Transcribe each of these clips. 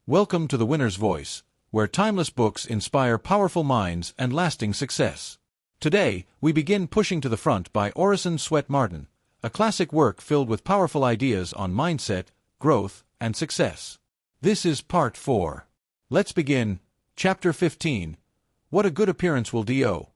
Welcome to The Winner's Voice, where timeless books inspire powerful minds and lasting success. Today, we begin Pushing to the Front by Orison Swett Marden, a classic work filled with powerful ideas on mindset, growth, and success. This is Part 4. Let's begin. Chapter 15. What a good appearance will do.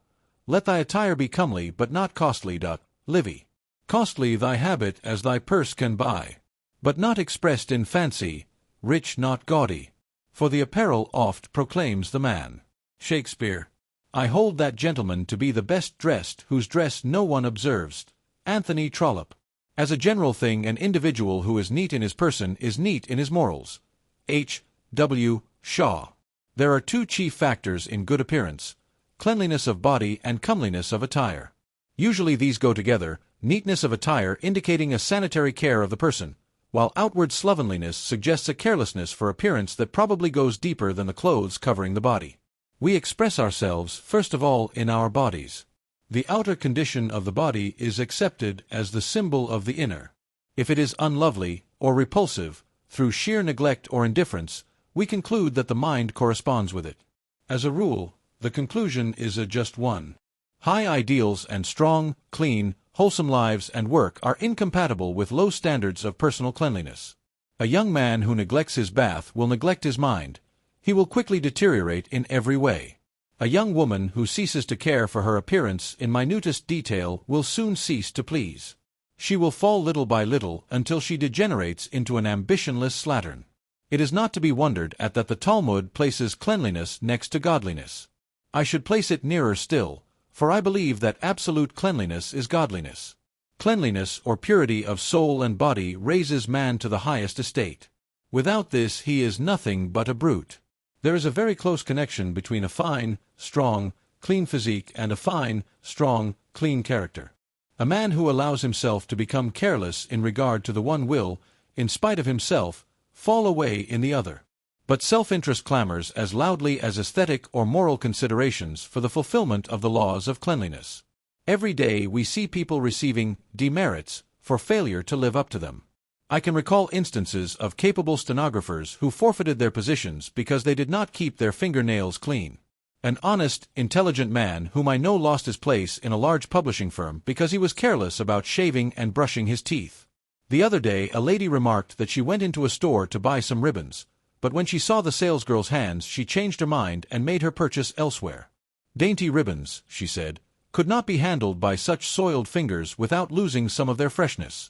Let thy attire be comely but not costly. Livy. Costly thy habit as thy purse can buy, but not expressed in fancy, rich not gaudy. For the apparel oft proclaims the man. Shakespeare. I hold that gentleman to be the best dressed whose dress no one observes. Anthony Trollope. As a general thing, an individual who is neat in his person is neat in his morals. H. W. Shaw. There are two chief factors in good appearance: cleanliness of body and comeliness of attire. Usually these go together, neatness of attire indicating a sanitary care of the person, while outward slovenliness suggests a carelessness for appearance that probably goes deeper than the clothes covering the body. We express ourselves, first of all, in our bodies. The outer condition of the body is accepted as the symbol of the inner. If it is unlovely or repulsive, through sheer neglect or indifference, we conclude that the mind corresponds with it. As a rule, the conclusion is a just one. High ideals and strong, clean, wholesome lives and work are incompatible with low standards of personal cleanliness. A young man who neglects his bath will neglect his mind. He will quickly deteriorate in every way. A young woman who ceases to care for her appearance in minutest detail will soon cease to please. She will fall little by little until she degenerates into an ambitionless slattern. It is not to be wondered at that the Talmud places cleanliness next to godliness. I should place it nearer still, for I believe that absolute cleanliness is godliness. Cleanliness or purity of soul and body raises man to the highest estate. Without this he is nothing but a brute. There is a very close connection between a fine, strong, clean physique and a fine, strong, clean character. A man who allows himself to become careless in regard to the one will, in spite of himself, fall away in the other. But self-interest clamors as loudly as aesthetic or moral considerations for the fulfillment of the laws of cleanliness. Every day we see people receiving demerits for failure to live up to them. I can recall instances of capable stenographers who forfeited their positions because they did not keep their fingernails clean. An honest, intelligent man whom I know lost his place in a large publishing firm because he was careless about shaving and brushing his teeth. The other day a lady remarked that she went into a store to buy some ribbons, but when she saw the salesgirl's hands she changed her mind and made her purchase elsewhere. Dainty ribbons, she said, could not be handled by such soiled fingers without losing some of their freshness.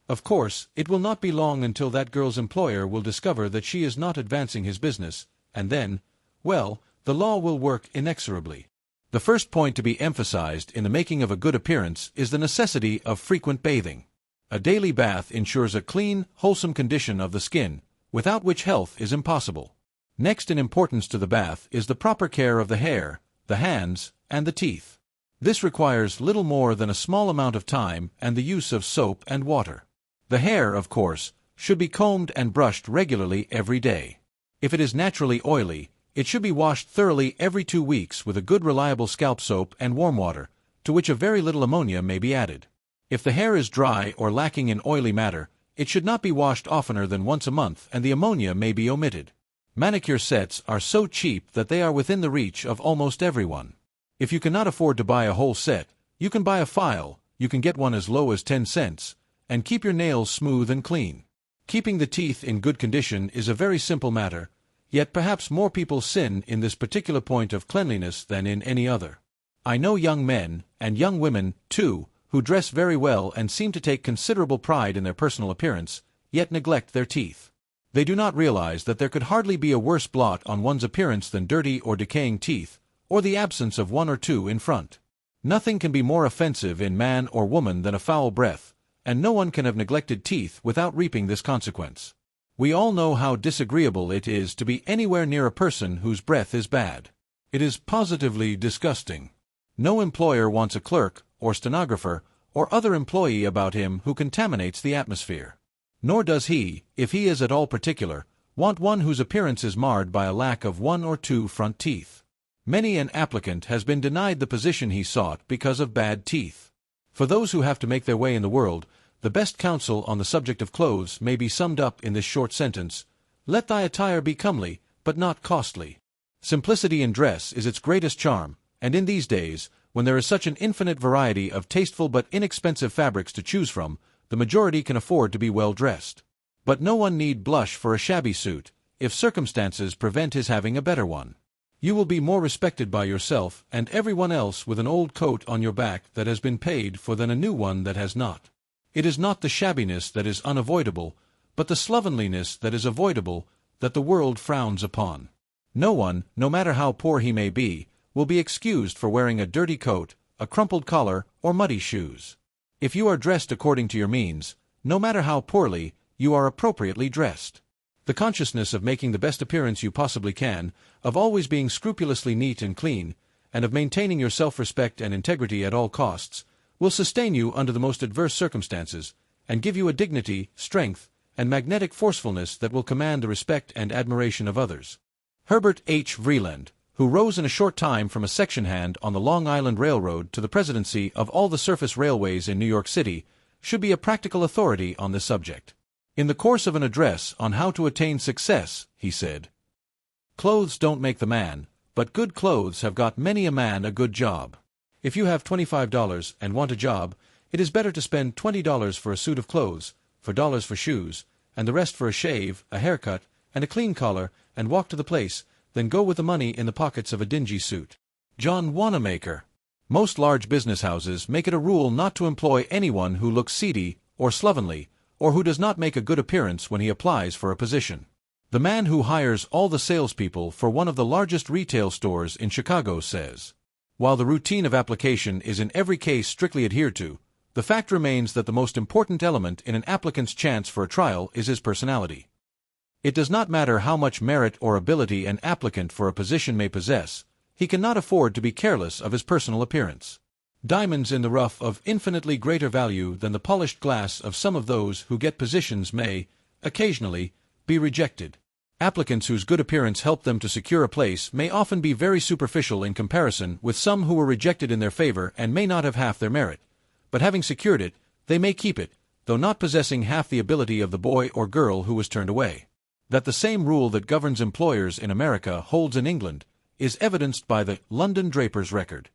Of course, it will not be long until that girl's employer will discover that she is not advancing his business, and then, well, the law will work inexorably. The first point to be emphasized in the making of a good appearance is the necessity of frequent bathing. A daily bath ensures a clean, wholesome condition of the skin, without which health is impossible. Next in importance to the bath is the proper care of the hair, the hands, and the teeth. This requires little more than a small amount of time and the use of soap and water. The hair, of course, should be combed and brushed regularly every day. If it is naturally oily, it should be washed thoroughly every 2 weeks with a good reliable scalp soap and warm water, to which a very little ammonia may be added. If the hair is dry or lacking in oily matter, it should not be washed oftener than once a month and the ammonia may be omitted. Manicure sets are so cheap that they are within the reach of almost everyone. If you cannot afford to buy a whole set, you can buy a file, you can get one as low as 10 cents, and keep your nails smooth and clean. Keeping the teeth in good condition is a very simple matter, yet perhaps more people sin in this particular point of cleanliness than in any other. I know young men, and young women, too, who dress very well and seem to take considerable pride in their personal appearance, yet neglect their teeth. They do not realize that there could hardly be a worse blot on one's appearance than dirty or decaying teeth, or the absence of one or two in front. Nothing can be more offensive in man or woman than a foul breath, and no one can have neglected teeth without reaping this consequence. We all know how disagreeable it is to be anywhere near a person whose breath is bad. It is positively disgusting. No employer wants a clerk, or stenographer, or other employee about him who contaminates the atmosphere. Nor does he, if he is at all particular, want one whose appearance is marred by a lack of 1 or 2 front teeth. Many an applicant has been denied the position he sought because of bad teeth. For those who have to make their way in the world, the best counsel on the subject of clothes may be summed up in this short sentence: Let thy attire be comely, but not costly. Simplicity in dress is its greatest charm, and in these days, when there is such an infinite variety of tasteful but inexpensive fabrics to choose from, the majority can afford to be well dressed. But no one need blush for a shabby suit, if circumstances prevent his having a better one. You will be more respected by yourself and everyone else with an old coat on your back that has been paid for than a new one that has not. It is not the shabbiness that is unavoidable, but the slovenliness that is avoidable, that the world frowns upon. No one, no matter how poor he may be, will be excused for wearing a dirty coat, a crumpled collar, or muddy shoes. If you are dressed according to your means, no matter how poorly, you are appropriately dressed. The consciousness of making the best appearance you possibly can, of always being scrupulously neat and clean, and of maintaining your self-respect and integrity at all costs, will sustain you under the most adverse circumstances, and give you a dignity, strength, and magnetic forcefulness that will command the respect and admiration of others. Herbert H. Vreeland, who rose in a short time from a section hand on the Long Island Railroad to the presidency of all the surface railways in New York City, should be a practical authority on this subject. In the course of an address on how to attain success, he said, "Clothes don't make the man, but good clothes have got many a man a good job. If you have $25 and want a job, it is better to spend $20 for a suit of clothes, $4 for shoes, and the rest for a shave, a haircut, and a clean collar, and walk to the place, than go with the money in the pockets of a dingy suit." John Wanamaker. Most large business houses make it a rule not to employ anyone who looks seedy or slovenly, or who does not make a good appearance when he applies for a position. The man who hires all the salespeople for one of the largest retail stores in Chicago says, "While the routine of application is in every case strictly adhered to, the fact remains that the most important element in an applicant's chance for a trial is his personality. It does not matter how much merit or ability an applicant for a position may possess, he cannot afford to be careless of his personal appearance. Diamonds in the rough of infinitely greater value than the polished glass of some of those who get positions may, occasionally, be rejected. Applicants whose good appearance helped them to secure a place may often be very superficial in comparison with some who were rejected in their favor and may not have half their merit, but having secured it, they may keep it, though not possessing half the ability of the boy or girl who was turned away. That the same rule that governs employers in America holds in England is evidenced by the London Draper's Record.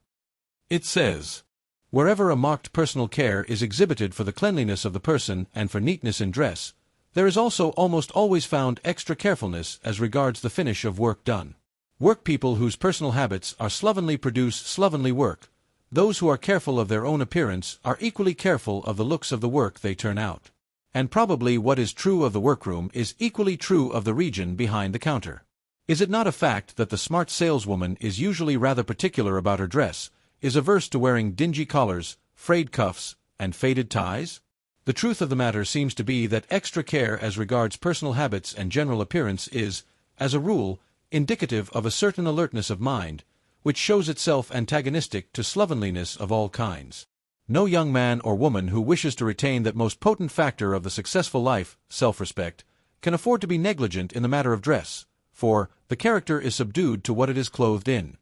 It says, "Wherever a marked personal care is exhibited for the cleanliness of the person and for neatness in dress, there is also almost always found extra carefulness as regards the finish of work done. Workpeople whose personal habits are slovenly produce slovenly work. Those who are careful of their own appearance are equally careful of the looks of the work they turn out. And probably what is true of the workroom is equally true of the region behind the counter. Is it not a fact that the smart saleswoman is usually rather particular about her dress, is averse to wearing dingy collars, frayed cuffs, and faded ties? The truth of the matter seems to be that extra care as regards personal habits and general appearance is, as a rule, indicative of a certain alertness of mind, which shows itself antagonistic to slovenliness of all kinds. No young man or woman who wishes to retain that most potent factor of the successful life, self-respect, can afford to be negligent in the matter of dress, for the character is subdued to what it is clothed in.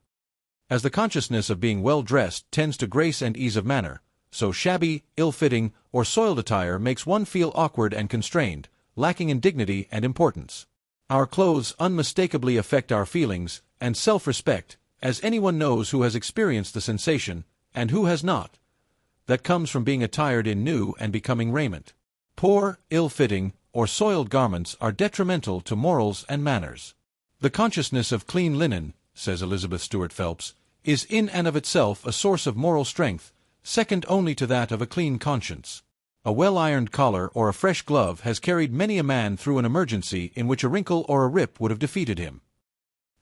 As the consciousness of being well-dressed tends to grace and ease of manner, so shabby, ill-fitting, or soiled attire makes one feel awkward and constrained, lacking in dignity and importance. Our clothes unmistakably affect our feelings and self-respect, as anyone knows who has experienced the sensation, and who has not, that comes from being attired in new and becoming raiment. Poor, ill-fitting, or soiled garments are detrimental to morals and manners. The consciousness of clean linen, says Elizabeth Stuart Phelps, is in and of itself a source of moral strength, second only to that of a clean conscience. A well-ironed collar or a fresh glove has carried many a man through an emergency in which a wrinkle or a rip would have defeated him.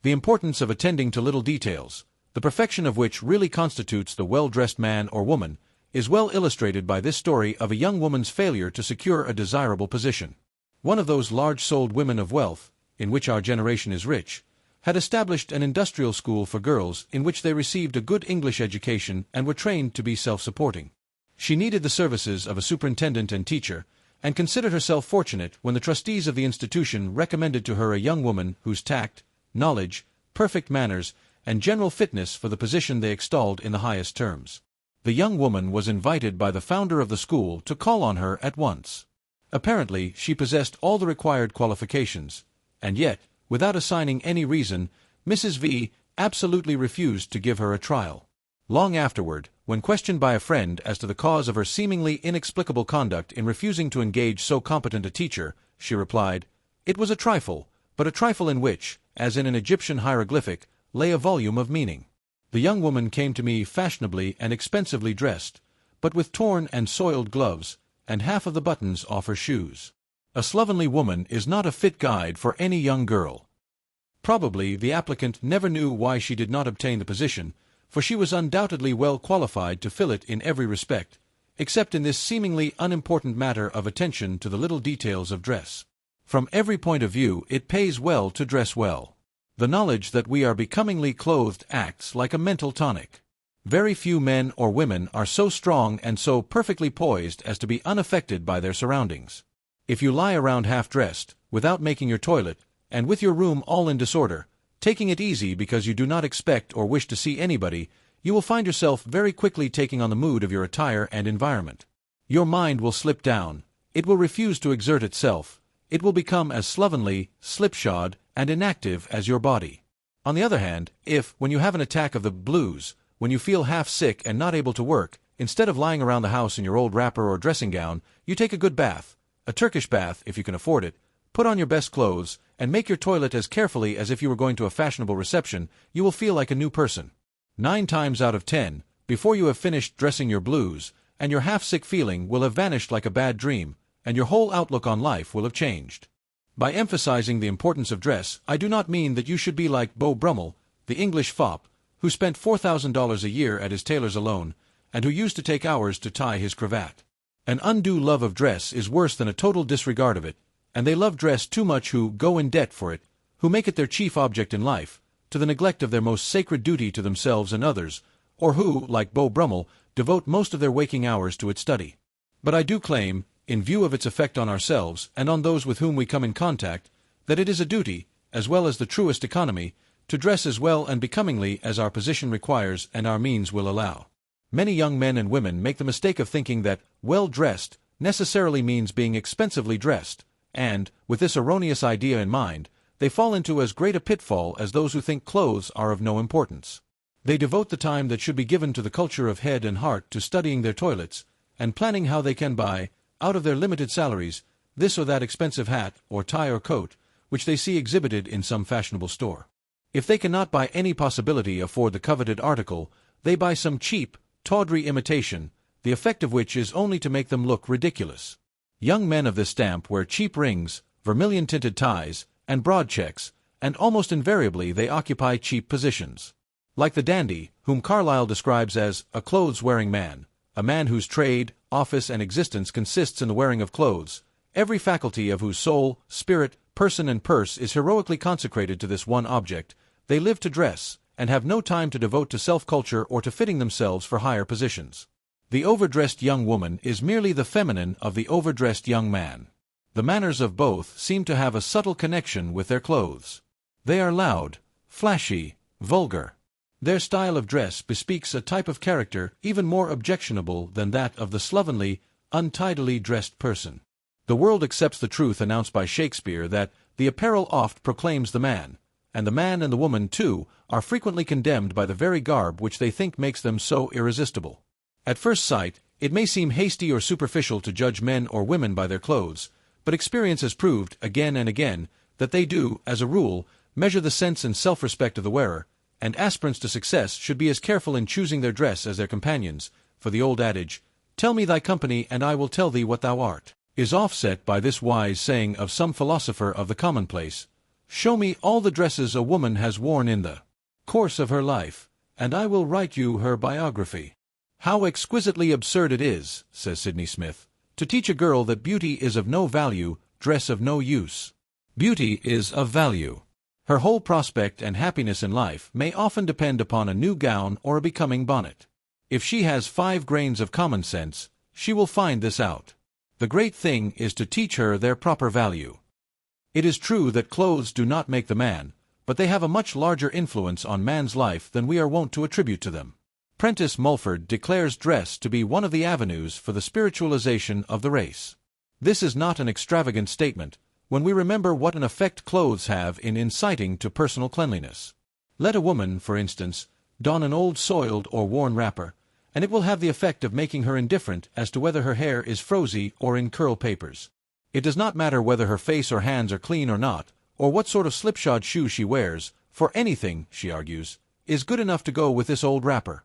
The importance of attending to little details, the perfection of which really constitutes the well-dressed man or woman, is well illustrated by this story of a young woman's failure to secure a desirable position. One of those large-souled women of wealth, in which our generation is rich, had established an industrial school for girls in which they received a good English education and were trained to be self-supporting. She needed the services of a superintendent and teacher, and considered herself fortunate when the trustees of the institution recommended to her a young woman whose tact, knowledge, perfect manners, and general fitness for the position they extolled in the highest terms. The young woman was invited by the founder of the school to call on her at once. Apparently, she possessed all the required qualifications, And yet, without assigning any reason, Mrs. V absolutely refused to give her a trial. Long afterward, when questioned by a friend as to the cause of her seemingly inexplicable conduct in refusing to engage so competent a teacher, she replied, "It was a trifle, but a trifle in which, as in an Egyptian hieroglyphic, lay a volume of meaning." The young woman came to me fashionably and expensively dressed, but with torn and soiled gloves, and half of the buttons off her shoes. A slovenly woman is not a fit guide for any young girl. Probably the applicant never knew why she did not obtain the position, for she was undoubtedly well qualified to fill it in every respect, except in this seemingly unimportant matter of attention to the little details of dress. From every point of view, it pays well to dress well. The knowledge that we are becomingly clothed acts like a mental tonic. Very few men or women are so strong and so perfectly poised as to be unaffected by their surroundings. If you lie around half-dressed, without making your toilet, and with your room all in disorder, taking it easy because you do not expect or wish to see anybody, you will find yourself very quickly taking on the mood of your attire and environment. Your mind will slip down, it will refuse to exert itself, it will become as slovenly, slipshod, and inactive as your body. On the other hand, if, when you have an attack of the blues, when you feel half sick and not able to work, instead of lying around the house in your old wrapper or dressing gown, you take a good bath, a Turkish bath if you can afford it, put on your best clothes, and make your toilet as carefully as if you were going to a fashionable reception, you will feel like a new person. 9 times out of 10, before you have finished dressing your blues, and your half-sick feeling will have vanished like a bad dream, and your whole outlook on life will have changed. By emphasizing the importance of dress, I do not mean that you should be like Beau Brummel, the English fop, who spent $4,000 a year at his tailor's alone, and who used to take hours to tie his cravat. An undue love of dress is worse than a total disregard of it, and they love dress too much who go in debt for it, who make it their chief object in life, to the neglect of their most sacred duty to themselves and others, or who, like Beau Brummel, devote most of their waking hours to its study. But I do claim, in view of its effect on ourselves and on those with whom we come in contact, that it is a duty, as well as the truest economy, to dress as well and becomingly as our position requires and our means will allow. Many young men and women make the mistake of thinking that well-dressed necessarily means being expensively dressed, and, with this erroneous idea in mind, they fall into as great a pitfall as those who think clothes are of no importance. They devote the time that should be given to the culture of head and heart to studying their toilets, and planning how they can buy, out of their limited salaries, this or that expensive hat, or tie or coat, which they see exhibited in some fashionable store. If they cannot by any possibility afford the coveted article, they buy some cheap, tawdry imitation, the effect of which is only to make them look ridiculous. Young men of this stamp wear cheap rings, vermilion-tinted ties, and broad checks, and almost invariably they occupy cheap positions. Like the dandy, whom Carlyle describes as a clothes-wearing man, a man whose trade, office, and existence consists in the wearing of clothes, every faculty of whose soul, spirit, person, and purse is heroically consecrated to this one object, they live to dress, and have no time to devote to self-culture or to fitting themselves for higher positions. The overdressed young woman is merely the feminine of the overdressed young man. The manners of both seem to have a subtle connection with their clothes. They are loud, flashy, vulgar. Their style of dress bespeaks a type of character even more objectionable than that of the slovenly, untidily dressed person. The world accepts the truth announced by Shakespeare that the apparel oft proclaims the man, and the man and the woman, too, are frequently condemned by the very garb which they think makes them so irresistible. At first sight, it may seem hasty or superficial to judge men or women by their clothes, but experience has proved, again and again, that they do, as a rule, measure the sense and self-respect of the wearer, and aspirants to success should be as careful in choosing their dress as their companions, for the old adage, "Tell me thy company, and I will tell thee what thou art," is offset by this wise saying of some philosopher of the commonplace, "Show me all the dresses a woman has worn in the course of her life, and I will write you her biography." How exquisitely absurd it is, says Sydney Smith, to teach a girl that beauty is of no value, dress of no use. Beauty is of value. Her whole prospect and happiness in life may often depend upon a new gown or a becoming bonnet. If she has 5 grains of common sense, she will find this out. The great thing is to teach her their proper value. It is true that clothes do not make the man, but they have a much larger influence on man's life than we are wont to attribute to them. Prentice Mulford declares dress to be one of the avenues for the spiritualization of the race. This is not an extravagant statement, when we remember what an effect clothes have in inciting to personal cleanliness. Let a woman, for instance, don an old soiled or worn wrapper, and it will have the effect of making her indifferent as to whether her hair is frowsy or in curl papers. It does not matter whether her face or hands are clean or not, or what sort of slipshod shoe she wears, for anything, she argues, is good enough to go with this old wrapper.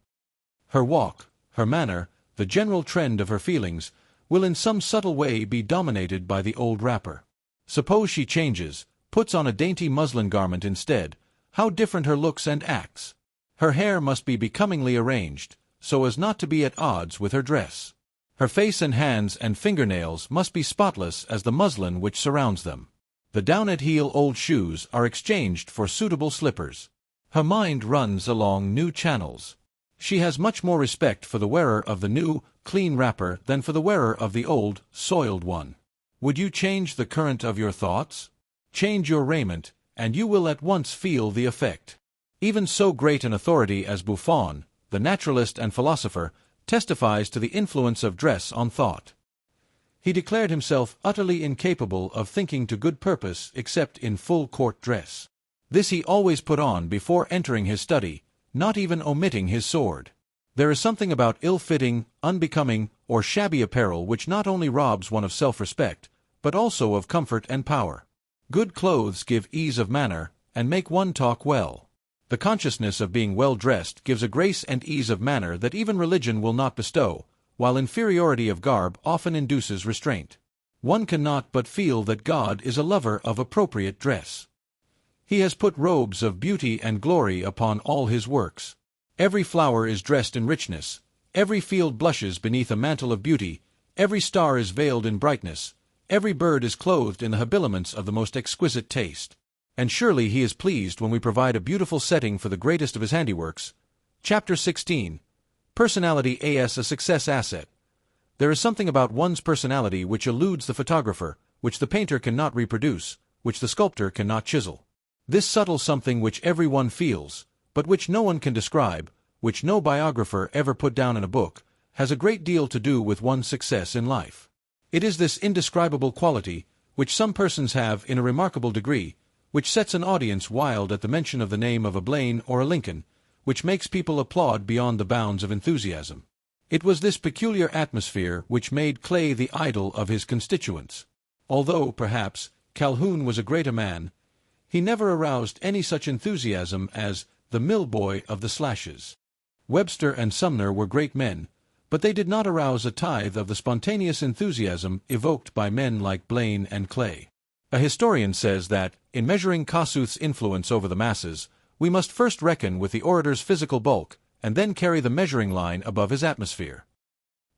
Her walk, her manner, the general trend of her feelings, will in some subtle way be dominated by the old wrapper. Suppose she changes, puts on a dainty muslin garment instead, how different her looks and acts. Her hair must be becomingly arranged, so as not to be at odds with her dress. Her face and hands and fingernails must be spotless as the muslin which surrounds them. The down-at-heel old shoes are exchanged for suitable slippers. Her mind runs along new channels. She has much more respect for the wearer of the new, clean wrapper than for the wearer of the old, soiled one. Would you change the current of your thoughts? Change your raiment, and you will at once feel the effect. Even so great an authority as Buffon, the naturalist and philosopher, testifies to the influence of dress on thought. He declared himself utterly incapable of thinking to good purpose except in full court dress. This he always put on before entering his study, not even omitting his sword. There is something about ill-fitting, unbecoming, or shabby apparel which not only robs one of self-respect, but also of comfort and power. Good clothes give ease of manner, and make one talk well. The consciousness of being well-dressed gives a grace and ease of manner that even religion will not bestow, while inferiority of garb often induces restraint. One cannot but feel that God is a lover of appropriate dress. He has put robes of beauty and glory upon all his works. Every flower is dressed in richness, every field blushes beneath a mantle of beauty, every star is veiled in brightness, every bird is clothed in the habiliments of the most exquisite taste. And surely he is pleased when we provide a beautiful setting for the greatest of his handiworks. Chapter 16. Personality as a Success Asset. There is something about one's personality which eludes the photographer, which the painter cannot reproduce, which the sculptor cannot chisel. This subtle something which everyone feels, but which no one can describe, which no biographer ever put down in a book, has a great deal to do with one's success in life. It is this indescribable quality, which some persons have in a remarkable degree, which sets an audience wild at the mention of the name of a Blaine or a Lincoln, which makes people applaud beyond the bounds of enthusiasm. It was this peculiar atmosphere which made Clay the idol of his constituents. Although, perhaps, Calhoun was a greater man, he never aroused any such enthusiasm as the mill boy of the slashes. Webster and Sumner were great men, but they did not arouse a tithe of the spontaneous enthusiasm evoked by men like Blaine and Clay. A historian says that, in measuring Kossuth's influence over the masses, we must first reckon with the orator's physical bulk, and then carry the measuring line above his atmosphere.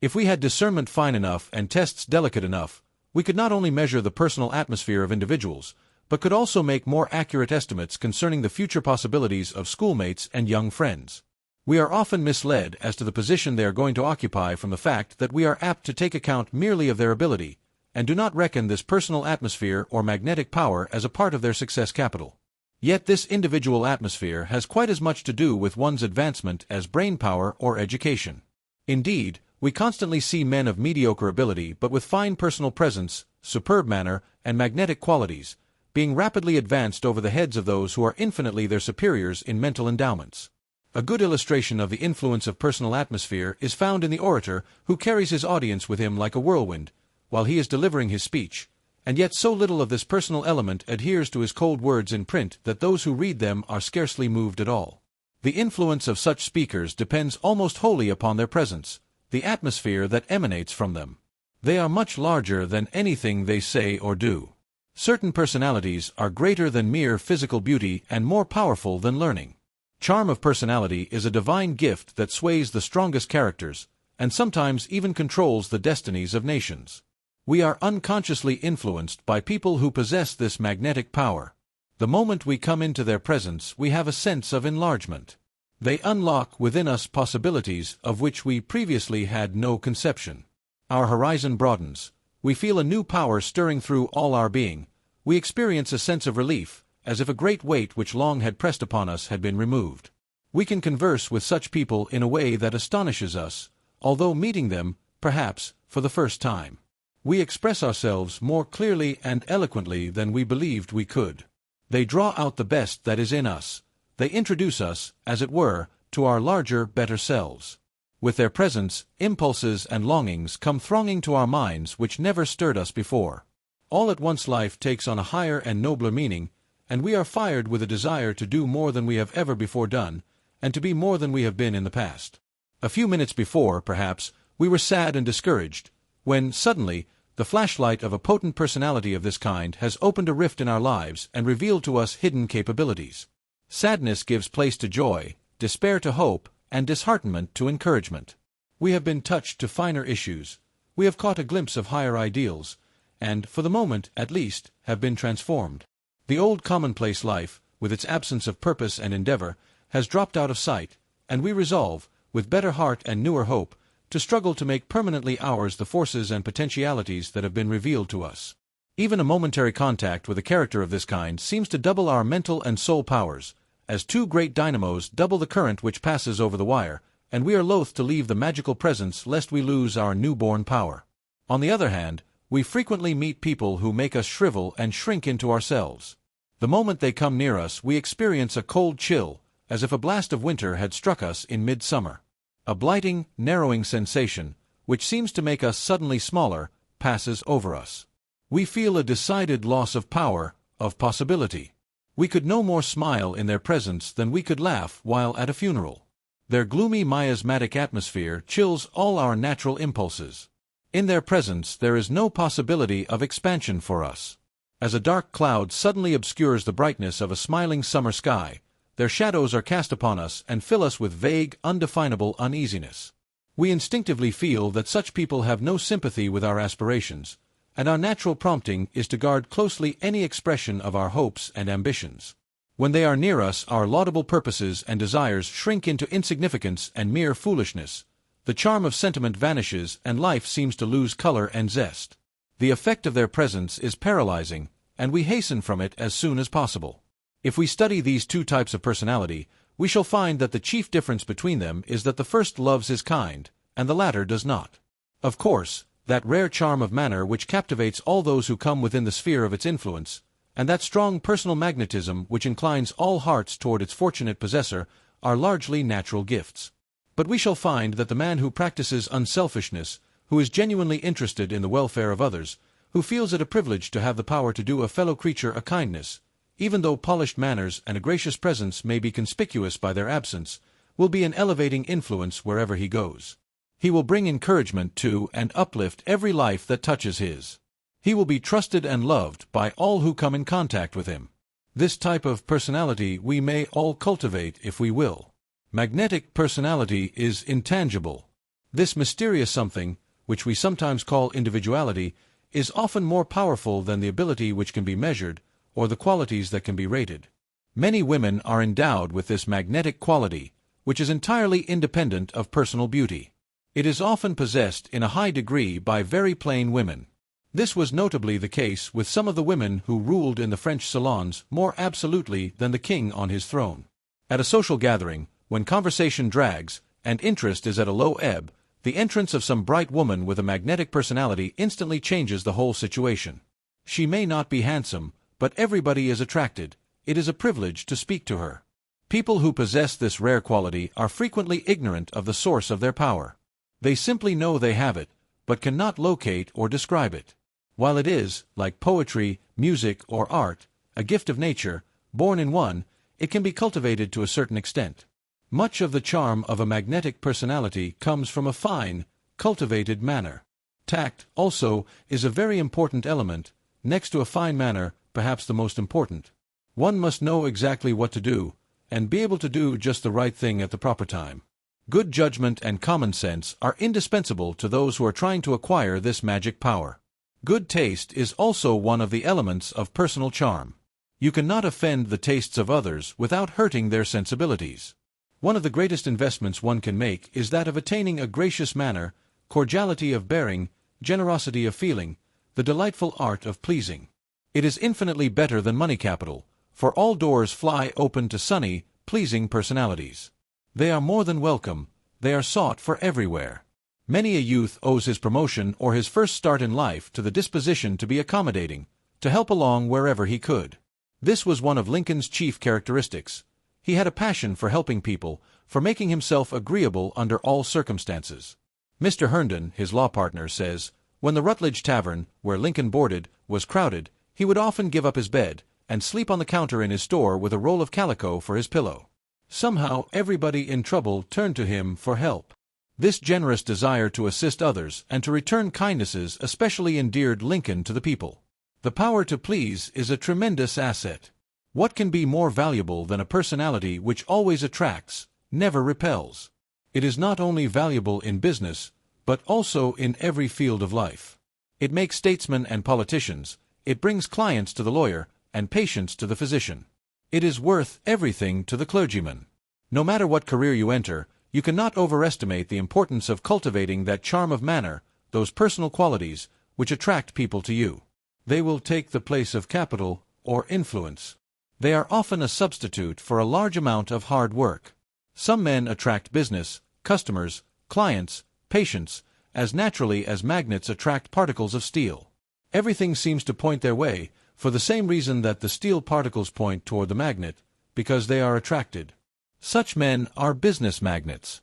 If we had discernment fine enough and tests delicate enough, we could not only measure the personal atmosphere of individuals, but could also make more accurate estimates concerning the future possibilities of schoolmates and young friends. We are often misled as to the position they are going to occupy from the fact that we are apt to take account merely of their ability, and do not reckon this personal atmosphere or magnetic power as a part of their success capital. Yet this individual atmosphere has quite as much to do with one's advancement as brain power or education. Indeed, we constantly see men of mediocre ability but with fine personal presence, superb manner, and magnetic qualities, being rapidly advanced over the heads of those who are infinitely their superiors in mental endowments. A good illustration of the influence of personal atmosphere is found in the orator who carries his audience with him like a whirlwind, while he is delivering his speech, and yet so little of this personal element adheres to his cold words in print that those who read them are scarcely moved at all. The influence of such speakers depends almost wholly upon their presence, the atmosphere that emanates from them. They are much larger than anything they say or do. Certain personalities are greater than mere physical beauty and more powerful than learning. Charm of personality is a divine gift that sways the strongest characters, and sometimes even controls the destinies of nations. We are unconsciously influenced by people who possess this magnetic power. The moment we come into their presence, we have a sense of enlargement. They unlock within us possibilities of which we previously had no conception. Our horizon broadens. We feel a new power stirring through all our being. We experience a sense of relief, as if a great weight which long had pressed upon us had been removed. We can converse with such people in a way that astonishes us, although meeting them, perhaps, for the first time. We express ourselves more clearly and eloquently than we believed we could. They draw out the best that is in us. They introduce us, as it were, to our larger, better selves. With their presence, impulses and longings come thronging to our minds which never stirred us before. All at once life takes on a higher and nobler meaning, and we are fired with a desire to do more than we have ever before done, and to be more than we have been in the past. A few minutes before, perhaps, we were sad and discouraged, when, suddenly, the flashlight of a potent personality of this kind has opened a rift in our lives and revealed to us hidden capabilities. Sadness gives place to joy, despair to hope, and disheartenment to encouragement. We have been touched to finer issues, we have caught a glimpse of higher ideals, and, for the moment, at least, have been transformed. The old commonplace life, with its absence of purpose and endeavor, has dropped out of sight, and we resolve, with better heart and newer hope, to struggle to make permanently ours the forces and potentialities that have been revealed to us. Even a momentary contact with a character of this kind seems to double our mental and soul powers, as two great dynamos double the current which passes over the wire, and we are loath to leave the magical presence lest we lose our newborn power. On the other hand, we frequently meet people who make us shrivel and shrink into ourselves. The moment they come near us we experience a cold chill, as if a blast of winter had struck us in midsummer. A blighting, narrowing sensation, which seems to make us suddenly smaller, passes over us. We feel a decided loss of power, of possibility. We could no more smile in their presence than we could laugh while at a funeral. Their gloomy miasmatic atmosphere chills all our natural impulses. In their presence there is no possibility of expansion for us. As a dark cloud suddenly obscures the brightness of a smiling summer sky, their shadows are cast upon us and fill us with vague, undefinable uneasiness. We instinctively feel that such people have no sympathy with our aspirations, and our natural prompting is to guard closely any expression of our hopes and ambitions. When they are near us, our laudable purposes and desires shrink into insignificance and mere foolishness. The charm of sentiment vanishes and life seems to lose color and zest. The effect of their presence is paralyzing, and we hasten from it as soon as possible. If we study these two types of personality, we shall find that the chief difference between them is that the first loves his kind, and the latter does not. Of course, that rare charm of manner which captivates all those who come within the sphere of its influence, and that strong personal magnetism which inclines all hearts toward its fortunate possessor, are largely natural gifts. But we shall find that the man who practices unselfishness, who is genuinely interested in the welfare of others, who feels it a privilege to have the power to do a fellow creature a kindness, even though polished manners and a gracious presence may be conspicuous by their absence, will be an elevating influence wherever he goes. He will bring encouragement to and uplift every life that touches his. He will be trusted and loved by all who come in contact with him. This type of personality we may all cultivate if we will. Magnetic personality is intangible. This mysterious something, which we sometimes call individuality, is often more powerful than the ability which can be measured, or the qualities that can be rated. Many women are endowed with this magnetic quality, which is entirely independent of personal beauty. It is often possessed in a high degree by very plain women. This was notably the case with some of the women who ruled in the French salons more absolutely than the king on his throne. At a social gathering, when conversation drags, and interest is at a low ebb, the entrance of some bright woman with a magnetic personality instantly changes the whole situation. She may not be handsome, but everybody is attracted. It is a privilege to speak to her. People who possess this rare quality are frequently ignorant of the source of their power. They simply know they have it, but cannot locate or describe it. While it is, like poetry, music, or art, a gift of nature, born in one, it can be cultivated to a certain extent. Much of the charm of a magnetic personality comes from a fine, cultivated manner. Tact, also, is a very important element, next to a fine manner, perhaps the most important. One must know exactly what to do, and be able to do just the right thing at the proper time. Good judgment and common sense are indispensable to those who are trying to acquire this magic power. Good taste is also one of the elements of personal charm. You cannot offend the tastes of others without hurting their sensibilities. One of the greatest investments one can make is that of attaining a gracious manner, cordiality of bearing, generosity of feeling, the delightful art of pleasing. It is infinitely better than money capital, for all doors fly open to sunny, pleasing personalities. They are more than welcome, they are sought for everywhere. Many a youth owes his promotion or his first start in life to the disposition to be accommodating, to help along wherever he could. This was one of Lincoln's chief characteristics. He had a passion for helping people, for making himself agreeable under all circumstances. Mr. Herndon, his law partner, says, when the Rutledge Tavern, where Lincoln boarded, was crowded, he would often give up his bed and sleep on the counter in his store with a roll of calico for his pillow. Somehow everybody in trouble turned to him for help. This generous desire to assist others and to return kindnesses especially endeared Lincoln to the people. The power to please is a tremendous asset. What can be more valuable than a personality which always attracts, never repels? It is not only valuable in business, but also in every field of life. It makes statesmen and politicians, it brings clients to the lawyer, and patients to the physician. It is worth everything to the clergyman. No matter what career you enter, you cannot overestimate the importance of cultivating that charm of manner, those personal qualities, which attract people to you. They will take the place of capital or influence. They are often a substitute for a large amount of hard work. Some men attract business, customers, clients, patients, as naturally as magnets attract particles of steel. Everything seems to point their way, for the same reason that the steel particles point toward the magnet, because they are attracted. Such men are business magnets.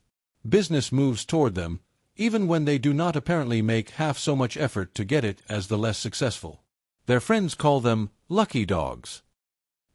Business moves toward them, even when they do not apparently make half so much effort to get it as the less successful. Their friends call them lucky dogs.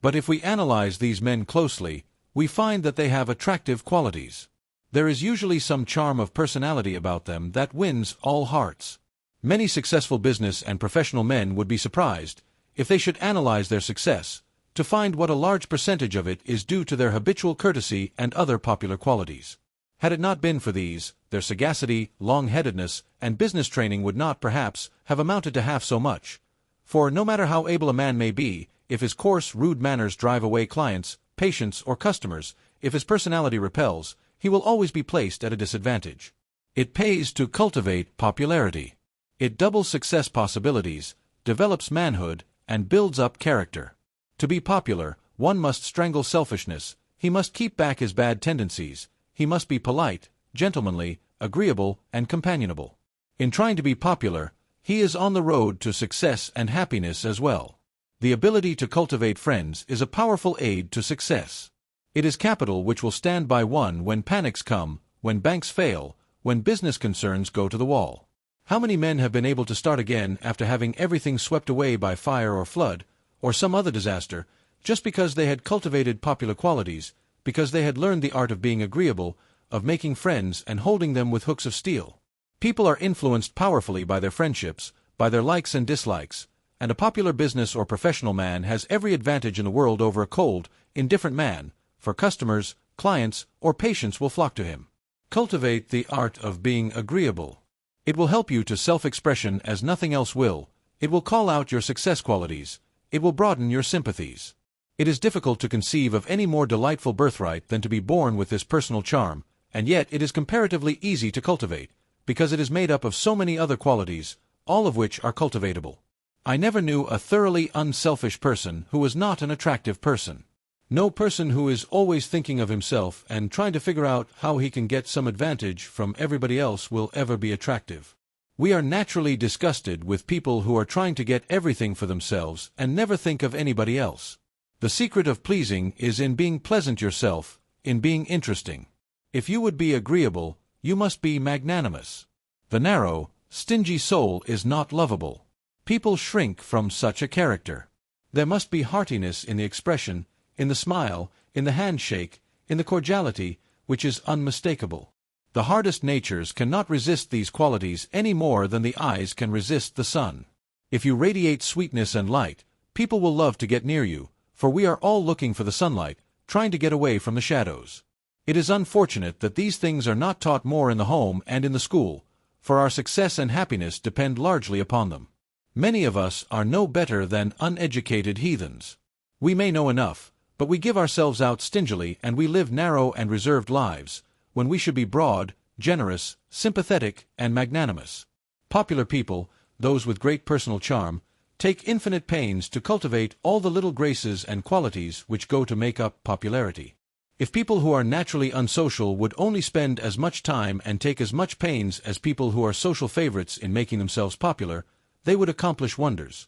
But if we analyze these men closely, we find that they have attractive qualities. There is usually some charm of personality about them that wins all hearts. Many successful business and professional men would be surprised, if they should analyze their success, to find what a large percentage of it is due to their habitual courtesy and other popular qualities. Had it not been for these, their sagacity, long-headedness, and business training would not, perhaps, have amounted to half so much. For no matter how able a man may be, if his coarse, rude manners drive away clients, patients, or customers, if his personality repels, he will always be placed at a disadvantage. It pays to cultivate popularity. It doubles success possibilities, develops manhood, and builds up character. To be popular, one must strangle selfishness, he must keep back his bad tendencies, he must be polite, gentlemanly, agreeable, and companionable. In trying to be popular, he is on the road to success and happiness as well. The ability to cultivate friends is a powerful aid to success. It is capital which will stand by one when panics come, when banks fail, when business concerns go to the wall. How many men have been able to start again after having everything swept away by fire or flood, or some other disaster, just because they had cultivated popular qualities, because they had learned the art of being agreeable, of making friends and holding them with hooks of steel? People are influenced powerfully by their friendships, by their likes and dislikes, and a popular business or professional man has every advantage in the world over a cold, indifferent man, for customers, clients, or patients will flock to him. Cultivate the art of being agreeable. It will help you to self-expression as nothing else will. It will call out your success qualities. It will broaden your sympathies. It is difficult to conceive of any more delightful birthright than to be born with this personal charm, and yet it is comparatively easy to cultivate, because it is made up of so many other qualities, all of which are cultivatable. I never knew a thoroughly unselfish person who was not an attractive person. No person who is always thinking of himself and trying to figure out how he can get some advantage from everybody else will ever be attractive. We are naturally disgusted with people who are trying to get everything for themselves and never think of anybody else. The secret of pleasing is in being pleasant yourself, in being interesting. If you would be agreeable, you must be magnanimous. The narrow, stingy soul is not lovable. People shrink from such a character. There must be heartiness in the expression, in the smile, in the handshake, in the cordiality, which is unmistakable. The hardest natures cannot resist these qualities any more than the eyes can resist the sun. If you radiate sweetness and light, people will love to get near you, for we are all looking for the sunlight, trying to get away from the shadows. It is unfortunate that these things are not taught more in the home and in the school, for our success and happiness depend largely upon them. Many of us are no better than uneducated heathens. We may know enough, but we give ourselves out stingily and we live narrow and reserved lives, when we should be broad, generous, sympathetic, and magnanimous. Popular people, those with great personal charm, take infinite pains to cultivate all the little graces and qualities which go to make up popularity. If people who are naturally unsocial would only spend as much time and take as much pains as people who are social favorites in making themselves popular, they would accomplish wonders.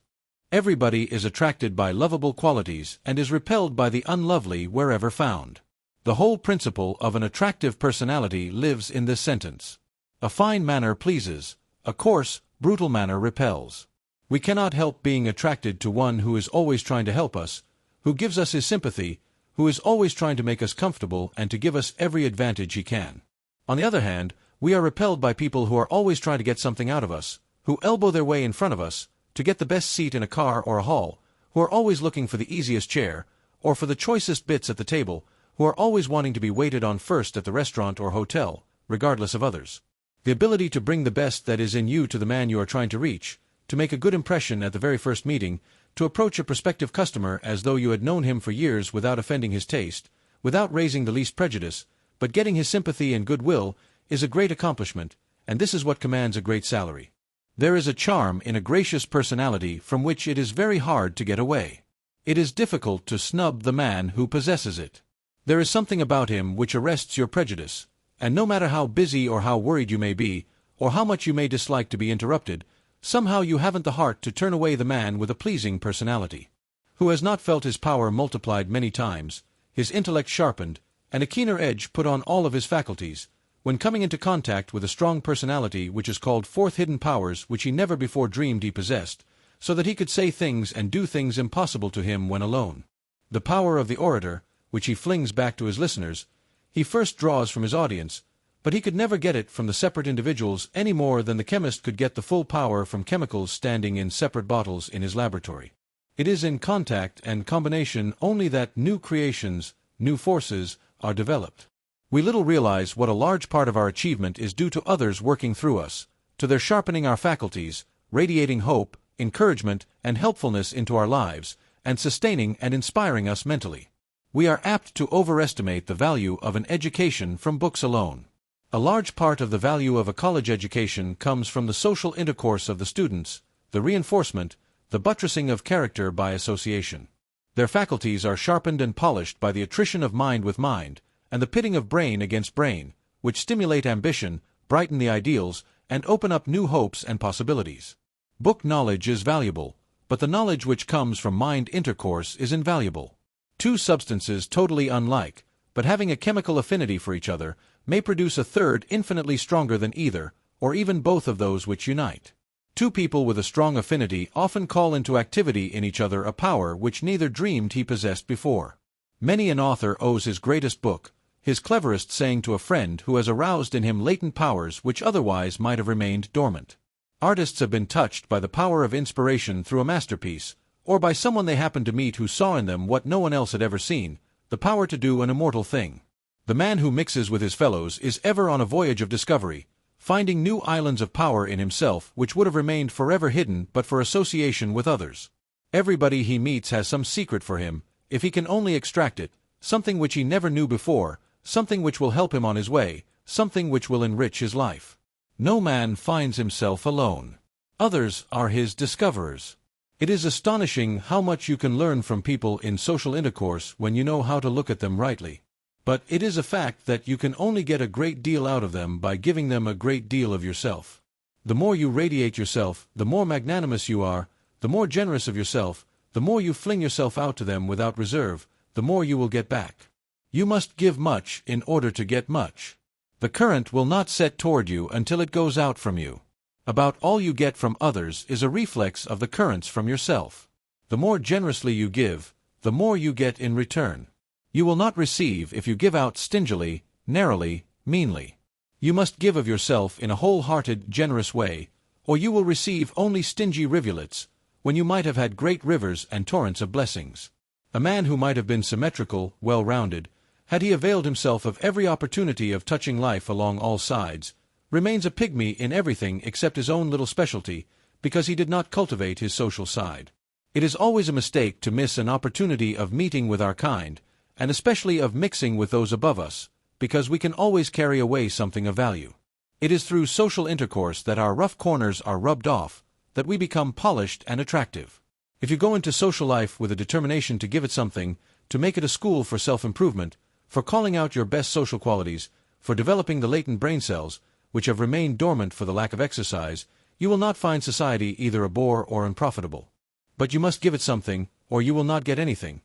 Everybody is attracted by lovable qualities and is repelled by the unlovely wherever found. The whole principle of an attractive personality lives in this sentence. A fine manner pleases, a coarse, brutal manner repels. We cannot help being attracted to one who is always trying to help us, who gives us his sympathy, who is always trying to make us comfortable and to give us every advantage he can. On the other hand, we are repelled by people who are always trying to get something out of us, who elbow their way in front of us, to get the best seat in a car or a hall, who are always looking for the easiest chair, or for the choicest bits at the table, who are always wanting to be waited on first at the restaurant or hotel, regardless of others. The ability to bring the best that is in you to the man you are trying to reach, to make a good impression at the very first meeting, to approach a prospective customer as though you had known him for years without offending his taste, without raising the least prejudice, but getting his sympathy and goodwill, is a great accomplishment, and this is what commands a great salary. There is a charm in a gracious personality from which it is very hard to get away. It is difficult to snub the man who possesses it. There is something about him which arrests your prejudice, and no matter how busy or how worried you may be, or how much you may dislike to be interrupted, somehow you haven't the heart to turn away the man with a pleasing personality, who has not felt his power multiplied many times, his intellect sharpened, and a keener edge put on all of his faculties, when coming into contact with a strong personality which has called forth hidden powers which he never before dreamed he possessed, so that he could say things and do things impossible to him when alone. The power of the orator, which he flings back to his listeners, he first draws from his audience, but he could never get it from the separate individuals any more than the chemist could get the full power from chemicals standing in separate bottles in his laboratory. It is in contact and combination only that new creations, new forces, are developed. We little realize what a large part of our achievement is due to others working through us, to their sharpening our faculties, radiating hope, encouragement, and helpfulness into our lives, and sustaining and inspiring us mentally. We are apt to overestimate the value of an education from books alone. A large part of the value of a college education comes from the social intercourse of the students, the reinforcement, the buttressing of character by association. Their faculties are sharpened and polished by the attrition of mind with mind, and the pitting of brain against brain, which stimulate ambition, brighten the ideals, and open up new hopes and possibilities. Book knowledge is valuable, but the knowledge which comes from mind intercourse is invaluable. Two substances totally unlike, but having a chemical affinity for each other, may produce a third infinitely stronger than either, or even both of those which unite. Two people with a strong affinity often call into activity in each other a power which neither dreamed he possessed before. Many an author owes his greatest book, his cleverest saying to a friend who has aroused in him latent powers which otherwise might have remained dormant. Artists have been touched by the power of inspiration through a masterpiece, or by someone they happened to meet who saw in them what no one else had ever seen, the power to do an immortal thing. The man who mixes with his fellows is ever on a voyage of discovery, finding new islands of power in himself which would have remained forever hidden but for association with others. Everybody he meets has some secret for him, if he can only extract it, something which he never knew before, something which will help him on his way, something which will enrich his life. No man finds himself alone. Others are his discoverers. It is astonishing how much you can learn from people in social intercourse when you know how to look at them rightly. But it is a fact that you can only get a great deal out of them by giving them a great deal of yourself. The more you radiate yourself, the more magnanimous you are, the more generous of yourself, the more you fling yourself out to them without reserve, the more you will get back. You must give much in order to get much. The current will not set toward you until it goes out from you. About all you get from others is a reflex of the currents from yourself. The more generously you give, the more you get in return. You will not receive if you give out stingily, narrowly, meanly. You must give of yourself in a whole-hearted, generous way, or you will receive only stingy rivulets, when you might have had great rivers and torrents of blessings. A man who might have been symmetrical, well-rounded, had he availed himself of every opportunity of touching life along all sides, remains a pygmy in everything except his own little specialty, because he did not cultivate his social side. It is always a mistake to miss an opportunity of meeting with our kind, and especially of mixing with those above us, because we can always carry away something of value. It is through social intercourse that our rough corners are rubbed off, that we become polished and attractive. If you go into social life with a determination to give it something, to make it a school for self-improvement, for calling out your best social qualities, for developing the latent brain cells, which have remained dormant for the lack of exercise, you will not find society either a bore or unprofitable. But you must give it something, or you will not get anything.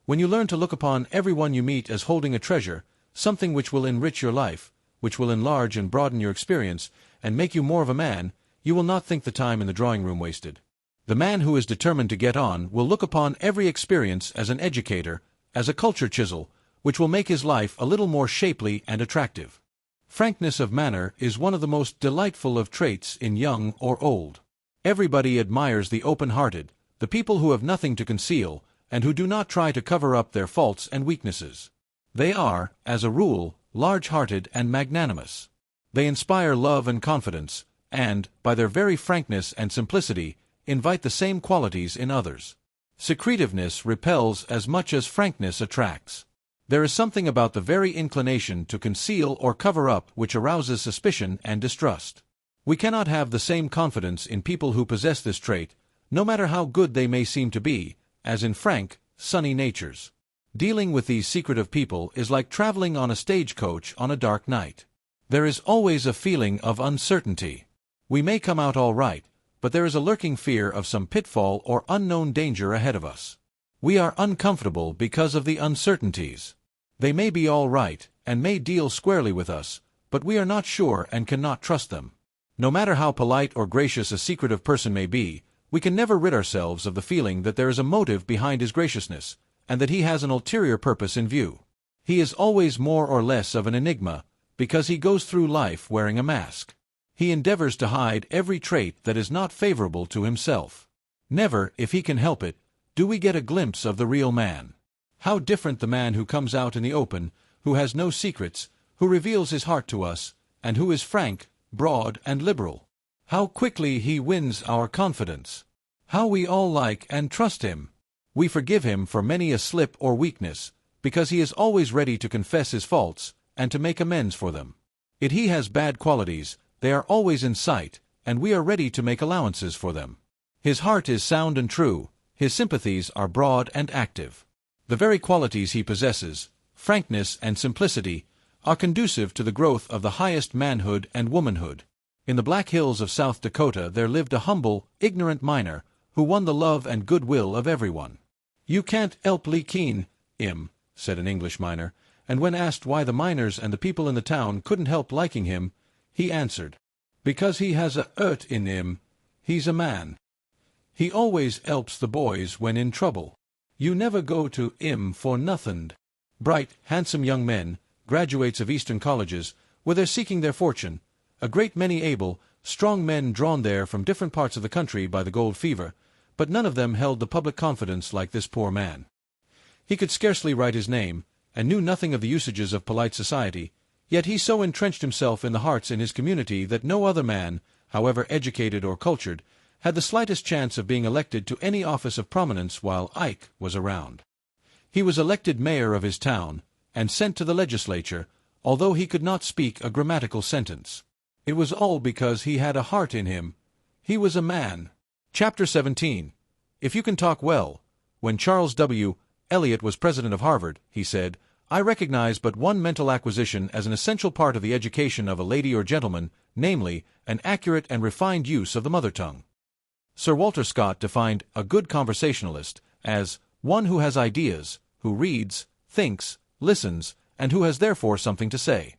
When you learn to look upon everyone you meet as holding a treasure, something which will enrich your life, which will enlarge and broaden your experience, and make you more of a man, you will not think the time in the drawing room wasted. The man who is determined to get on will look upon every experience as an educator, as a culture chisel, which will make his life a little more shapely and attractive. Frankness of manner is one of the most delightful of traits in young or old. Everybody admires the open-hearted, the people who have nothing to conceal, and who do not try to cover up their faults and weaknesses. They are, as a rule, large-hearted and magnanimous. They inspire love and confidence, and, by their very frankness and simplicity, invite the same qualities in others. Secretiveness repels as much as frankness attracts. There is something about the very inclination to conceal or cover up which arouses suspicion and distrust. We cannot have the same confidence in people who possess this trait, no matter how good they may seem to be, as in frank, sunny natures. Dealing with these secretive people is like traveling on a stagecoach on a dark night. There is always a feeling of uncertainty. We may come out all right, but there is a lurking fear of some pitfall or unknown danger ahead of us. We are uncomfortable because of the uncertainties. They may be all right, and may deal squarely with us, but we are not sure and cannot trust them. No matter how polite or gracious a secretive person may be, we can never rid ourselves of the feeling that there is a motive behind his graciousness, and that he has an ulterior purpose in view. He is always more or less of an enigma, because he goes through life wearing a mask. He endeavors to hide every trait that is not favorable to himself. Never, if he can help it, do we get a glimpse of the real man. How different the man who comes out in the open, who has no secrets, who reveals his heart to us, and who is frank, broad, and liberal. How quickly he wins our confidence. How we all like and trust him. We forgive him for many a slip or weakness, because he is always ready to confess his faults, and to make amends for them. If he has bad qualities, they are always in sight, and we are ready to make allowances for them. His heart is sound and true, his sympathies are broad and active. The very qualities he possesses, frankness and simplicity, are conducive to the growth of the highest manhood and womanhood. In the Black Hills of South Dakota there lived a humble, ignorant miner, who won the love and goodwill of everyone. "You can't help liking him," said an English miner, and when asked why the miners and the people in the town couldn't help liking him, he answered, "Because he has a hurt in him. He's a man. He always helps the boys when in trouble. You never go to him for nothing." Bright, handsome young men, graduates of Eastern colleges, were there seeking their fortune, a great many able, strong men drawn there from different parts of the country by the gold fever, but none of them held the public confidence like this poor man. He could scarcely write his name, and knew nothing of the usages of polite society, yet he so entrenched himself in the hearts in his community that no other man, however educated or cultured, had the slightest chance of being elected to any office of prominence while Ike was around. He was elected mayor of his town, and sent to the legislature, although he could not speak a grammatical sentence. It was all because he had a heart in him. He was a man. Chapter 17. If you can talk well. When Charles W. Eliot was president of Harvard, he said, "I recognize but one mental acquisition as an essential part of the education of a lady or gentleman, namely, an accurate and refined use of the mother tongue." Sir Walter Scott defined a good conversationalist as one who has ideas, who reads, thinks, listens, and who has therefore something to say.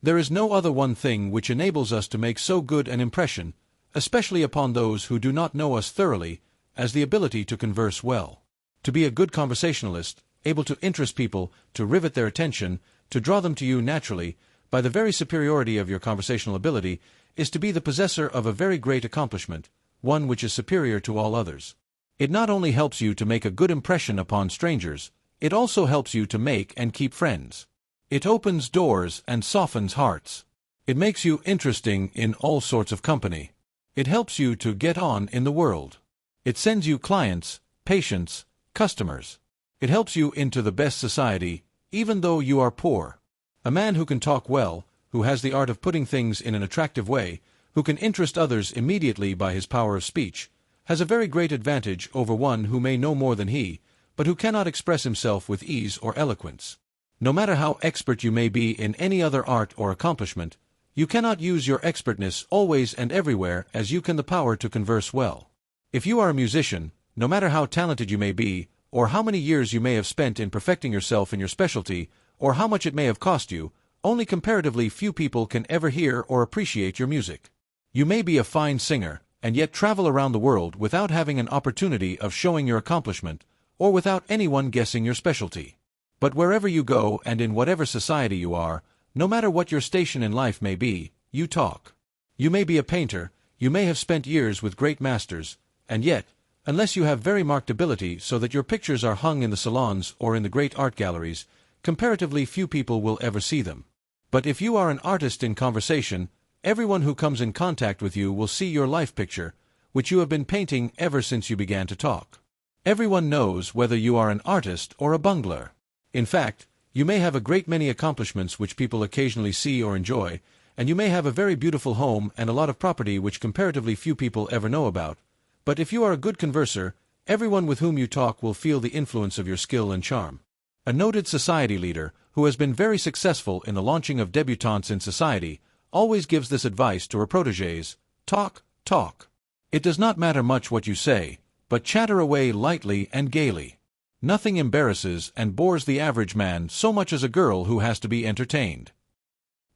There is no other one thing which enables us to make so good an impression, especially upon those who do not know us thoroughly, as the ability to converse well. To be a good conversationalist, able to interest people, to rivet their attention, to draw them to you naturally, by the very superiority of your conversational ability, is to be the possessor of a very great accomplishment, one which is superior to all others. It not only helps you to make a good impression upon strangers, it also helps you to make and keep friends. It opens doors and softens hearts. It makes you interesting in all sorts of company. It helps you to get on in the world. It sends you clients, patients, customers. It helps you into the best society, even though you are poor. A man who can talk well, who has the art of putting things in an attractive way, who can interest others immediately by his power of speech, has a very great advantage over one who may know more than he, but who cannot express himself with ease or eloquence. No matter how expert you may be in any other art or accomplishment, you cannot use your expertness always and everywhere as you can the power to converse well. If you are a musician, no matter how talented you may be, or how many years you may have spent in perfecting yourself in your specialty, or how much it may have cost you, only comparatively few people can ever hear or appreciate your music. You may be a fine singer, and yet travel around the world without having an opportunity of showing your accomplishment, or without anyone guessing your specialty. But wherever you go and in whatever society you are, no matter what your station in life may be, you talk. You may be a painter, you may have spent years with great masters, and yet, unless you have very marked ability so that your pictures are hung in the salons or in the great art galleries, comparatively few people will ever see them. But if you are an artist in conversation, everyone who comes in contact with you will see your life picture, which you have been painting ever since you began to talk. Everyone knows whether you are an artist or a bungler. In fact, you may have a great many accomplishments which people occasionally see or enjoy, and you may have a very beautiful home and a lot of property which comparatively few people ever know about. But if you are a good converser, everyone with whom you talk will feel the influence of your skill and charm. A noted society leader, who has been very successful in the launching of debutantes in society, always gives this advice to her protégés: talk, talk. It does not matter much what you say, but chatter away lightly and gaily. Nothing embarrasses and bores the average man so much as a girl who has to be entertained.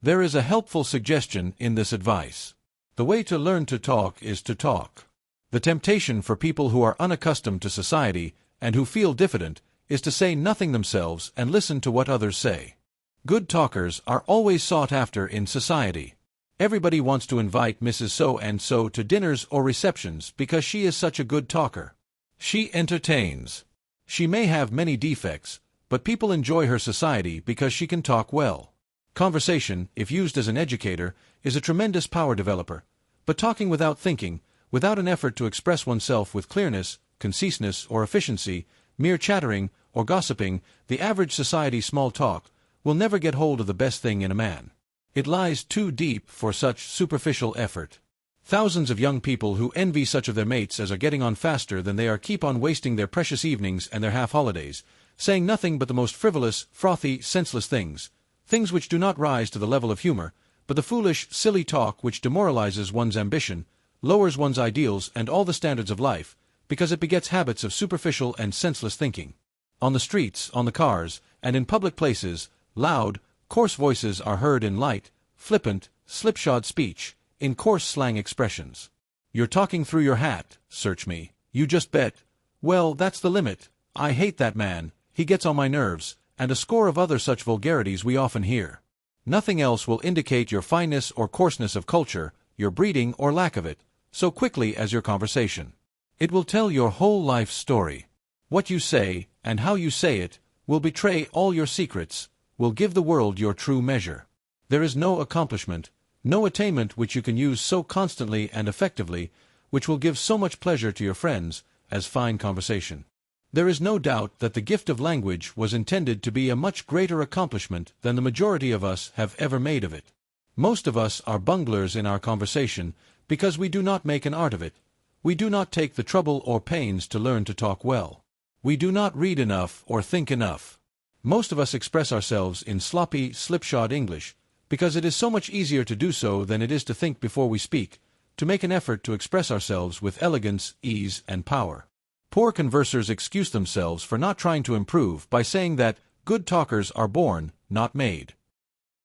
There is a helpful suggestion in this advice. The way to learn to talk is to talk. The temptation for people who are unaccustomed to society and who feel diffident is to say nothing themselves and listen to what others say. Good talkers are always sought after in society. Everybody wants to invite Mrs. So-and-so to dinners or receptions because she is such a good talker. She entertains. She may have many defects, but people enjoy her society because she can talk well. Conversation, if used as an educator, is a tremendous power developer, but talking without thinking, without an effort to express oneself with clearness, conciseness, or efficiency, mere chattering, or gossiping, the average society small talk, will never get hold of the best thing in a man. It lies too deep for such superficial effort. Thousands of young people who envy such of their mates as are getting on faster than they are keep on wasting their precious evenings and their half-holidays, saying nothing but the most frivolous, frothy, senseless things which do not rise to the level of humor, but the foolish, silly talk which demoralizes one's ambition, lowers one's ideals and all the standards of life, because it begets habits of superficial and senseless thinking. On the streets, on the cars, and in public places, loud, coarse voices are heard in light, flippant, slipshod speech, in coarse slang expressions. You're talking through your hat, search me, you just bet, well, that's the limit, I hate that man, he gets on my nerves, and a score of other such vulgarities we often hear. Nothing else will indicate your fineness or coarseness of culture, your breeding or lack of it, so quickly as your conversation. It will tell your whole life story. What you say, and how you say it, will betray all your secrets, will give the world your true measure. There is no accomplishment, no attainment which you can use so constantly and effectively, which will give so much pleasure to your friends, as fine conversation. There is no doubt that the gift of language was intended to be a much greater accomplishment than the majority of us have ever made of it. Most of us are bunglers in our conversation because we do not make an art of it. We do not take the trouble or pains to learn to talk well. We do not read enough or think enough. Most of us express ourselves in sloppy, slipshod English, because it is so much easier to do so than it is to think before we speak, to make an effort to express ourselves with elegance, ease, and power. Poor conversers excuse themselves for not trying to improve by saying that good talkers are born, not made.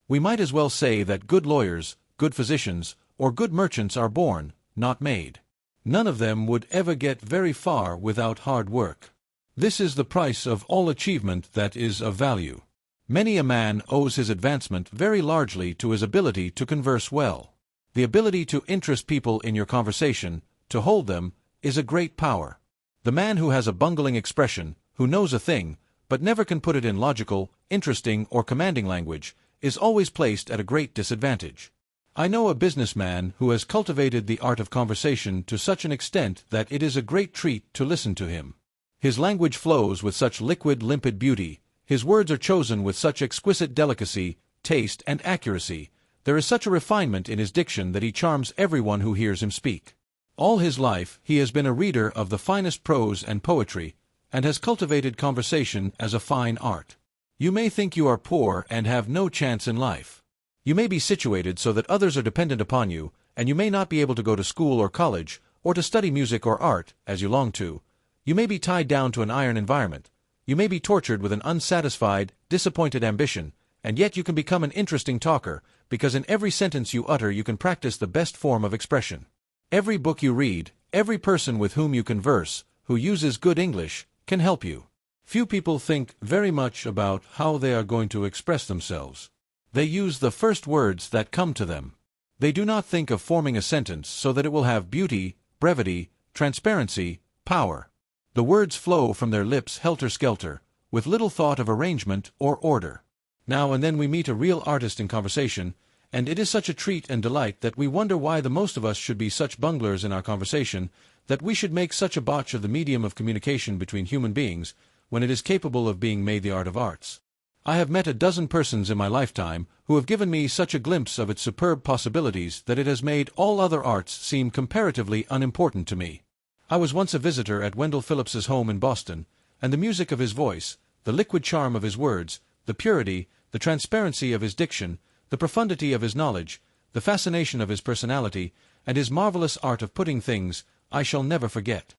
We might as well say that good lawyers, good physicians, or good merchants are born, not made. None of them would ever get very far without hard work. This is the price of all achievement that is of value. Many a man owes his advancement very largely to his ability to converse well. The ability to interest people in your conversation, to hold them, is a great power. The man who has a bungling expression, who knows a thing, but never can put it in logical, interesting, or commanding language, is always placed at a great disadvantage. I know a businessman who has cultivated the art of conversation to such an extent that it is a great treat to listen to him. His language flows with such liquid, limpid beauty, his words are chosen with such exquisite delicacy, taste, and accuracy, there is such a refinement in his diction that he charms everyone who hears him speak. All his life he has been a reader of the finest prose and poetry, and has cultivated conversation as a fine art. You may think you are poor and have no chance in life. You may be situated so that others are dependent upon you, and you may not be able to go to school or college, or to study music or art, as you long to. You may be tied down to an iron environment. You may be tortured with an unsatisfied, disappointed ambition, and yet you can become an interesting talker, because in every sentence you utter you can practice the best form of expression. Every book you read, every person with whom you converse, who uses good English, can help you. Few people think very much about how they are going to express themselves. They use the first words that come to them. They do not think of forming a sentence so that it will have beauty, brevity, transparency, power. The words flow from their lips helter-skelter, with little thought of arrangement or order. Now and then we meet a real artist in conversation, and it is such a treat and delight that we wonder why the most of us should be such bunglers in our conversation, that we should make such a botch of the medium of communication between human beings, when it is capable of being made the art of arts. I have met a dozen persons in my lifetime who have given me such a glimpse of its superb possibilities that it has made all other arts seem comparatively unimportant to me. I was once a visitor at Wendell Phillips's home in Boston, and the music of his voice, the liquid charm of his words, the purity, the transparency of his diction, the profundity of his knowledge, the fascination of his personality, and his marvelous art of putting things, I shall never forget.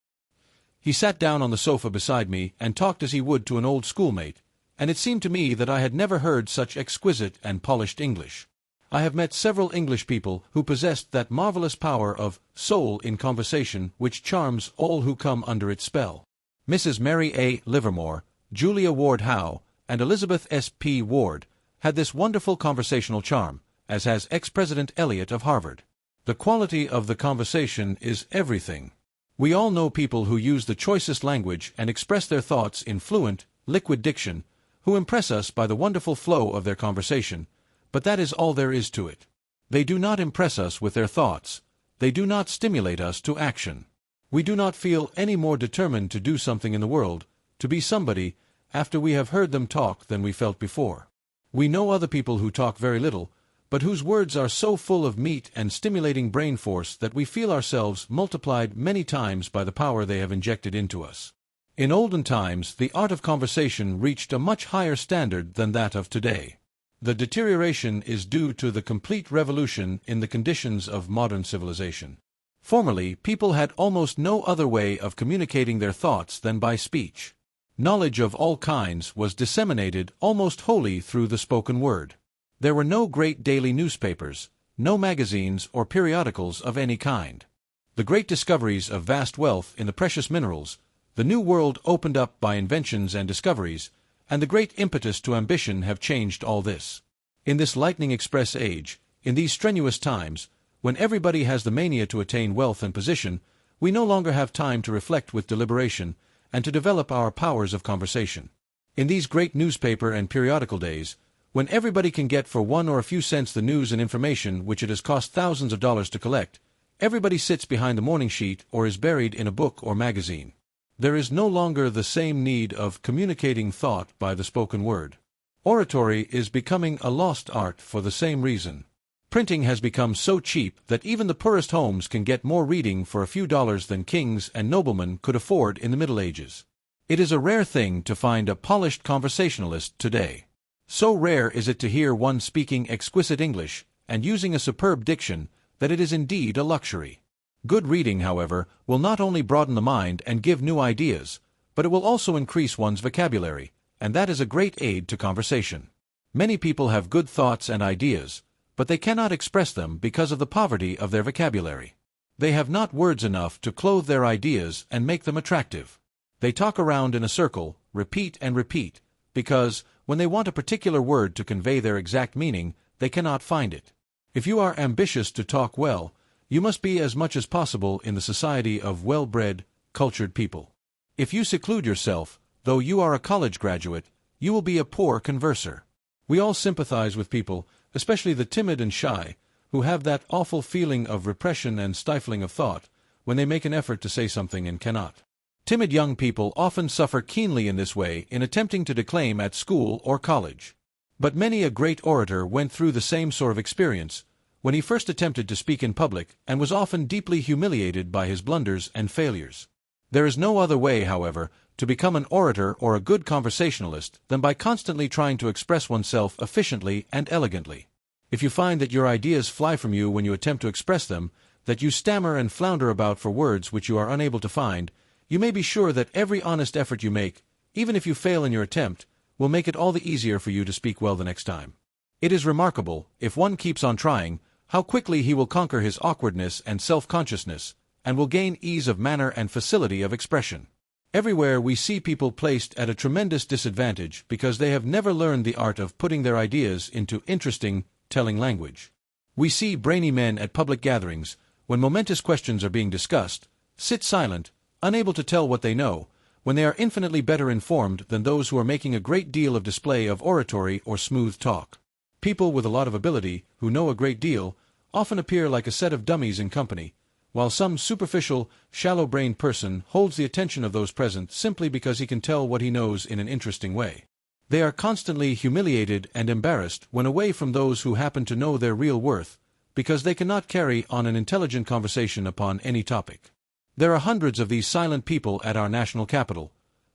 He sat down on the sofa beside me and talked as he would to an old schoolmate, and it seemed to me that I had never heard such exquisite and polished English. I have met several English people who possessed that marvelous power of soul in conversation which charms all who come under its spell. Mrs. Mary A. Livermore, Julia Ward Howe, and Elizabeth S. P. Ward had this wonderful conversational charm, as has ex-President Eliot of Harvard. The quality of the conversation is everything. We all know people who use the choicest language and express their thoughts in fluent, liquid diction, who impress us by the wonderful flow of their conversation, but that is all there is to it. They do not impress us with their thoughts. They do not stimulate us to action. We do not feel any more determined to do something in the world, to be somebody, after we have heard them talk than we felt before. We know other people who talk very little, but whose words are so full of meat and stimulating brain force that we feel ourselves multiplied many times by the power they have injected into us. In olden times, the art of conversation reached a much higher standard than that of today. The deterioration is due to the complete revolution in the conditions of modern civilization. Formerly, people had almost no other way of communicating their thoughts than by speech. Knowledge of all kinds was disseminated almost wholly through the spoken word. There were no great daily newspapers, no magazines or periodicals of any kind. The great discoveries of vast wealth in the precious minerals, the new world opened up by inventions and discoveries, and the great impetus to ambition have changed all this. In this lightning express age, in these strenuous times, when everybody has the mania to attain wealth and position, we no longer have time to reflect with deliberation and to develop our powers of conversation. In these great newspaper and periodical days, when everybody can get for 1 or a few cents the news and information which it has cost thousands of dollars to collect, everybody sits behind the morning sheet or is buried in a book or magazine. There is no longer the same need of communicating thought by the spoken word. Oratory is becoming a lost art for the same reason. Printing has become so cheap that even the poorest homes can get more reading for a few dollars than kings and noblemen could afford in the Middle Ages. It is a rare thing to find a polished conversationalist today. So rare is it to hear one speaking exquisite English and using a superb diction that it is indeed a luxury. Good reading, however, will not only broaden the mind and give new ideas, but it will also increase one's vocabulary, and that is a great aid to conversation. Many people have good thoughts and ideas, but they cannot express them because of the poverty of their vocabulary. They have not words enough to clothe their ideas and make them attractive. They talk around in a circle, repeat and repeat, because, when they want a particular word to convey their exact meaning, they cannot find it. If you are ambitious to talk well, you must be as much as possible in the society of well-bred, cultured people. If you seclude yourself, though you are a college graduate, you will be a poor converser. We all sympathize with people, especially the timid and shy, who have that awful feeling of repression and stifling of thought when they make an effort to say something and cannot. Timid young people often suffer keenly in this way in attempting to declaim at school or college. But many a great orator went through the same sort of experience when he first attempted to speak in public and was often deeply humiliated by his blunders and failures. There is no other way, however, to become an orator or a good conversationalist than by constantly trying to express oneself efficiently and elegantly. If you find that your ideas fly from you when you attempt to express them, that you stammer and flounder about for words which you are unable to find, you may be sure that every honest effort you make, even if you fail in your attempt, will make it all the easier for you to speak well the next time. It is remarkable, if one keeps on trying, how quickly he will conquer his awkwardness and self-consciousness, and will gain ease of manner and facility of expression. Everywhere we see people placed at a tremendous disadvantage because they have never learned the art of putting their ideas into interesting, telling language. We see brainy men at public gatherings, when momentous questions are being discussed, sit silent, unable to tell what they know, when they are infinitely better informed than those who are making a great deal of display of oratory or smooth talk. People with a lot of ability, who know a great deal, often appear like a set of dummies in company, while some superficial, shallow-brained person holds the attention of those present simply because he can tell what he knows in an interesting way. They are constantly humiliated and embarrassed when away from those who happen to know their real worth, because they cannot carry on an intelligent conversation upon any topic. There are hundreds of these silent people at our national capital,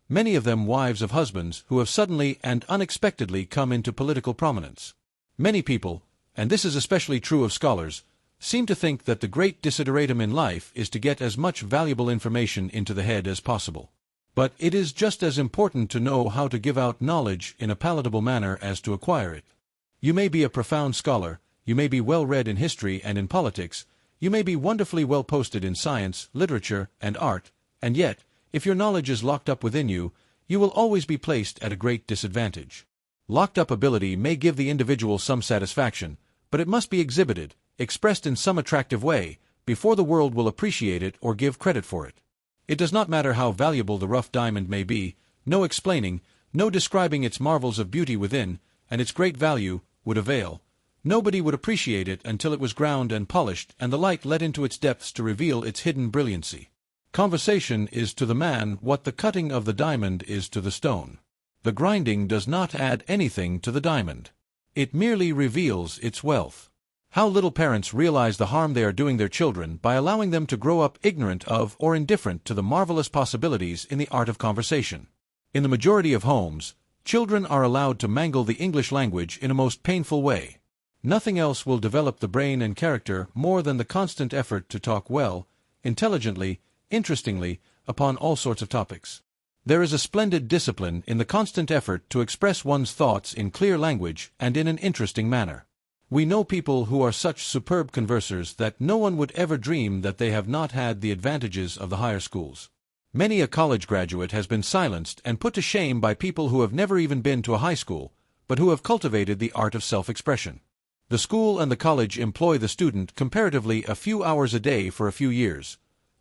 many of them wives of husbands who have suddenly and unexpectedly come into political prominence. Many people, and this is especially true of scholars, seem to think that the great desideratum in life is to get as much valuable information into the head as possible. But it is just as important to know how to give out knowledge in a palatable manner as to acquire it. You may be a profound scholar, you may be well read in history and in politics, you may be wonderfully well posted in science, literature, and art, and yet, if your knowledge is locked up within you, you will always be placed at a great disadvantage. Locked-up ability may give the individual some satisfaction, but it must be exhibited, expressed in some attractive way, before the world will appreciate it or give credit for it. It does not matter how valuable the rough diamond may be, no explaining, no describing its marvels of beauty within, and its great value, would avail. Nobody would appreciate it until it was ground and polished and the light let into its depths to reveal its hidden brilliancy. Conversation is to the man what the cutting of the diamond is to the stone. The grinding does not add anything to the diamond. It merely reveals its wealth. How little parents realize the harm they are doing their children by allowing them to grow up ignorant of or indifferent to the marvelous possibilities in the art of conversation. In the majority of homes, children are allowed to mangle the English language in a most painful way. Nothing else will develop the brain and character more than the constant effort to talk well, intelligently, interestingly, upon all sorts of topics. There is a splendid discipline in the constant effort to express one's thoughts in clear language and in an interesting manner. We know people who are such superb conversers that no one would ever dream that they have not had the advantages of the higher schools. Many a college graduate has been silenced and put to shame by people who have never even been to a high school, but who have cultivated the art of self-expression. The school and the college employ the student comparatively a few hours a day for a few years.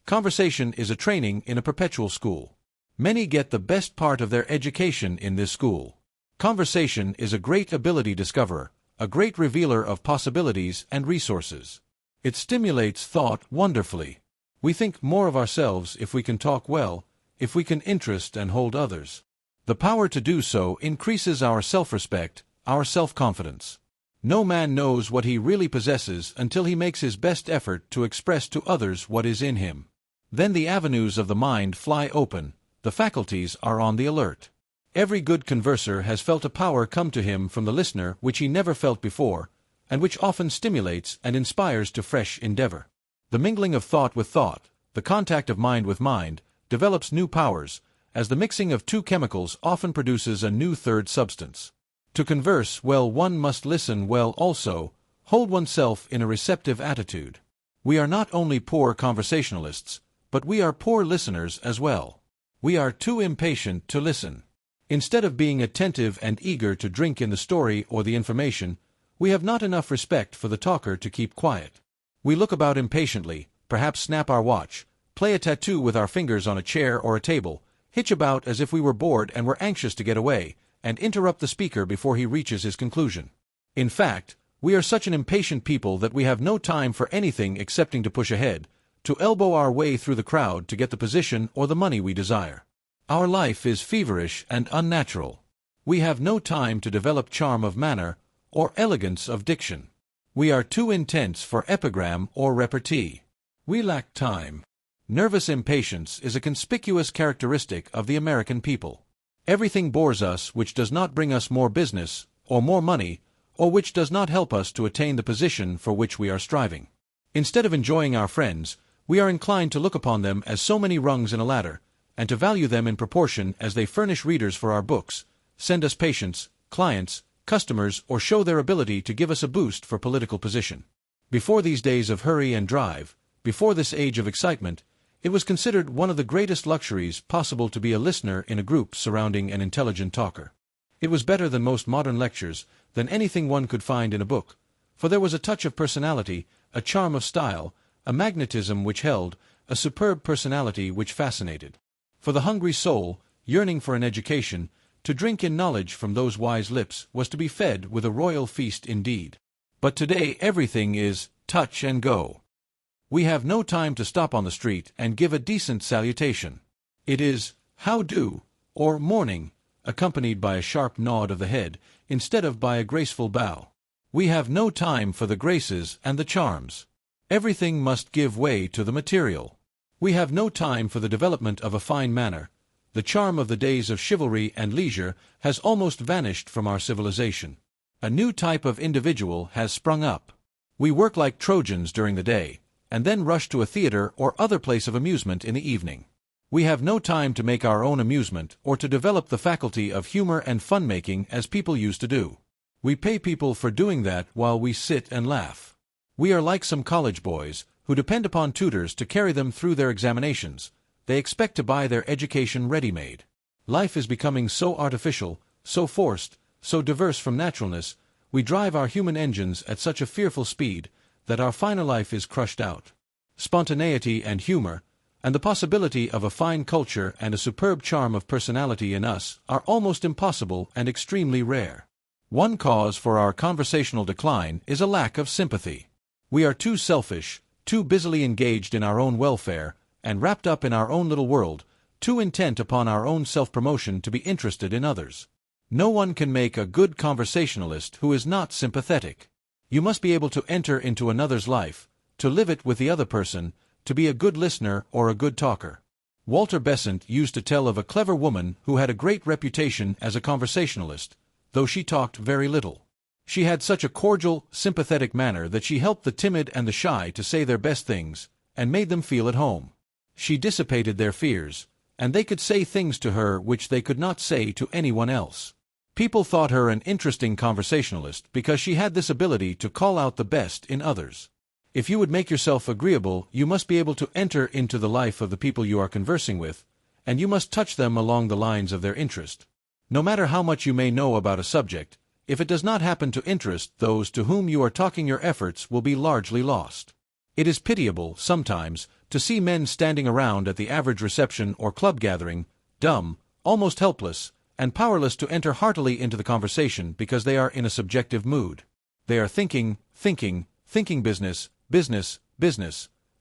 Conversation is a training in a perpetual school. Many get the best part of their education in this school. Conversation is a great ability discoverer, a great revealer of possibilities and resources. It stimulates thought wonderfully. We think more of ourselves if we can talk well, if we can interest and hold others. The power to do so increases our self-respect, our self-confidence. No man knows what he really possesses until he makes his best effort to express to others what is in him. Then the avenues of the mind fly open, the faculties are on the alert. Every good converser has felt a power come to him from the listener which he never felt before, and which often stimulates and inspires to fresh endeavor. The mingling of thought with thought, the contact of mind with mind, develops new powers, as the mixing of two chemicals often produces a new third substance. To converse well one must listen well also, hold oneself in a receptive attitude. We are not only poor conversationalists, but we are poor listeners as well. We are too impatient to listen. Instead of being attentive and eager to drink in the story or the information, we have not enough respect for the talker to keep quiet. We look about impatiently, perhaps snap our watch, play a tattoo with our fingers on a chair or a table, hitch about as if we were bored and were anxious to get away, and interrupt the speaker before he reaches his conclusion. In fact, we are such an impatient people that we have no time for anything excepting to push ahead, to elbow our way through the crowd to get the position or the money we desire. Our life is feverish and unnatural. We have no time to develop charm of manner or elegance of diction. We are too intense for epigram or repartee. We lack time. Nervous impatience is a conspicuous characteristic of the American people. Everything bores us which does not bring us more business, or more money, or which does not help us to attain the position for which we are striving. Instead of enjoying our friends, we are inclined to look upon them as so many rungs in a ladder, and to value them in proportion as they furnish readers for our books, send us patients, clients, customers, or show their ability to give us a boost for political position. Before these days of hurry and drive, before this age of excitement, it was considered one of the greatest luxuries possible to be a listener in a group surrounding an intelligent talker. It was better than most modern lectures, than anything one could find in a book, for there was a touch of personality, a charm of style, a magnetism which held, a superb personality which fascinated. For the hungry soul, yearning for an education, to drink in knowledge from those wise lips was to be fed with a royal feast indeed. But today everything is touch and go. We have no time to stop on the street and give a decent salutation. It is, "How do?" or "Morning," accompanied by a sharp nod of the head, instead of by a graceful bow. We have no time for the graces and the charms. Everything must give way to the material. We have no time for the development of a fine manner. The charm of the days of chivalry and leisure has almost vanished from our civilization. A new type of individual has sprung up. We work like Trojans during the day, and then rush to a theater or other place of amusement in the evening. We have no time to make our own amusement or to develop the faculty of humor and fun-making as people used to do. We pay people for doing that while we sit and laugh. We are like some college boys who depend upon tutors to carry them through their examinations. They expect to buy their education ready-made. Life is becoming so artificial, so forced, so diverse from naturalness, we drive our human engines at such a fearful speed, that our finer life is crushed out. Spontaneity and humor, and the possibility of a fine culture and a superb charm of personality in us are almost impossible and extremely rare. One cause for our conversational decline is a lack of sympathy. We are too selfish, too busily engaged in our own welfare, and wrapped up in our own little world, too intent upon our own self-promotion to be interested in others. No one can make a good conversationalist who is not sympathetic. You must be able to enter into another's life, to live it with the other person, to be a good listener or a good talker. Walter Besant used to tell of a clever woman who had a great reputation as a conversationalist, though she talked very little. She had such a cordial, sympathetic manner that she helped the timid and the shy to say their best things, and made them feel at home. She dissipated their fears, and they could say things to her which they could not say to anyone else. People thought her an interesting conversationalist because she had this ability to call out the best in others. If you would make yourself agreeable, you must be able to enter into the life of the people you are conversing with, and you must touch them along the lines of their interest. No matter how much you may know about a subject, if it does not happen to interest those to whom you are talking, your efforts will be largely lost. It is pitiable, sometimes, to see men standing around at the average reception or club gathering, dumb, almost helpless, and powerless to enter heartily into the conversation because they are in a subjective mood. They are thinking business,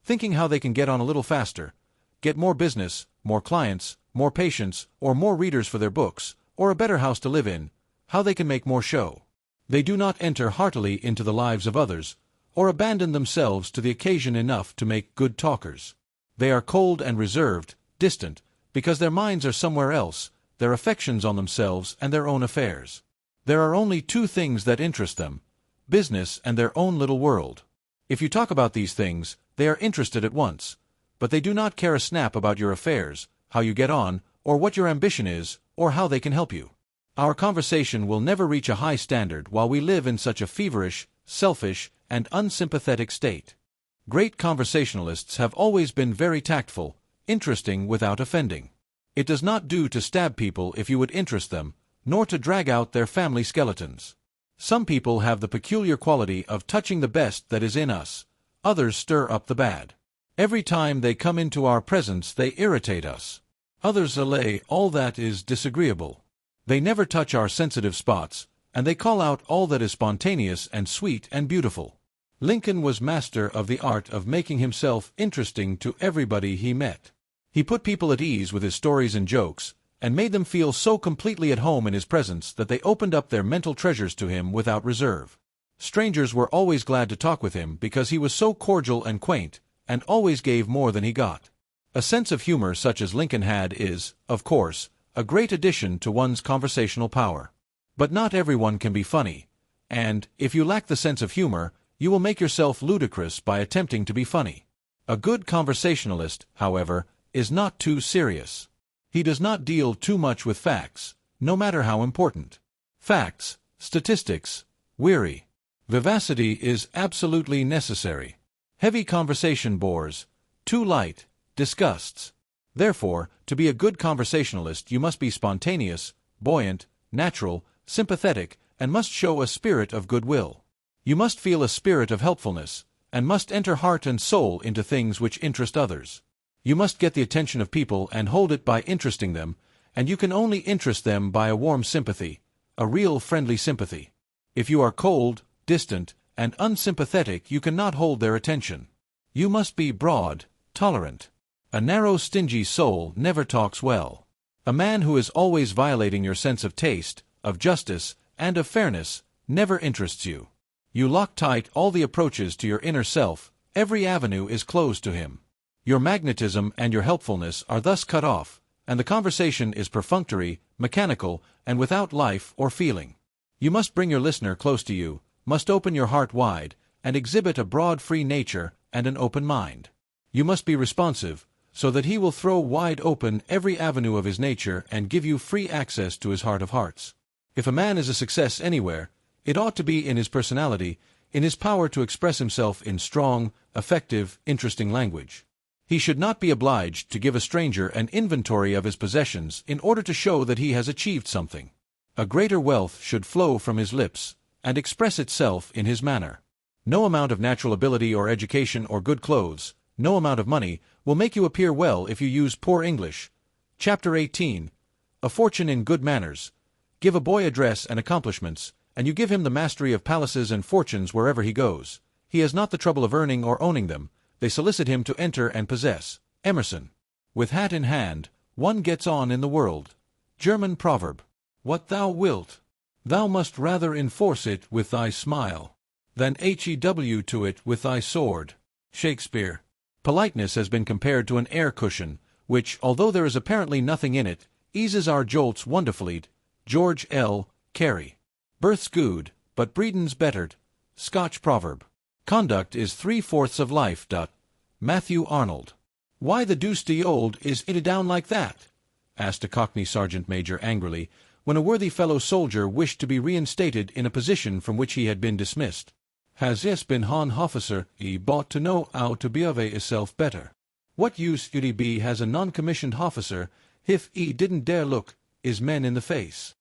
thinking how they can get on a little faster, get more business, more clients, more patients, or more readers for their books, or a better house to live in, how they can make more show. They do not enter heartily into the lives of others, or abandon themselves to the occasion enough to make good talkers. They are cold and reserved, distant, because their minds are somewhere else, their affections on themselves and their own affairs. There are only two things that interest them: business and their own little world. If you talk about these things, they are interested at once, but they do not care a snap about your affairs, how you get on, or what your ambition is, or how they can help you. Our conversation will never reach a high standard while we live in such a feverish, selfish, and unsympathetic state. Great conversationalists have always been very tactful, interesting without offending. It does not do to stab people if you would interest them, nor to drag out their family skeletons. Some people have the peculiar quality of touching the best that is in us, others stir up the bad. Every time they come into our presence they irritate us. Others allay all that is disagreeable. They never touch our sensitive spots, and they call out all that is spontaneous and sweet and beautiful. Lincoln was master of the art of making himself interesting to everybody he met. He put people at ease with his stories and jokes, and made them feel so completely at home in his presence that they opened up their mental treasures to him without reserve. Strangers were always glad to talk with him because he was so cordial and quaint, and always gave more than he got. A sense of humor such as Lincoln had is, of course, a great addition to one's conversational power. But not everyone can be funny, and, if you lack the sense of humor, you will make yourself ludicrous by attempting to be funny. A good conversationalist, however, is not too serious. He does not deal too much with facts, no matter how important. Facts, statistics, weary. Vivacity is absolutely necessary. Heavy conversation bores. Too light, disgusts. Therefore, to be a good conversationalist you must be spontaneous, buoyant, natural, sympathetic, and must show a spirit of goodwill. You must feel a spirit of helpfulness, and must enter heart and soul into things which interest others. You must get the attention of people and hold it by interesting them, and you can only interest them by a warm sympathy, a real friendly sympathy. If you are cold, distant, and unsympathetic you cannot hold their attention. You must be broad, tolerant. A narrow, stingy soul never talks well. A man who is always violating your sense of taste, of justice, and of fairness, never interests you. You lock tight all the approaches to your inner self, every avenue is closed to him. Your magnetism and your helpfulness are thus cut off, and the conversation is perfunctory, mechanical, and without life or feeling. You must bring your listener close to you, must open your heart wide, and exhibit a broad free nature and an open mind. You must be responsive, so that he will throw wide open every avenue of his nature and give you free access to his heart of hearts. If a man is a success anywhere, it ought to be in his personality, in his power to express himself in strong, effective, interesting language. He should not be obliged to give a stranger an inventory of his possessions in order to show that he has achieved something. A greater wealth should flow from his lips, and express itself in his manner. No amount of natural ability or education or good clothes, no amount of money, will make you appear well if you use poor English. Chapter 18. A fortune in good manners. Give a boy address and accomplishments, and you give him the mastery of palaces and fortunes wherever he goes. He has not the trouble of earning or owning them, they solicit him to enter and possess. Emerson. With hat in hand, one gets on in the world. German proverb. What thou wilt, thou must rather enforce it with thy smile, than hew to it with thy sword. Shakespeare. Politeness has been compared to an air cushion, which, although there is apparently nothing in it, eases our jolts wonderfully. George L. Carey. Birth's good, but breedin's bettered. Scotch proverb. Conduct is 3/4 of life. Matthew Arnold. Why the deuce de old is it down like that? Asked a Cockney sergeant major angrily, when a worthy fellow soldier wished to be reinstated in a position from which he had been dismissed. Has es been hon officer, he bought to know how to behave hisself better. What use would he be as a non-commissioned officer, if he didn't dare look his men in the face?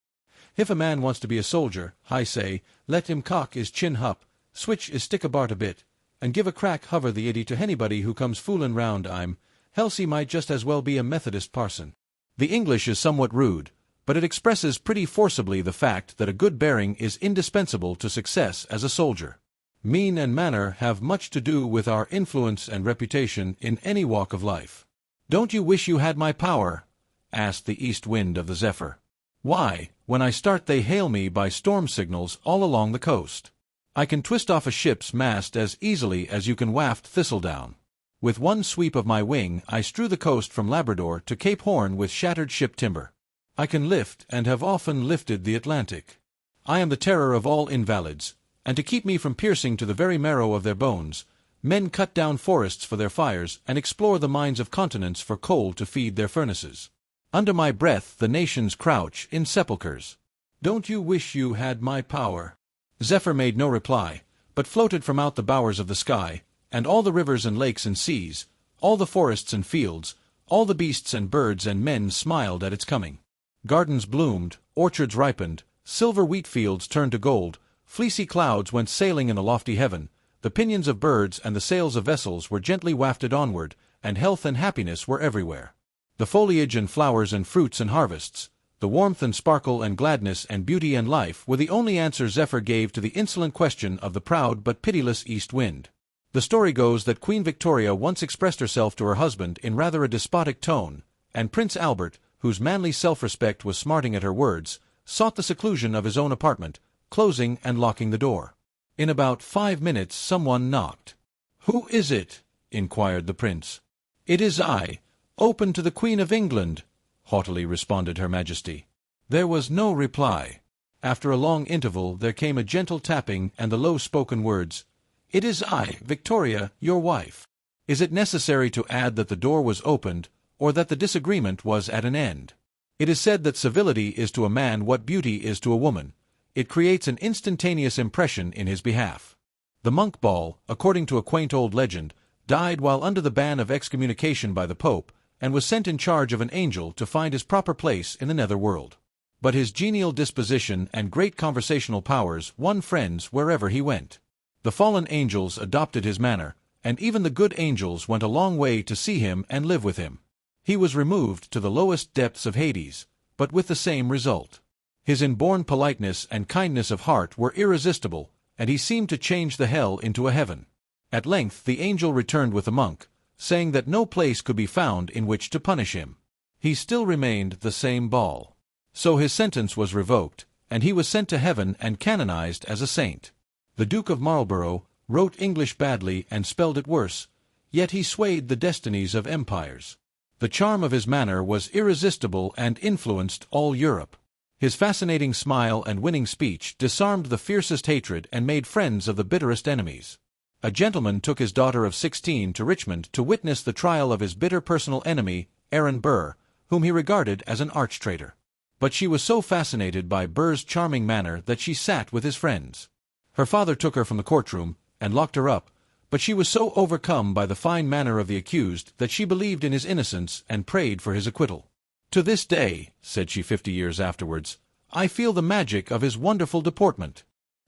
If a man wants to be a soldier, I say, let him cock his chin up, switch his stick abart a bit, and give a crack hover the iddy to anybody who comes foolin' round him, else he might just as well be a Methodist parson. The English is somewhat rude, but it expresses pretty forcibly the fact that a good bearing is indispensable to success as a soldier. Mien and manner have much to do with our influence and reputation in any walk of life. Don't you wish you had my power? Asked the east wind of the zephyr. Why, when I start they hail me by storm signals all along the coast. I can twist off a ship's mast as easily as you can waft thistledown. With one sweep of my wing I strew the coast from Labrador to Cape Horn with shattered ship timber. I can lift and have often lifted the Atlantic. I am the terror of all invalids, and to keep me from piercing to the very marrow of their bones, men cut down forests for their fires and explore the mines of continents for coal to feed their furnaces. Under my breath the nations crouch in sepulchres. Don't you wish you had my power? Zephyr made no reply, but floated from out the bowers of the sky, and all the rivers and lakes and seas, all the forests and fields, all the beasts and birds and men smiled at its coming. Gardens bloomed, orchards ripened, silver wheat fields turned to gold, fleecy clouds went sailing in a lofty heaven, the pinions of birds and the sails of vessels were gently wafted onward, and health and happiness were everywhere. The foliage and flowers and fruits and harvests, the warmth and sparkle and gladness and beauty and life were the only answer Zephyr gave to the insolent question of the proud but pitiless east wind. The story goes that Queen Victoria once expressed herself to her husband in rather a despotic tone, and Prince Albert, whose manly self-respect was smarting at her words, sought the seclusion of his own apartment, closing and locking the door. In about 5 minutes someone knocked. "Who is it?" inquired the prince. "It is I, "Open to the Queen of England," haughtily responded Her Majesty. There was no reply. After a long interval there came a gentle tapping and the low-spoken words, "It is I, Victoria, your wife." Is it necessary to add that the door was opened, or that the disagreement was at an end? It is said that civility is to a man what beauty is to a woman. It creates an instantaneous impression in his behalf. The monk Ball, according to a quaint old legend, died while under the ban of excommunication by the Pope, and was sent in charge of an angel to find his proper place in the nether world. But his genial disposition and great conversational powers won friends wherever he went. The fallen angels adopted his manner, and even the good angels went a long way to see him and live with him. He was removed to the lowest depths of Hades, but with the same result. His inborn politeness and kindness of heart were irresistible, and he seemed to change the hell into a heaven. At length the angel returned with the monk, saying that no place could be found in which to punish him. He still remained the same Ball. So his sentence was revoked, and he was sent to heaven and canonized as a saint. The Duke of Marlborough wrote English badly and spelled it worse, yet he swayed the destinies of empires. The charm of his manner was irresistible and influenced all Europe. His fascinating smile and winning speech disarmed the fiercest hatred and made friends of the bitterest enemies. A gentleman took his daughter of 16 to Richmond to witness the trial of his bitter personal enemy, Aaron Burr, whom he regarded as an arch-traitor. But she was so fascinated by Burr's charming manner that she sat with his friends. Her father took her from the courtroom and locked her up, but she was so overcome by the fine manner of the accused that she believed in his innocence and prayed for his acquittal. "To this day," said she 50 years afterwards, "I feel the magic of his wonderful deportment."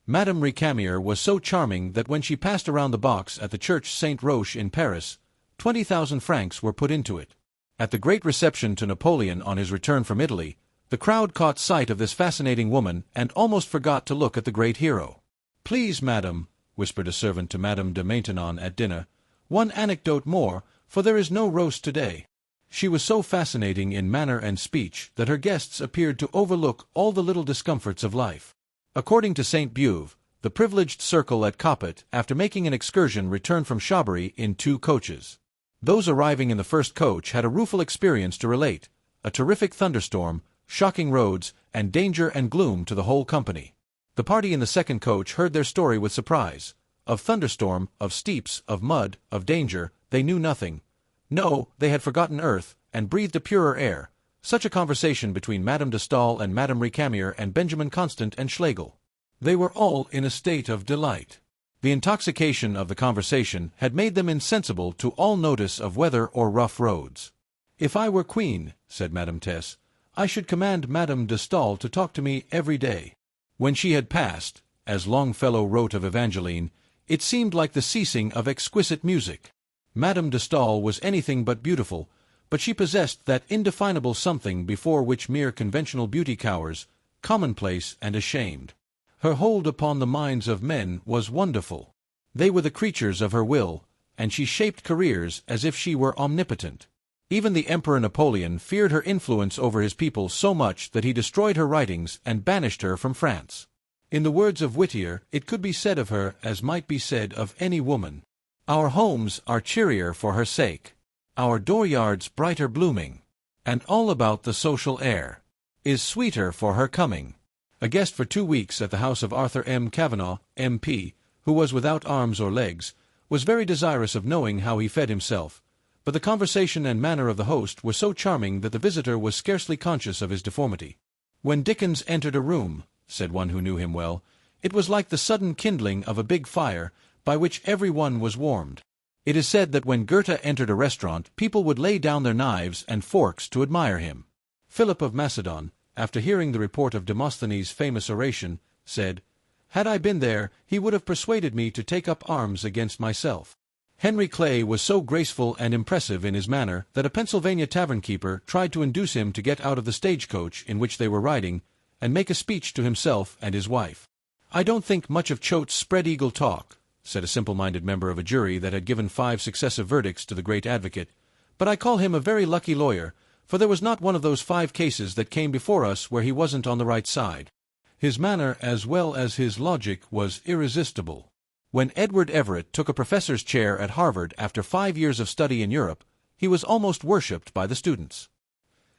Madame Récamier was so charming that when she passed around the box at the Church Saint-Roch in Paris, 20,000 francs were put into it. At the great reception to Napoleon on his return from Italy, the crowd caught sight of this fascinating woman and almost forgot to look at the great hero. "Please, madam," whispered a servant to Madame de Maintenon at dinner, "one anecdote more, for there is no roast today." She was so fascinating in manner and speech that her guests appeared to overlook all the little discomforts of life. According to Saint Beuve, the privileged circle at Coppet, after making an excursion, returned from Chaubery in 2 coaches. Those arriving in the first coach had a rueful experience to relate, a terrific thunderstorm, shocking roads, and danger and gloom to the whole company. The party in the second coach heard their story with surprise. Of thunderstorm, of steeps, of mud, of danger, they knew nothing. No, they had forgotten earth, and breathed a purer air. Such a conversation between Madame de Staël and Madame Récamier and Benjamin Constant and Schlegel. They were all in a state of delight. The intoxication of the conversation had made them insensible to all notice of weather or rough roads. "If I were queen," said Madame Tess, "I should command Madame de Staël to talk to me every day." When she had passed, as Longfellow wrote of Evangeline, it seemed like the ceasing of exquisite music. Madame de Staël was anything but beautiful, but she possessed that indefinable something before which mere conventional beauty cowers, commonplace and ashamed. Her hold upon the minds of men was wonderful. They were the creatures of her will, and she shaped careers as if she were omnipotent. Even the Emperor Napoleon feared her influence over his people so much that he destroyed her writings and banished her from France. In the words of Whittier, it could be said of her as might be said of any woman. "Our homes are cheerier for her sake, our dooryards brighter blooming, and all about the social air is sweeter for her coming." A guest for 2 weeks at the house of Arthur M. Kavanagh, MP, who was without arms or legs, was very desirous of knowing how he fed himself, but the conversation and manner of the host were so charming that the visitor was scarcely conscious of his deformity. "When Dickens entered a room," said one who knew him well, "it was like the sudden kindling of a big fire, by which every one was warmed." It is said that when Goethe entered a restaurant, people would lay down their knives and forks to admire him. Philip of Macedon, after hearing the report of Demosthenes' famous oration, said, "Had I been there, he would have persuaded me to take up arms against myself." Henry Clay was so graceful and impressive in his manner that a Pennsylvania tavern-keeper tried to induce him to get out of the stagecoach in which they were riding and make a speech to himself and his wife. "I don't think much of Choate's spread-eagle talk," said a simple-minded member of a jury that had given 5 successive verdicts to the great advocate, "but I call him a very lucky lawyer, for there was not one of those 5 cases that came before us where he wasn't on the right side." His manner as well as his logic was irresistible. When Edward Everett took a professor's chair at Harvard after 5 years of study in Europe, he was almost worshipped by the students.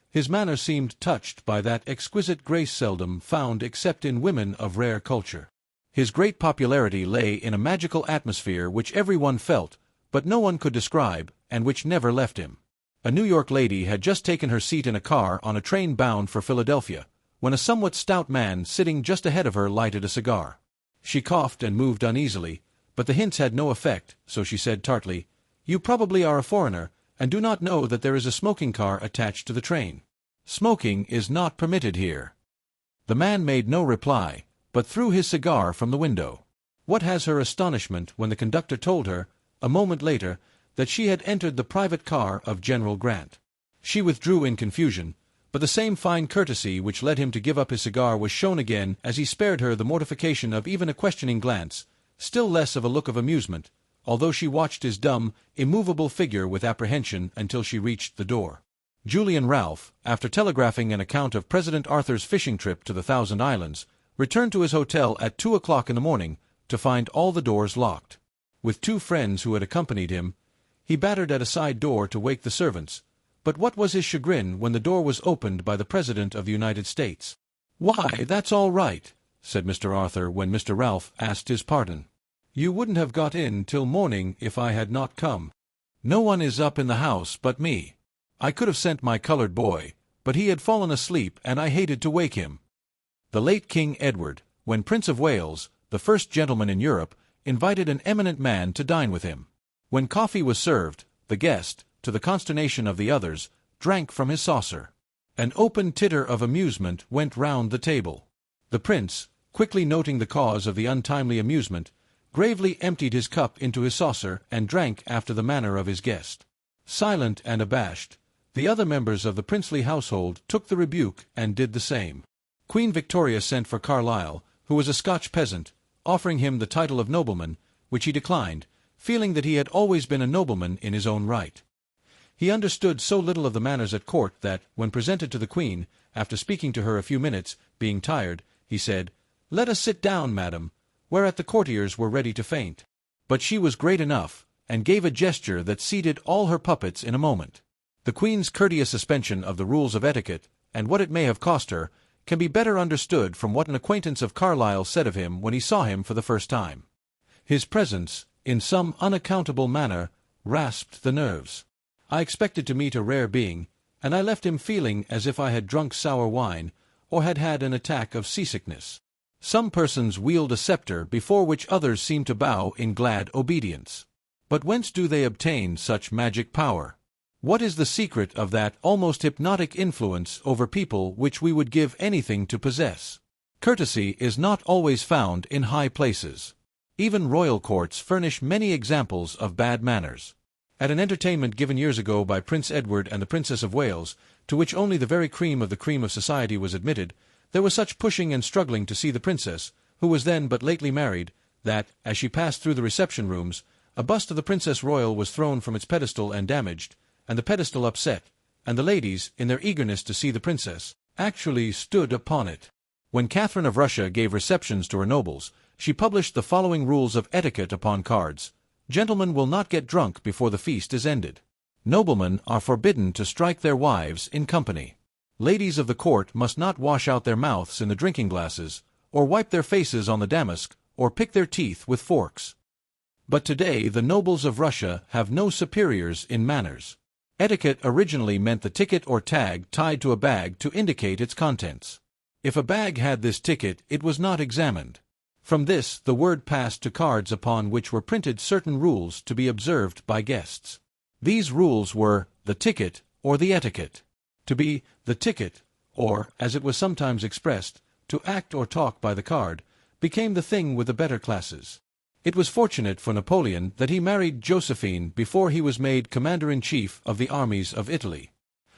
His manner seemed touched by that exquisite grace seldom found except in women of rare culture. His great popularity lay in a magical atmosphere which everyone felt, but no one could describe, and which never left him. A New York lady had just taken her seat in a car on a train bound for Philadelphia, when a somewhat stout man sitting just ahead of her lighted a cigar. She coughed and moved uneasily, but the hints had no effect, so she said tartly, "You probably are a foreigner, and do not know that there is a smoking car attached to the train. Smoking is not permitted here." The man made no reply, but threw his cigar from the window. What has her astonishment when the conductor told her, a moment later, that she had entered the private car of General Grant. She withdrew in confusion, but the same fine courtesy which led him to give up his cigar was shown again as he spared her the mortification of even a questioning glance, still less of a look of amusement, although she watched his dumb, immovable figure with apprehension until she reached the door. Julian Ralph, after telegraphing an account of President Arthur's fishing trip to the Thousand Islands, returned to his hotel at 2 o'clock in the morning to find all the doors locked. With 2 friends who had accompanied him, he battered at a side door to wake the servants, but what was his chagrin when the door was opened by the President of the United States. "Why, that's all right," said Mr. Arthur when Mr. Ralph asked his pardon. "You wouldn't have got in till morning if I had not come. No one is up in the house but me. I could have sent my colored boy, but he had fallen asleep and I hated to wake him." The late King Edward, when Prince of Wales, the first gentleman in Europe, invited an eminent man to dine with him. When coffee was served, the guest, to the consternation of the others, drank from his saucer. An open titter of amusement went round the table. The prince, quickly noting the cause of the untimely amusement, gravely emptied his cup into his saucer and drank after the manner of his guest. Silent and abashed, the other members of the princely household took the rebuke and did the same. Queen Victoria sent for Carlyle, who was a Scotch peasant, offering him the title of nobleman, which he declined, feeling that he had always been a nobleman in his own right. He understood so little of the manners at court that, when presented to the Queen, after speaking to her a few minutes, being tired, he said, "Let us sit down, madam," whereat the courtiers were ready to faint. But she was great enough, and gave a gesture that seated all her puppets in a moment. The Queen's courteous suspension of the rules of etiquette, and what it may have cost her, can be better understood from what an acquaintance of Carlyle said of him when he saw him for the first time. His presence, in some unaccountable manner, rasped the nerves. I expected to meet a rare being, and I left him feeling as if I had drunk sour wine, or had had an attack of seasickness. Some persons wield a scepter before which others seem to bow in glad obedience. But whence do they obtain such magic power? What is the secret of that almost hypnotic influence over people which we would give anything to possess? Courtesy is not always found in high places. Even royal courts furnish many examples of bad manners. At an entertainment given years ago by Prince Edward and the Princess of Wales, to which only the very cream of the cream of society was admitted, there was such pushing and struggling to see the princess, who was then but lately married, that, as she passed through the reception rooms, a bust of the Princess Royal was thrown from its pedestal and damaged, and the pedestal upset, and the ladies, in their eagerness to see the princess, actually stood upon it. When Catherine of Russia gave receptions to her nobles, she published the following rules of etiquette upon cards. Gentlemen will not get drunk before the feast is ended. Noblemen are forbidden to strike their wives in company. Ladies of the court must not wash out their mouths in the drinking glasses, or wipe their faces on the damask, or pick their teeth with forks. But today the nobles of Russia have no superiors in manners. Etiquette originally meant the ticket or tag tied to a bag to indicate its contents. If a bag had this ticket, it was not examined. From this the word passed to cards upon which were printed certain rules to be observed by guests. These rules were the ticket or the etiquette. To be the ticket, or, as it was sometimes expressed, to act or talk by the card, became the thing with the better classes. It was fortunate for Napoleon that he married Josephine before he was made commander-in-chief of the armies of Italy.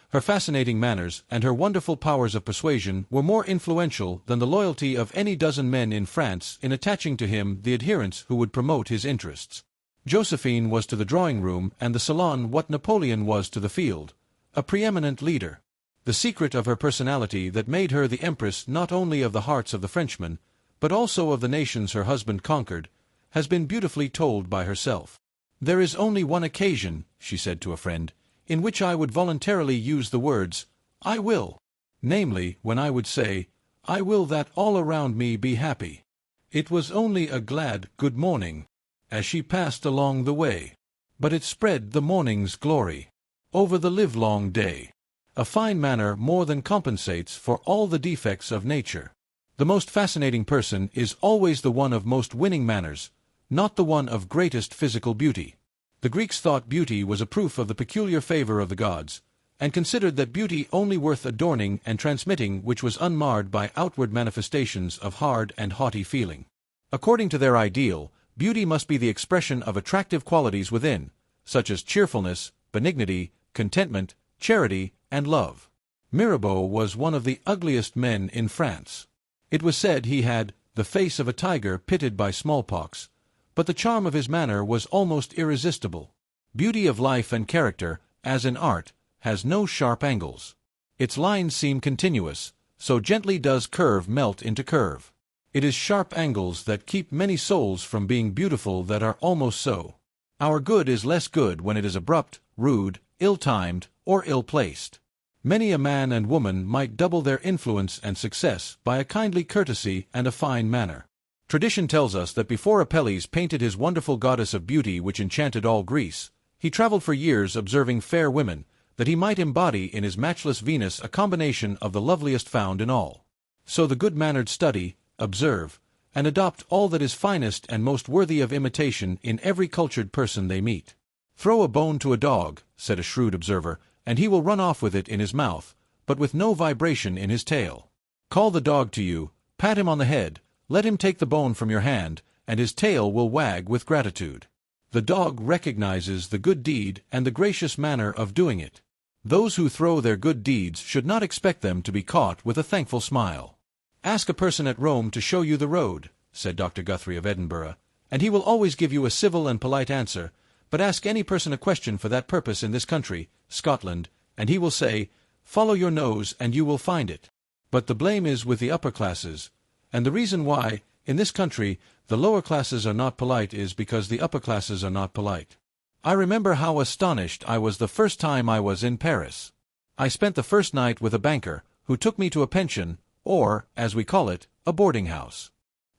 Her fascinating manners and her wonderful powers of persuasion were more influential than the loyalty of any dozen men in France in attaching to him the adherents who would promote his interests. Josephine was to the drawing-room and the salon what Napoleon was to the field, a preeminent leader. The secret of her personality that made her the empress not only of the hearts of the Frenchmen, but also of the nations her husband conquered, has been beautifully told by herself. "There is only one occasion," she said to a friend, in which I would voluntarily use the words, "I will." Namely, when I would say, "I will that all around me be happy." It was only a glad "good morning" as she passed along the way, but it spread the morning's glory over the livelong day. A fine manner more than compensates for all the defects of nature. The most fascinating person is always the one of most winning manners, not the one of greatest physical beauty. The Greeks thought beauty was a proof of the peculiar favor of the gods, and considered that beauty only worth adorning and transmitting which was unmarred by outward manifestations of hard and haughty feeling. According to their ideal, beauty must be the expression of attractive qualities within, such as cheerfulness, benignity, contentment, charity, and love. Mirabeau was one of the ugliest men in France. It was said he had the face of a tiger pitted by smallpox, but the charm of his manner was almost irresistible. Beauty of life and character, as in art, has no sharp angles. Its lines seem continuous, so gently does curve melt into curve. It is sharp angles that keep many souls from being beautiful that are almost so. Our good is less good when it is abrupt, rude, ill-timed, or ill-placed. Many a man and woman might double their influence and success by a kindly courtesy and a fine manner. Tradition tells us that before Apelles painted his wonderful goddess of beauty which enchanted all Greece, he traveled for years observing fair women, that he might embody in his matchless Venus a combination of the loveliest found in all. So the good-mannered study, observe, and adopt all that is finest and most worthy of imitation in every cultured person they meet. "Throw a bone to a dog," said a shrewd observer, "and he will run off with it in his mouth, but with no vibration in his tail. Call the dog to you, pat him on the head, let him take the bone from your hand, and his tail will wag with gratitude. The dog recognizes the good deed and the gracious manner of doing it. Those who throw their good deeds should not expect them to be caught with a thankful smile. Ask a person at Rome to show you the road," said Dr. Guthrie of Edinburgh, "and he will always give you a civil and polite answer, but ask any person a question for that purpose in this country, Scotland, and he will say, 'Follow your nose and you will find it.' But the blame is with the upper classes, and the reason why, in this country, the lower classes are not polite is because the upper classes are not polite. I remember how astonished I was the first time I was in Paris. I spent the first night with a banker, who took me to a pension, or, as we call it, a boarding house.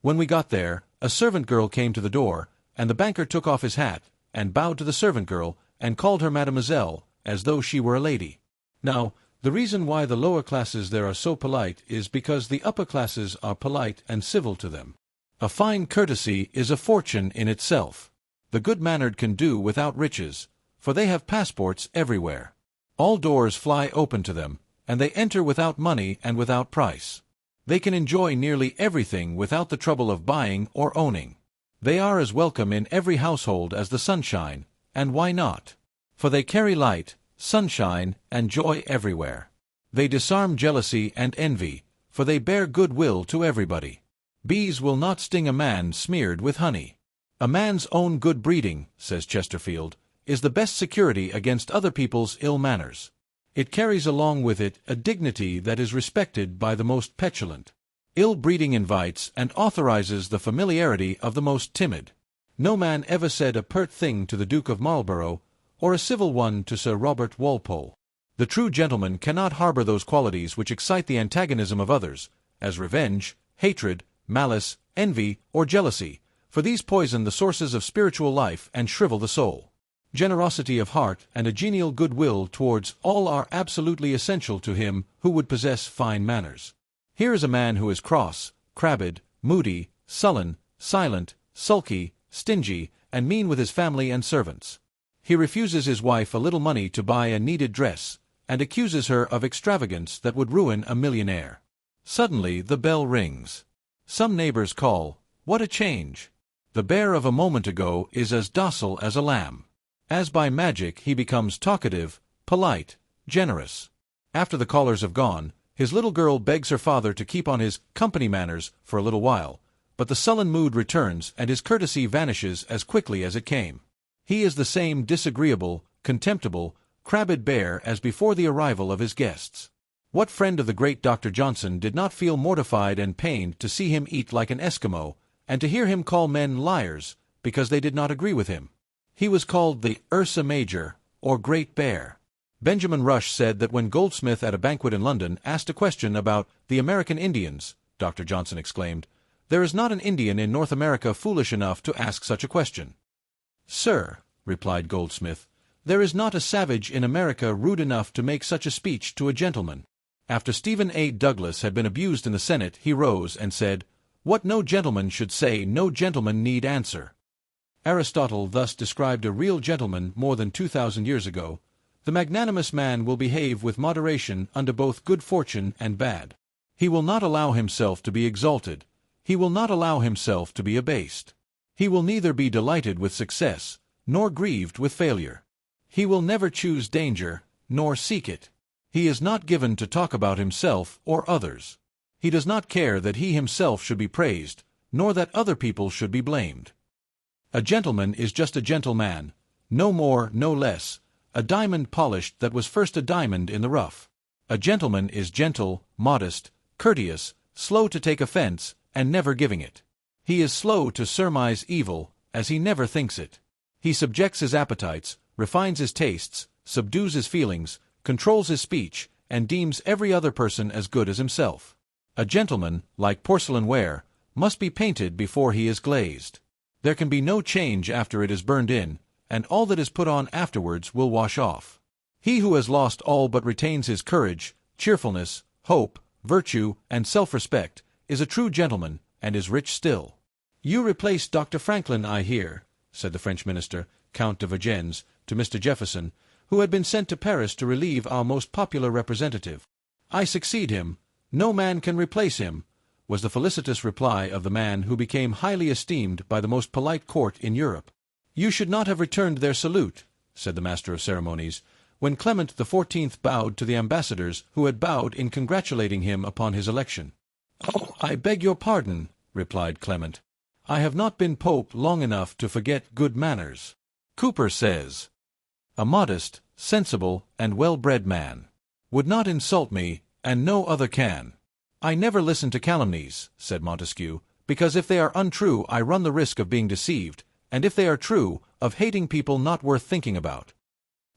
When we got there, a servant girl came to the door, and the banker took off his hat, and bowed to the servant girl, and called her mademoiselle, as though she were a lady. Now, the reason why the lower classes there are so polite is because the upper classes are polite and civil to them. A fine courtesy is a fortune in itself. The good-mannered can do without riches, for they have passports everywhere. All doors fly open to them, and they enter without money and without price. They can enjoy nearly everything without the trouble of buying or owning. They are as welcome in every household as the sunshine, and why not? For they carry light, sunshine, and joy everywhere. They disarm jealousy and envy, for they bear good will to everybody. Bees will not sting a man smeared with honey. A man's own good breeding, says Chesterfield, is the best security against other people's ill manners. It carries along with it a dignity that is respected by the most petulant. Ill breeding invites and authorizes the familiarity of the most timid. No man ever said a pert thing to the Duke of Marlborough, or a civil one to Sir Robert Walpole. The true gentleman cannot harbor those qualities which excite the antagonism of others, as revenge, hatred, malice, envy, or jealousy, for these poison the sources of spiritual life and shrivel the soul. Generosity of heart and a genial good will towards all are absolutely essential to him who would possess fine manners. Here is a man who is cross, crabbed, moody, sullen, silent, sulky, stingy, and mean with his family and servants. He refuses his wife a little money to buy a needed dress, and accuses her of extravagance that would ruin a millionaire. Suddenly the bell rings. Some neighbors call, "What a change! The bear of a moment ago is as docile as a lamb." As by magic he becomes talkative, polite, generous. After the callers have gone, his little girl begs her father to keep on his company manners for a little while, but the sullen mood returns and his courtesy vanishes as quickly as it came. He is the same disagreeable, contemptible, crabbed bear as before the arrival of his guests. What friend of the great Dr. Johnson did not feel mortified and pained to see him eat like an Eskimo, and to hear him call men liars because they did not agree with him? He was called the Ursa Major, or Great Bear. Benjamin Rush said that when Goldsmith at a banquet in London asked a question about the American Indians, Dr. Johnson exclaimed, "There is not an Indian in North America foolish enough to ask such a question." "Sir," replied Goldsmith, "there is not a savage in America rude enough to make such a speech to a gentleman." After Stephen A. Douglas had been abused in the Senate, he rose and said, "What no gentleman should say, no gentleman need answer." Aristotle thus described a real gentleman more than 2,000 years ago: "The magnanimous man will behave with moderation under both good fortune and bad. He will not allow himself to be exalted. He will not allow himself to be abased. He will neither be delighted with success, nor grieved with failure. He will never choose danger, nor seek it. He is not given to talk about himself or others. He does not care that he himself should be praised, nor that other people should be blamed. A gentleman is just a gentleman, no more, no less, a diamond polished that was first a diamond in the rough. A gentleman is gentle, modest, courteous, slow to take offense, and never giving it. He is slow to surmise evil, as he never thinks it. He subjects his appetites, refines his tastes, subdues his feelings, controls his speech, and deems every other person as good as himself. A gentleman, like porcelain ware, must be painted before he is glazed. There can be no change after it is burned in, and all that is put on afterwards will wash off. He who has lost all but retains his courage, cheerfulness, hope, virtue, and self-respect is a true gentleman, and is rich still." "You replaced Dr. Franklin, I hear," said the French minister, Count de Vergennes, to Mr. Jefferson, who had been sent to Paris to relieve our most popular representative. "I succeed him. No man can replace him," was the felicitous reply of the man who became highly esteemed by the most polite court in Europe. "You should not have returned their salute," said the master of ceremonies, when Clement XIV bowed to the ambassadors who had bowed in congratulating him upon his election. "Oh, I beg your pardon," replied Clement. "I have not been Pope long enough to forget good manners." Cooper says, "A modest, sensible, and well-bred man would not insult me, and no other can." "I never listen to calumnies," said Montesquieu, "because if they are untrue I run the risk of being deceived, and if they are true, of hating people not worth thinking about."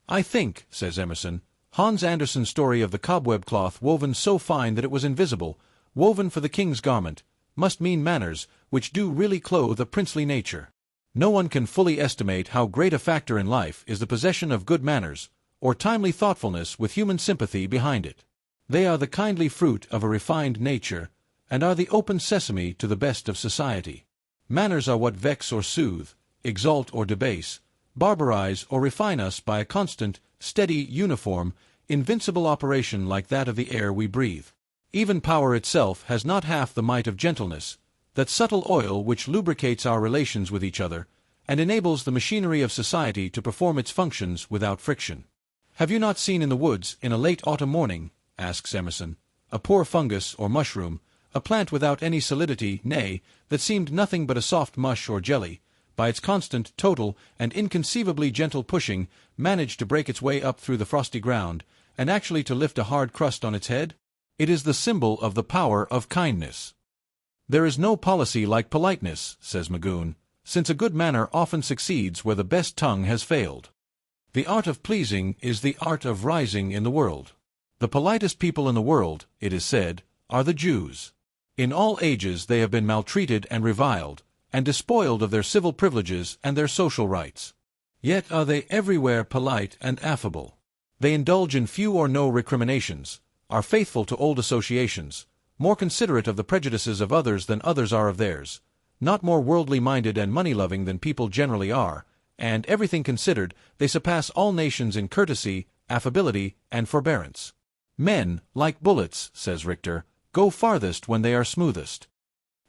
"I think," says Emerson, "Hans Andersen's story of the cobweb cloth woven so fine that it was invisible, woven for the king's garment, must mean manners, which do really clothe a princely nature. No one can fully estimate how great a factor in life is the possession of good manners, or timely thoughtfulness with human sympathy behind it. They are the kindly fruit of a refined nature, and are the open sesame to the best of society. Manners are what vex or soothe, exalt or debase, barbarize or refine us by a constant, steady, uniform, invincible operation like that of the air we breathe. Even power itself has not half the might of gentleness, that subtle oil which lubricates our relations with each other, and enables the machinery of society to perform its functions without friction. Have you not seen in the woods, in a late autumn morning, asks Emerson, a poor fungus or mushroom, a plant without any solidity, nay, that seemed nothing but a soft mush or jelly, by its constant, total, and inconceivably gentle pushing, managed to break its way up through the frosty ground, and actually to lift a hard crust on its head? It is the symbol of the power of kindness. There is no policy like politeness, says Magoon, since a good manner often succeeds where the best tongue has failed. The art of pleasing is the art of rising in the world. The politest people in the world, it is said, are the Jews. In all ages they have been maltreated and reviled, and despoiled of their civil privileges and their social rights. Yet are they everywhere polite and affable. They indulge in few or no recriminations, are faithful to old associations, more considerate of the prejudices of others than others are of theirs, not more worldly-minded and money-loving than people generally are, and, everything considered, they surpass all nations in courtesy, affability, and forbearance. Men, like bullets, says Richter, go farthest when they are smoothest.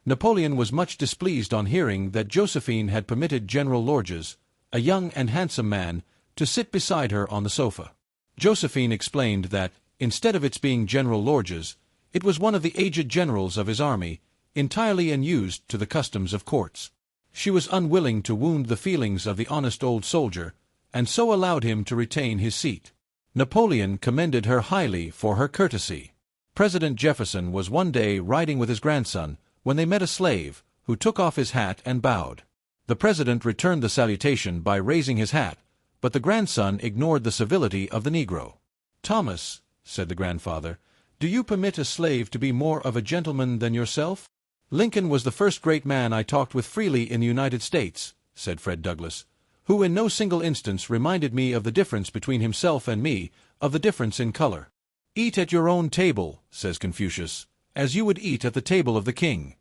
Napoleon was much displeased on hearing that Josephine had permitted General Lorges, a young and handsome man, to sit beside her on the sofa. Josephine explained that, instead of its being General Lorges, it was one of the aged generals of his army, entirely unused to the customs of courts. She was unwilling to wound the feelings of the honest old soldier, and so allowed him to retain his seat. Napoleon commended her highly for her courtesy. President Jefferson was one day riding with his grandson, when they met a slave, who took off his hat and bowed. The president returned the salutation by raising his hat, but the grandson ignored the civility of the Negro. "Thomas," said the grandfather, "do you permit a slave to be more of a gentleman than yourself?" "Lincoln was the first great man I talked with freely in the United States," said Fred Douglass, "who in no single instance reminded me of the difference between himself and me, of the difference in color. 'Eat at your own table,' says Confucius, 'as you would eat at the table of the king.'"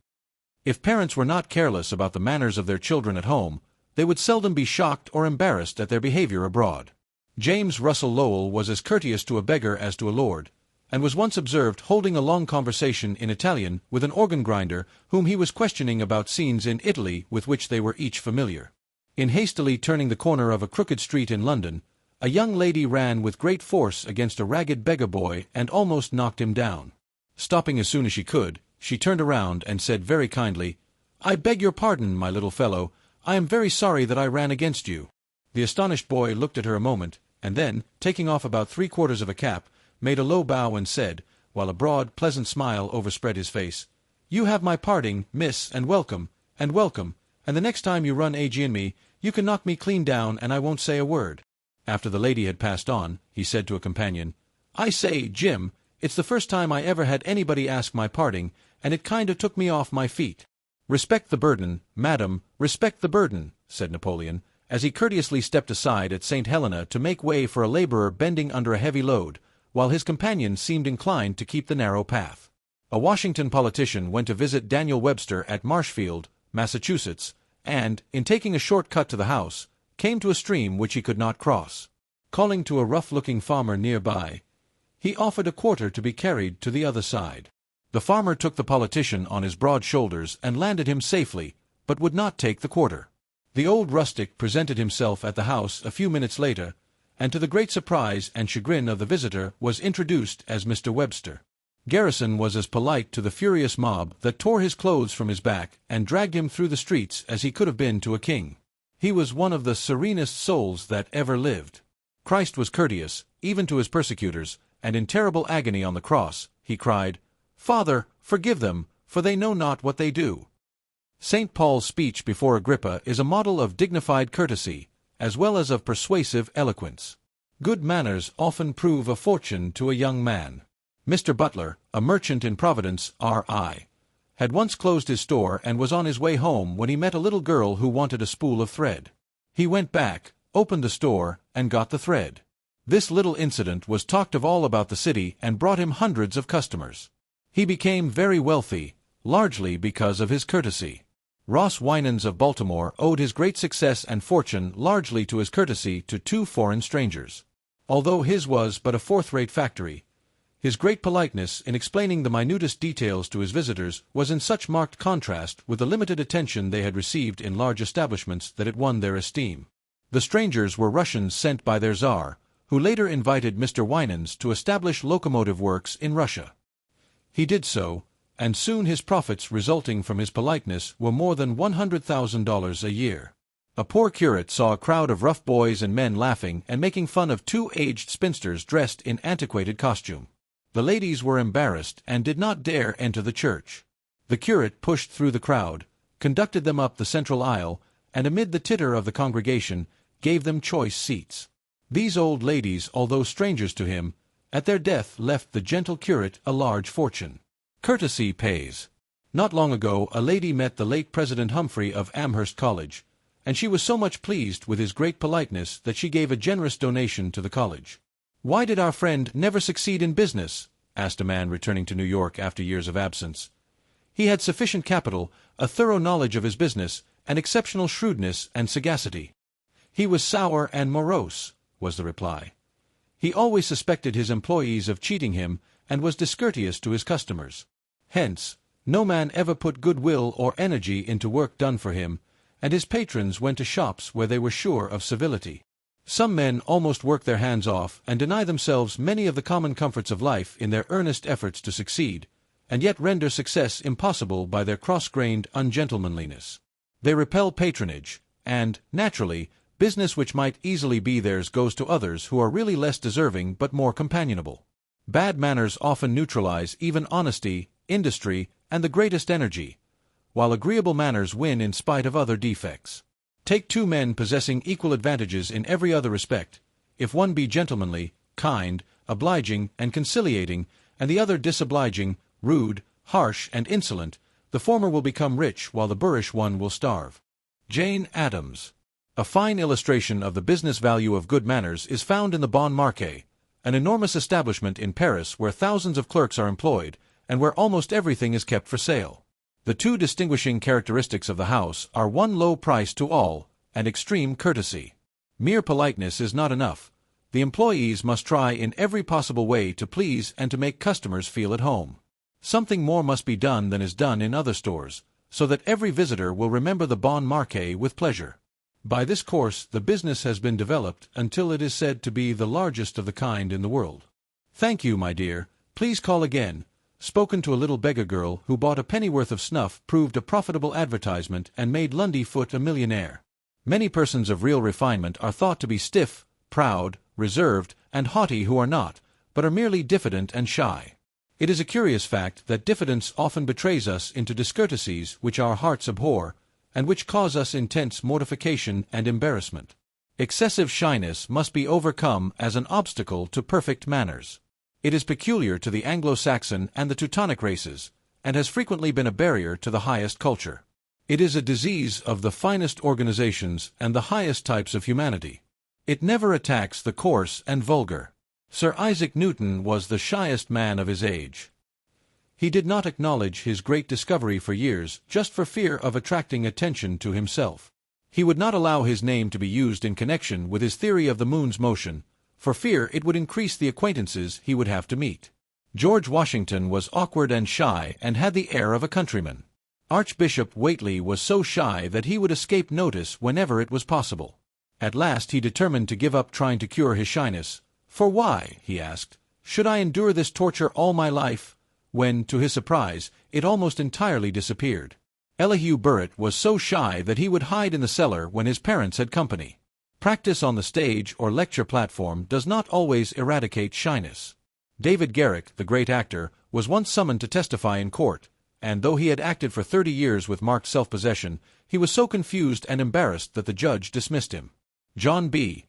If parents were not careless about the manners of their children at home, they would seldom be shocked or embarrassed at their behavior abroad. James Russell Lowell was as courteous to a beggar as to a lord, and was once observed holding a long conversation in Italian with an organ-grinder whom he was questioning about scenes in Italy with which they were each familiar. In hastily turning the corner of a crooked street in London, a young lady ran with great force against a ragged beggar boy and almost knocked him down. Stopping as soon as she could, she turned around and said very kindly, "I beg your pardon, my little fellow. I am very sorry that I ran against you." The astonished boy looked at her a moment, and then, taking off about 3/4 of a cap, made a low bow and said, while a broad, pleasant smile overspread his face, "You have my parding, miss, and welcome, and the next time you run agin me, you can knock me clean down and I won't say a word." After the lady had passed on, he said to a companion, "I say, Jim, it's the first time I ever had anybody ask my parding, and it kind of took me off my feet." "Respect the burden, madam, respect the burden," said Napoleon, as he courteously stepped aside at St. Helena to make way for a laborer bending under a heavy load, while his companion seemed inclined to keep the narrow path. A Washington politician went to visit Daniel Webster at Marshfield, Massachusetts, and, in taking a short cut to the house, came to a stream which he could not cross. Calling to a rough-looking farmer nearby, he offered a quarter to be carried to the other side. The farmer took the politician on his broad shoulders and landed him safely, but would not take the quarter. The old rustic presented himself at the house a few minutes later, and to the great surprise and chagrin of the visitor was introduced as Mr. Webster. Garrison was as polite to the furious mob that tore his clothes from his back and dragged him through the streets as he could have been to a king. He was one of the serenest souls that ever lived. Christ was courteous, even to his persecutors, and in terrible agony on the cross, he cried, "Father, forgive them, for they know not what they do." St. Paul's speech before Agrippa is a model of dignified courtesy, as well as of persuasive eloquence. Good manners often prove a fortune to a young man. Mr. Butler, a merchant in Providence, R.I., had once closed his store and was on his way home when he met a little girl who wanted a spool of thread. He went back, opened the store, and got the thread. This little incident was talked of all about the city and brought him hundreds of customers. He became very wealthy, largely because of his courtesy. Ross Winans of Baltimore owed his great success and fortune largely to his courtesy to two foreign strangers. Although his was but a fourth-rate factory, his great politeness in explaining the minutest details to his visitors was in such marked contrast with the limited attention they had received in large establishments that it won their esteem. The strangers were Russians sent by their Tsar, who later invited Mr. Winans to establish locomotive works in Russia. He did so, and soon his profits resulting from his politeness were more than $100,000 a year. A poor curate saw a crowd of rough boys and men laughing and making fun of two aged spinsters dressed in antiquated costume. The ladies were embarrassed and did not dare enter the church. The curate pushed through the crowd, conducted them up the central aisle, and amid the titter of the congregation, gave them choice seats. These old ladies, although strangers to him, at their death left the gentle curate a large fortune. Courtesy pays. Not long ago a lady met the late President Humphrey of Amherst College, and she was so much pleased with his great politeness that she gave a generous donation to the college. "Why did our friend never succeed in business?" asked a man returning to New York after years of absence. "He had sufficient capital, a thorough knowledge of his business, and exceptional shrewdness and sagacity." "He was sour and morose," was the reply. "He always suspected his employees of cheating him, and was discourteous to his customers. Hence, no man ever put good will or energy into work done for him, and his patrons went to shops where they were sure of civility. Some men almost work their hands off and deny themselves many of the common comforts of life in their earnest efforts to succeed, and yet render success impossible by their cross-grained ungentlemanliness. They repel patronage, and, naturally, business which might easily be theirs goes to others who are really less deserving but more companionable. Bad manners often neutralize even honesty, industry, and the greatest energy, while agreeable manners win in spite of other defects. Take two men possessing equal advantages in every other respect. If one be gentlemanly, kind, obliging, and conciliating, and the other disobliging, rude, harsh, and insolent, the former will become rich while the boorish one will starve. Jane Addams. A fine illustration of the business value of good manners is found in the Bon Marché, an enormous establishment in Paris where thousands of clerks are employed, and where almost everything is kept for sale. The two distinguishing characteristics of the house are one low price to all, and extreme courtesy. Mere politeness is not enough. The employees must try in every possible way to please and to make customers feel at home. Something more must be done than is done in other stores, so that every visitor will remember the Bon Marché with pleasure. By this course the business has been developed until it is said to be the largest of the kind in the world. "Thank you, my dear. Please call again," spoken to a little beggar girl who bought a pennyworth of snuff, proved a profitable advertisement and made Lundyfoot a millionaire. Many persons of real refinement are thought to be stiff, proud, reserved, and haughty who are not, but are merely diffident and shy. It is a curious fact that diffidence often betrays us into discourtesies which our hearts abhor, and which cause us intense mortification and embarrassment. Excessive shyness must be overcome as an obstacle to perfect manners. It is peculiar to the Anglo-Saxon and the Teutonic races, and has frequently been a barrier to the highest culture. It is a disease of the finest organizations and the highest types of humanity. It never attacks the coarse and vulgar. Sir Isaac Newton was the shyest man of his age. He did not acknowledge his great discovery for years, just for fear of attracting attention to himself. He would not allow his name to be used in connection with his theory of the moon's motion, for fear it would increase the acquaintances he would have to meet. George Washington was awkward and shy and had the air of a countryman. Archbishop Whately was so shy that he would escape notice whenever it was possible. At last he determined to give up trying to cure his shyness. "For why," he asked, "should I endure this torture all my life?" When, to his surprise, it almost entirely disappeared. Elihu Burritt was so shy that he would hide in the cellar when his parents had company. Practice on the stage or lecture platform does not always eradicate shyness. David Garrick, the great actor, was once summoned to testify in court, and though he had acted for 30 years with marked self-possession, he was so confused and embarrassed that the judge dismissed him. John B.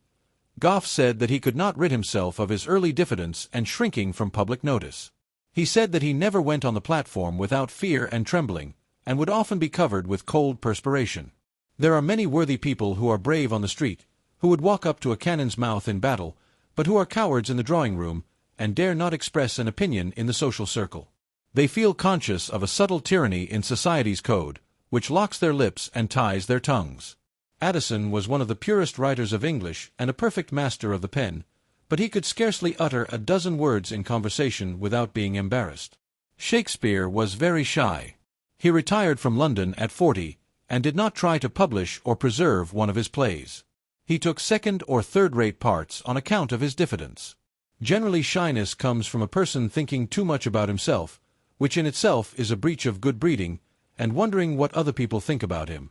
Goff said that he could not rid himself of his early diffidence and shrinking from public notice. He said that he never went on the platform without fear and trembling, and would often be covered with cold perspiration. There are many worthy people who are brave on the street, who would walk up to a cannon's mouth in battle, but who are cowards in the drawing-room, and dare not express an opinion in the social circle. They feel conscious of a subtle tyranny in society's code, which locks their lips and ties their tongues. Addison was one of the purest writers of English and a perfect master of the pen, but he could scarcely utter a dozen words in conversation without being embarrassed. Shakespeare was very shy. He retired from London at 40, and did not try to publish or preserve one of his plays. He took second or third-rate parts on account of his diffidence. Generally, shyness comes from a person thinking too much about himself, which in itself is a breach of good breeding, and wondering what other people think about him.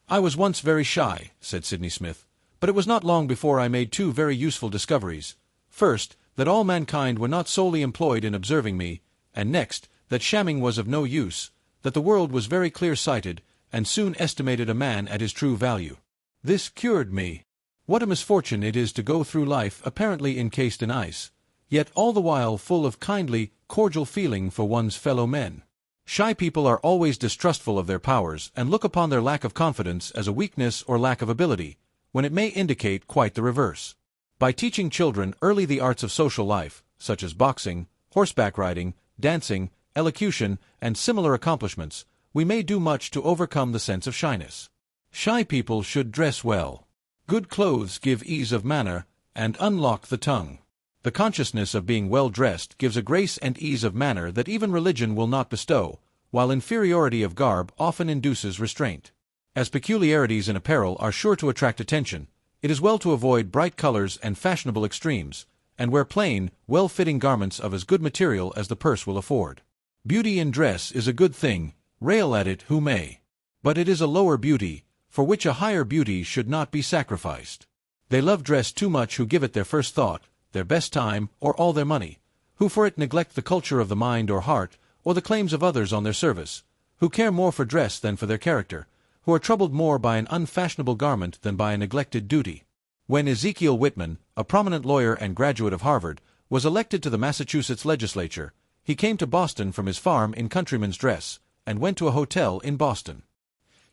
"I was once very shy," said Sydney Smith, "but it was not long before I made two very useful discoveries. First, that all mankind were not solely employed in observing me, and next, that shamming was of no use, that the world was very clear-sighted, and soon estimated a man at his true value. This cured me. What a misfortune it is to go through life apparently encased in ice, yet all the while full of kindly, cordial feeling for one's fellow men. Shy people are always distrustful of their powers and look upon their lack of confidence as a weakness or lack of ability, when it may indicate quite the reverse. By teaching children early the arts of social life, such as boxing, horseback riding, dancing, elocution, and similar accomplishments, we may do much to overcome the sense of shyness. Shy people should dress well. Good clothes give ease of manner and unlock the tongue. The consciousness of being well dressed gives a grace and ease of manner that even religion will not bestow, while inferiority of garb often induces restraint. As peculiarities in apparel are sure to attract attention, it is well to avoid bright colors and fashionable extremes, and wear plain, well-fitting garments of as good material as the purse will afford. Beauty in dress is a good thing, rail at it who may. But it is a lower beauty, for which a higher beauty should not be sacrificed. They love dress too much who give it their first thought, their best time, or all their money, who for it neglect the culture of the mind or heart, or the claims of others on their service, who care more for dress than for their character, who are troubled more by an unfashionable garment than by a neglected duty. When Ezekiel Whitman, a prominent lawyer and graduate of Harvard, was elected to the Massachusetts legislature. He came to Boston from his farm in countryman's dress, and went to a hotel in Boston.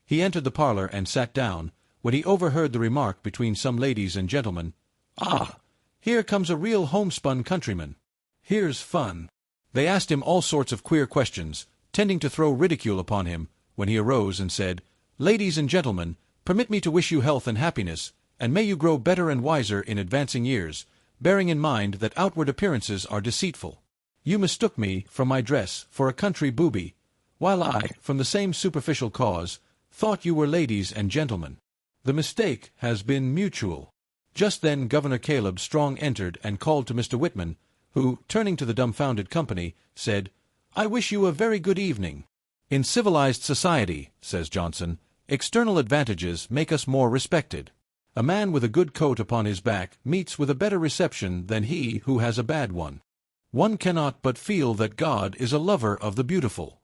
He entered the parlor and sat down, when he overheard the remark between some ladies and gentlemen, "Ah, here comes a real homespun countryman. Here's fun." They asked him all sorts of queer questions, tending to throw ridicule upon him, when he arose and said, "Ladies and gentlemen, permit me to wish you health and happiness, and may you grow better and wiser in advancing years, bearing in mind that outward appearances are deceitful. You mistook me, from my dress, for a country booby, while I, from the same superficial cause, thought you were ladies and gentlemen. The mistake has been mutual." Just then Governor Caleb Strong entered and called to Mr. Whitman, who, turning to the dumbfounded company, said, "I wish you a very good evening." "In civilized society," says Johnson, "external advantages make us more respected. A man with a good coat upon his back meets with a better reception than he who has a bad one. One cannot but feel that God is a lover of the beautiful.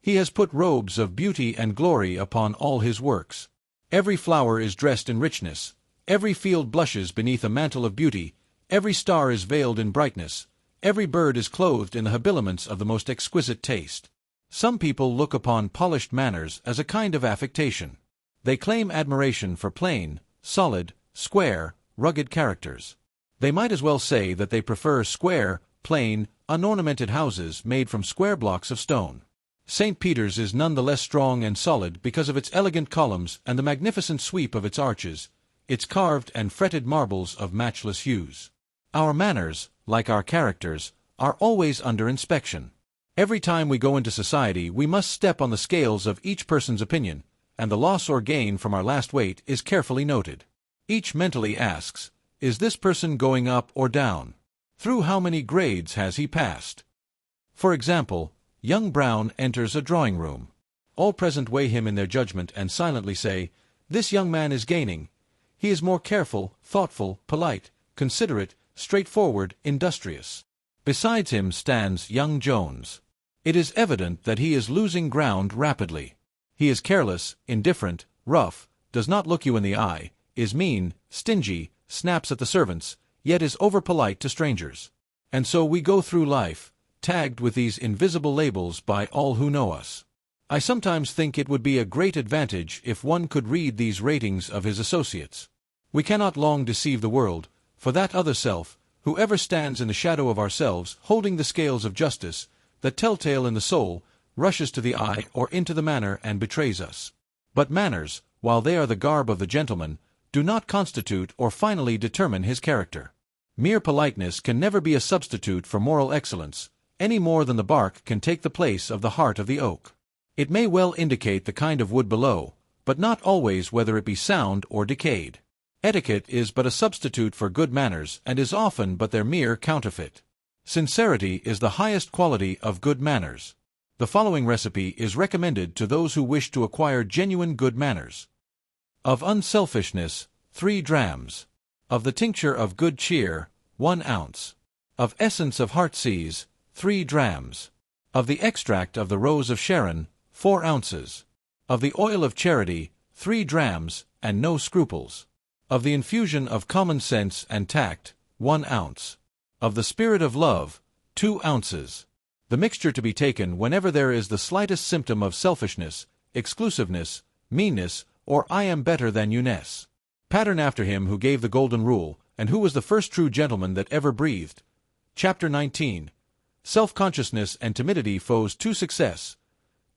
He has put robes of beauty and glory upon all his works. Every flower is dressed in richness, every field blushes beneath a mantle of beauty, every star is veiled in brightness, every bird is clothed in the habiliments of the most exquisite taste. Some people look upon polished manners as a kind of affectation. They claim admiration for plain, solid, square, rugged characters. They might as well say that they prefer square, plain, unornamented houses made from square blocks of stone. St. Peter's is none the less strong and solid because of its elegant columns and the magnificent sweep of its arches, its carved and fretted marbles of matchless hues. Our manners, like our characters, are always under inspection. Every time we go into society we must step on the scales of each person's opinion, and the loss or gain from our last weight is carefully noted. Each mentally asks, "Is this person going up or down? Through how many grades has he passed?" For example, young Brown enters a drawing-room. All present weigh him in their judgment and silently say, "This young man is gaining. He is more careful, thoughtful, polite, considerate, straightforward, industrious." Besides him stands young Jones. It is evident that he is losing ground rapidly. He is careless, indifferent, rough, does not look you in the eye, is mean, stingy, snaps at the servants, yet is over-polite to strangers. And so we go through life, tagged with these invisible labels by all who know us. I sometimes think it would be a great advantage if one could read these ratings of his associates. We cannot long deceive the world, for that other self, whoever stands in the shadow of ourselves, holding the scales of justice, that telltale in the soul, rushes to the eye or into the manner and betrays us. But manners, while they are the garb of the gentleman, do not constitute or finally determine his character. Mere politeness can never be a substitute for moral excellence, any more than the bark can take the place of the heart of the oak. It may well indicate the kind of wood below, but not always whether it be sound or decayed. Etiquette is but a substitute for good manners and is often but their mere counterfeit. Sincerity is the highest quality of good manners. The following recipe is recommended to those who wish to acquire genuine good manners. Of unselfishness, 3 drachms. Of the tincture of good cheer, 1 ounce. Of essence of heartsease, 3 drachms. Of the extract of the rose of Sharon, 4 ounces. Of the oil of charity, 3 drachms, and no scruples. Of the infusion of common sense and tact, 1 ounce. Of the spirit of love, 2 ounces. The mixture to be taken whenever there is the slightest symptom of selfishness, exclusiveness, meanness, or I am better than you-ness. Pattern after him who gave the golden rule, and who was the first true gentleman that ever breathed. Chapter 19. Self-consciousness and timidity foes to success.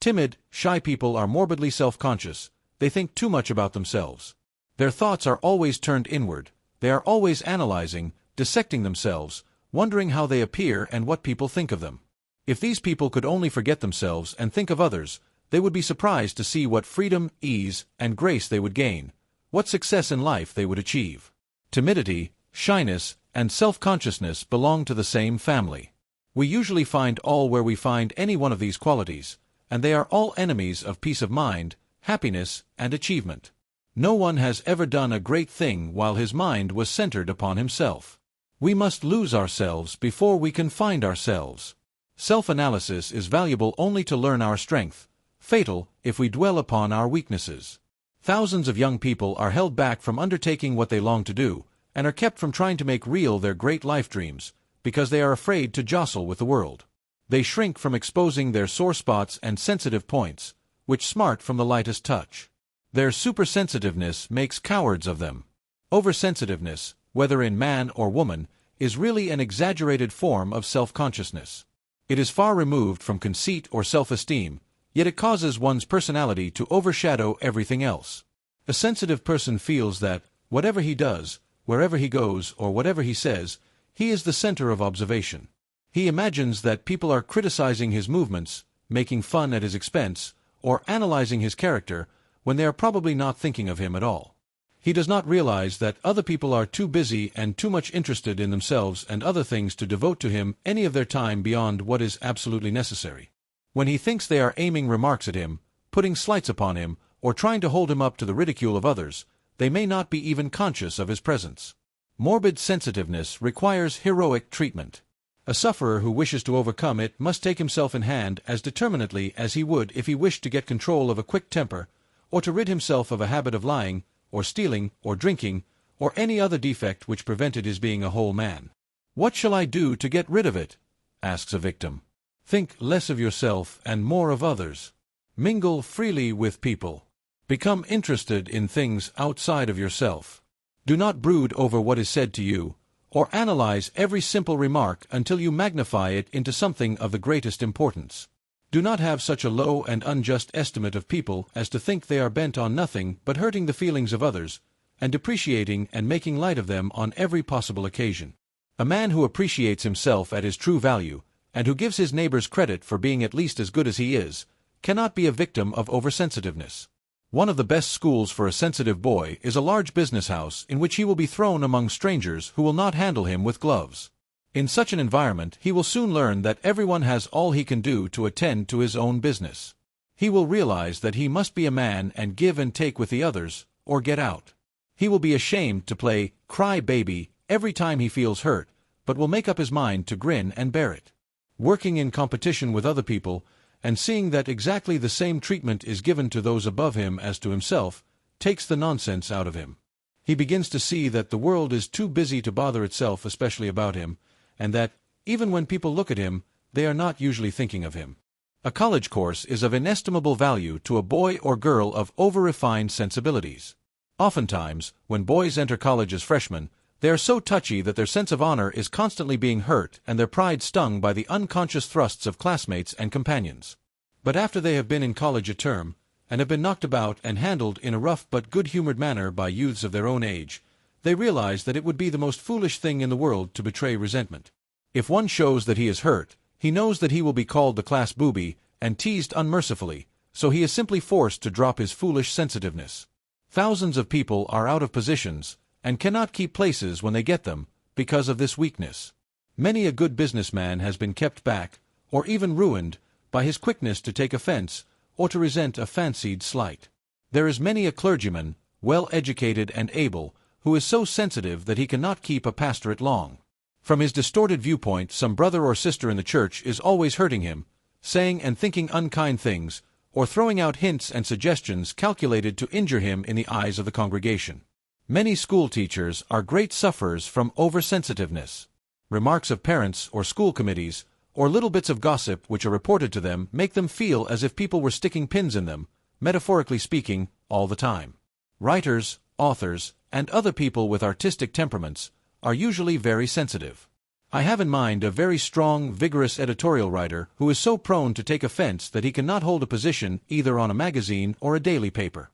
Timid, shy people are morbidly self-conscious. They think too much about themselves. Their thoughts are always turned inward. They are always analyzing, dissecting themselves, wondering how they appear and what people think of them. If these people could only forget themselves and think of others, they would be surprised to see what freedom, ease, and grace they would gain, what success in life they would achieve. Timidity, shyness, and self-consciousness belong to the same family. We usually find all where we find any one of these qualities, and they are all enemies of peace of mind, happiness, and achievement. No one has ever done a great thing while his mind was centered upon himself. We must lose ourselves before we can find ourselves. Self-analysis is valuable only to learn our strength, fatal if we dwell upon our weaknesses. Thousands of young people are held back from undertaking what they long to do, and are kept from trying to make real their great life dreams, because they are afraid to jostle with the world. They shrink from exposing their sore spots and sensitive points, which smart from the lightest touch. Their supersensitiveness makes cowards of them. Oversensitiveness, whether in man or woman, is really an exaggerated form of self-consciousness. It is far removed from conceit or self-esteem, yet it causes one's personality to overshadow everything else. A sensitive person feels that, whatever he does, wherever he goes, or whatever he says, he is the center of observation. He imagines that people are criticizing his movements, making fun at his expense, or analyzing his character, when they are probably not thinking of him at all. He does not realize that other people are too busy and too much interested in themselves and other things to devote to him any of their time beyond what is absolutely necessary. When he thinks they are aiming remarks at him, putting slights upon him, or trying to hold him up to the ridicule of others, they may not be even conscious of his presence. Morbid sensitiveness requires heroic treatment. A sufferer who wishes to overcome it must take himself in hand as determinedly as he would if he wished to get control of a quick temper, or to rid himself of a habit of lying, or stealing, or drinking, or any other defect which prevented his being a whole man. "What shall I do to get rid of it?" asks a victim. Think less of yourself and more of others. Mingle freely with people. Become interested in things outside of yourself. Do not brood over what is said to you, or analyze every simple remark until you magnify it into something of the greatest importance. Do not have such a low and unjust estimate of people as to think they are bent on nothing but hurting the feelings of others, and depreciating and making light of them on every possible occasion. A man who appreciates himself at his true value, and who gives his neighbors credit for being at least as good as he is, cannot be a victim of oversensitiveness. One of the best schools for a sensitive boy is a large business house in which he will be thrown among strangers who will not handle him with gloves. In such an environment, he will soon learn that everyone has all he can do to attend to his own business. He will realize that he must be a man and give and take with the others, or get out. He will be ashamed to play cry baby every time he feels hurt, but will make up his mind to grin and bear it. Working in competition with other people, and seeing that exactly the same treatment is given to those above him as to himself, takes the nonsense out of him. He begins to see that the world is too busy to bother itself especially about him, and that, even when people look at him, they are not usually thinking of him. A college course is of inestimable value to a boy or girl of over-refined sensibilities. Oftentimes, when boys enter college as freshmen, they are so touchy that their sense of honor is constantly being hurt and their pride stung by the unconscious thrusts of classmates and companions. But after they have been in college a term, and have been knocked about and handled in a rough but good-humored manner by youths of their own age, they realize that it would be the most foolish thing in the world to betray resentment. If one shows that he is hurt, he knows that he will be called the class booby and teased unmercifully, so he is simply forced to drop his foolish sensitiveness. Thousands of people are out of positions, and cannot keep places when they get them, because of this weakness. Many a good businessman has been kept back, or even ruined, by his quickness to take offense, or to resent a fancied slight. There is many a clergyman, well-educated and able, who is so sensitive that he cannot keep a pastorate long. From his distorted viewpoint, some brother or sister in the church is always hurting him, saying and thinking unkind things, or throwing out hints and suggestions calculated to injure him in the eyes of the congregation. Many school teachers are great sufferers from oversensitiveness. Remarks of parents or school committees, or little bits of gossip which are reported to them, make them feel as if people were sticking pins in them, metaphorically speaking, all the time. Writers, authors, and other people with artistic temperaments are usually very sensitive. I have in mind a very strong, vigorous editorial writer who is so prone to take offense that he cannot hold a position either on a magazine or a daily paper.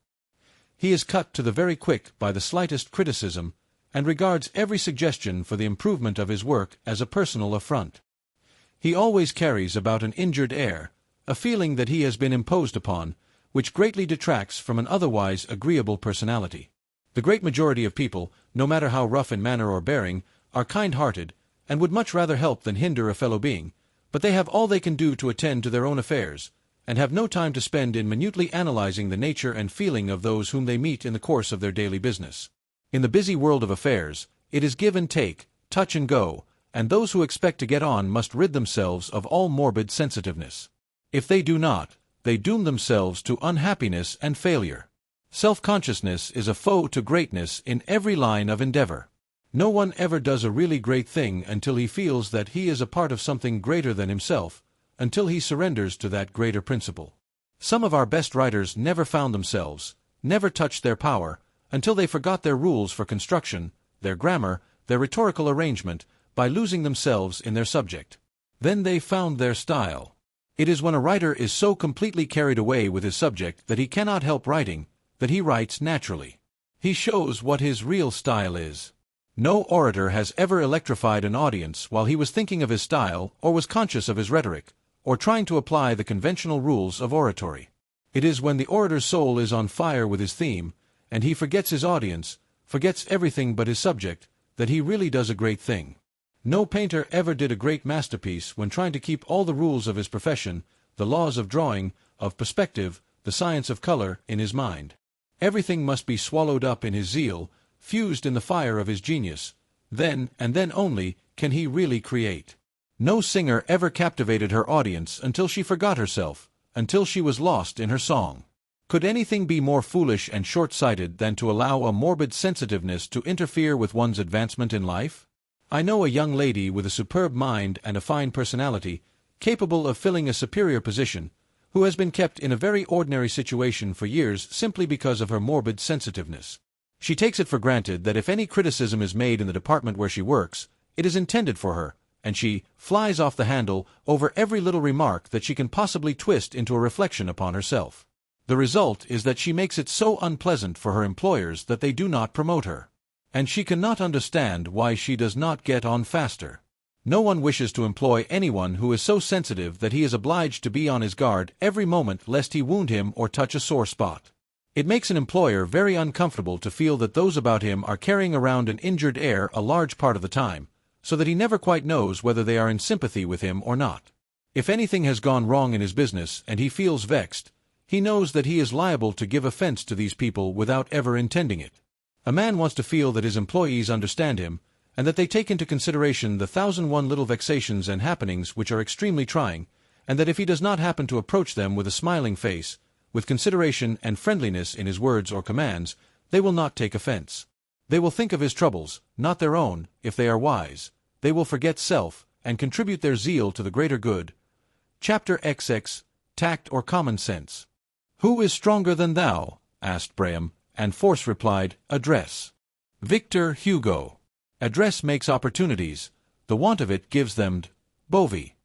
He is cut to the very quick by the slightest criticism, and regards every suggestion for the improvement of his work as a personal affront. He always carries about an injured air, a feeling that he has been imposed upon, which greatly detracts from an otherwise agreeable personality. The great majority of people, no matter how rough in manner or bearing, are kind-hearted, and would much rather help than hinder a fellow being, but they have all they can do to attend to their own affairs, and have no time to spend in minutely analyzing the nature and feeling of those whom they meet in the course of their daily business. In the busy world of affairs, it is give and take, touch and go, and those who expect to get on must rid themselves of all morbid sensitiveness. If they do not, they doom themselves to unhappiness and failure. Self-consciousness is a foe to greatness in every line of endeavor. No one ever does a really great thing until he feels that he is a part of something greater than himself, until he surrenders to that greater principle. Some of our best writers never found themselves, never touched their power, until they forgot their rules for construction, their grammar, their rhetorical arrangement, by losing themselves in their subject. Then they found their style. It is when a writer is so completely carried away with his subject that he cannot help writing, that he writes naturally. He shows what his real style is. No orator has ever electrified an audience while he was thinking of his style or was conscious of his rhetoric, or trying to apply the conventional rules of oratory. It is when the orator's soul is on fire with his theme, and he forgets his audience, forgets everything but his subject, that he really does a great thing. No painter ever did a great masterpiece when trying to keep all the rules of his profession, the laws of drawing, of perspective, the science of color, in his mind. Everything must be swallowed up in his zeal, fused in the fire of his genius. Then, and then only, can he really create. No singer ever captivated her audience until she forgot herself, until she was lost in her song. Could anything be more foolish and short-sighted than to allow a morbid sensitiveness to interfere with one's advancement in life? I know a young lady with a superb mind and a fine personality, capable of filling a superior position, who has been kept in a very ordinary situation for years simply because of her morbid sensitiveness. She takes it for granted that if any criticism is made in the department where she works, it is intended for her, and she flies off the handle over every little remark that she can possibly twist into a reflection upon herself. The result is that she makes it so unpleasant for her employers that they do not promote her. And she cannot understand why she does not get on faster. No one wishes to employ anyone who is so sensitive that he is obliged to be on his guard every moment lest he wound him or touch a sore spot. It makes an employer very uncomfortable to feel that those about him are carrying around an injured air a large part of the time, so that he never quite knows whether they are in sympathy with him or not. If anything has gone wrong in his business and he feels vexed, he knows that he is liable to give offense to these people without ever intending it. A man wants to feel that his employees understand him, and that they take into consideration the 1,001 little vexations and happenings which are extremely trying, and that if he does not happen to approach them with a smiling face, with consideration and friendliness in his words or commands, they will not take offense. They will think of his troubles, not their own, if they are wise. They will forget self, and contribute their zeal to the greater good. Chapter XX, Tact or Common Sense. "Who is stronger than thou?" asked Braham, and Force replied, "Address." Victor Hugo. Address makes opportunities, the want of it gives them. Bovey.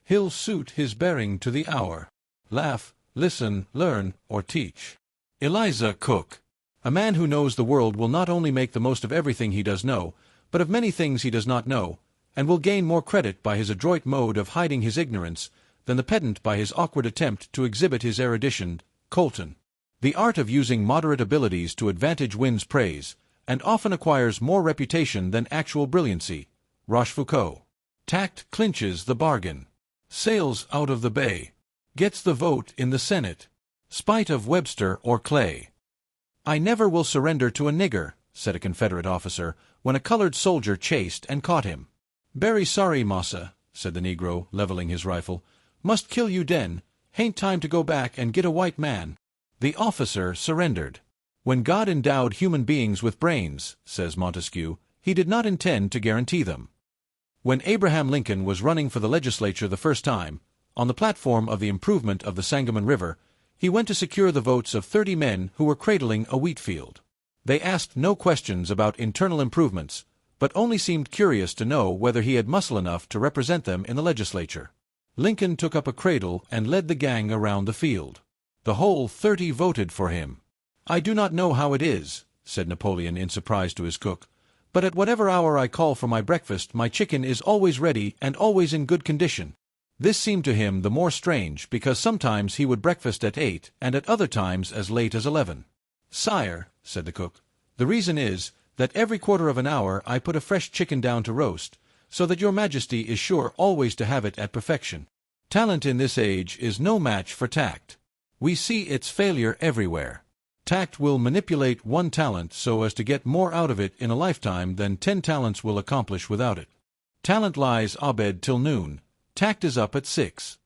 He'll suit his bearing to the hour. Laugh, listen, learn, or teach. Eliza Cook. A man who knows the world will not only make the most of everything he does know, but of many things he does not know, and will gain more credit by his adroit mode of hiding his ignorance than the pedant by his awkward attempt to exhibit his erudition. Colton. The art of using moderate abilities to advantage wins praise, and often acquires more reputation than actual brilliancy. Rochefoucauld. Tact clinches the bargain. Sails out of the bay. Gets the vote in the Senate. Spite of Webster or Clay. "I never will surrender to a nigger," said a Confederate officer, when a colored soldier chased and caught him. "Berry sorry, massa," said the Negro, leveling his rifle. "Must kill you den. Hain't time to go back and get a white man." The officer surrendered. "When God endowed human beings with brains," says Montesquieu, "he did not intend to guarantee them." When Abraham Lincoln was running for the legislature the first time, on the platform of the improvement of the Sangamon River, he went to secure the votes of 30 men who were cradling a wheat field. They asked no questions about internal improvements, but only seemed curious to know whether he had muscle enough to represent them in the legislature. Lincoln took up a cradle and led the gang around the field. The whole 30 voted for him. "I do not know how it is," said Napoleon in surprise to his cook, "but at whatever hour I call for my breakfast my chicken is always ready and always in good condition." This seemed to him the more strange because sometimes he would breakfast at 8 and at other times as late as 11. "Sire," said the cook, "the reason is that every quarter of an hour I put a fresh chicken down to roast, so that your Majesty is sure always to have it at perfection." Talent in this age is no match for tact. We see its failure everywhere. Tact will manipulate one talent so as to get more out of it in a lifetime than 10 talents will accomplish without it. Talent lies abed till noon. Tact is up at 6.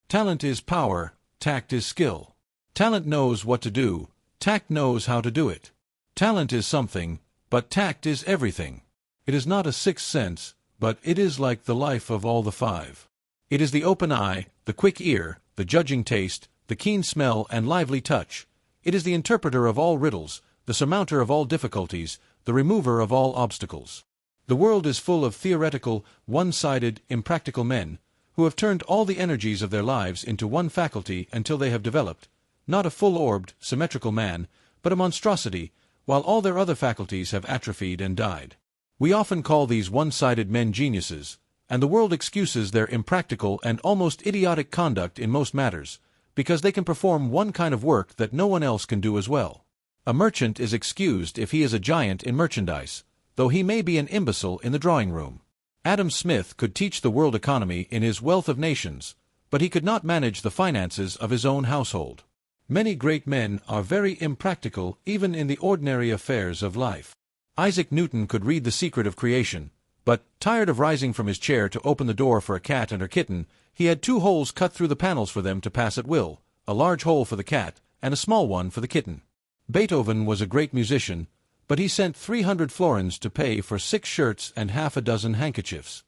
Talent is power, tact is skill. Talent knows what to do, tact knows how to do it. Talent is something, but tact is everything. It is not a sixth sense, but it is like the life of all the five. It is the open eye, the quick ear, the judging taste, the keen smell and lively touch. It is the interpreter of all riddles, the surmounter of all difficulties, the remover of all obstacles. The world is full of theoretical, one-sided, impractical men, who have turned all the energies of their lives into one faculty until they have developed, not a full-orbed, symmetrical man, but a monstrosity, while all their other faculties have atrophied and died. We often call these one-sided men geniuses, and the world excuses their impractical and almost idiotic conduct in most matters, because they can perform one kind of work that no one else can do as well. A merchant is excused if he is a giant in merchandise, though he may be an imbecile in the drawing room. Adam Smith could teach the world economy in his Wealth of Nations, but he could not manage the finances of his own household. Many great men are very impractical even in the ordinary affairs of life. Isaac Newton could read the secret of creation, but, tired of rising from his chair to open the door for a cat and her kitten, he had 2 holes cut through the panels for them to pass at will, a large hole for the cat and a small one for the kitten. Beethoven was a great musician, but he sent 300 florins to pay for 6 shirts and half a dozen handkerchiefs.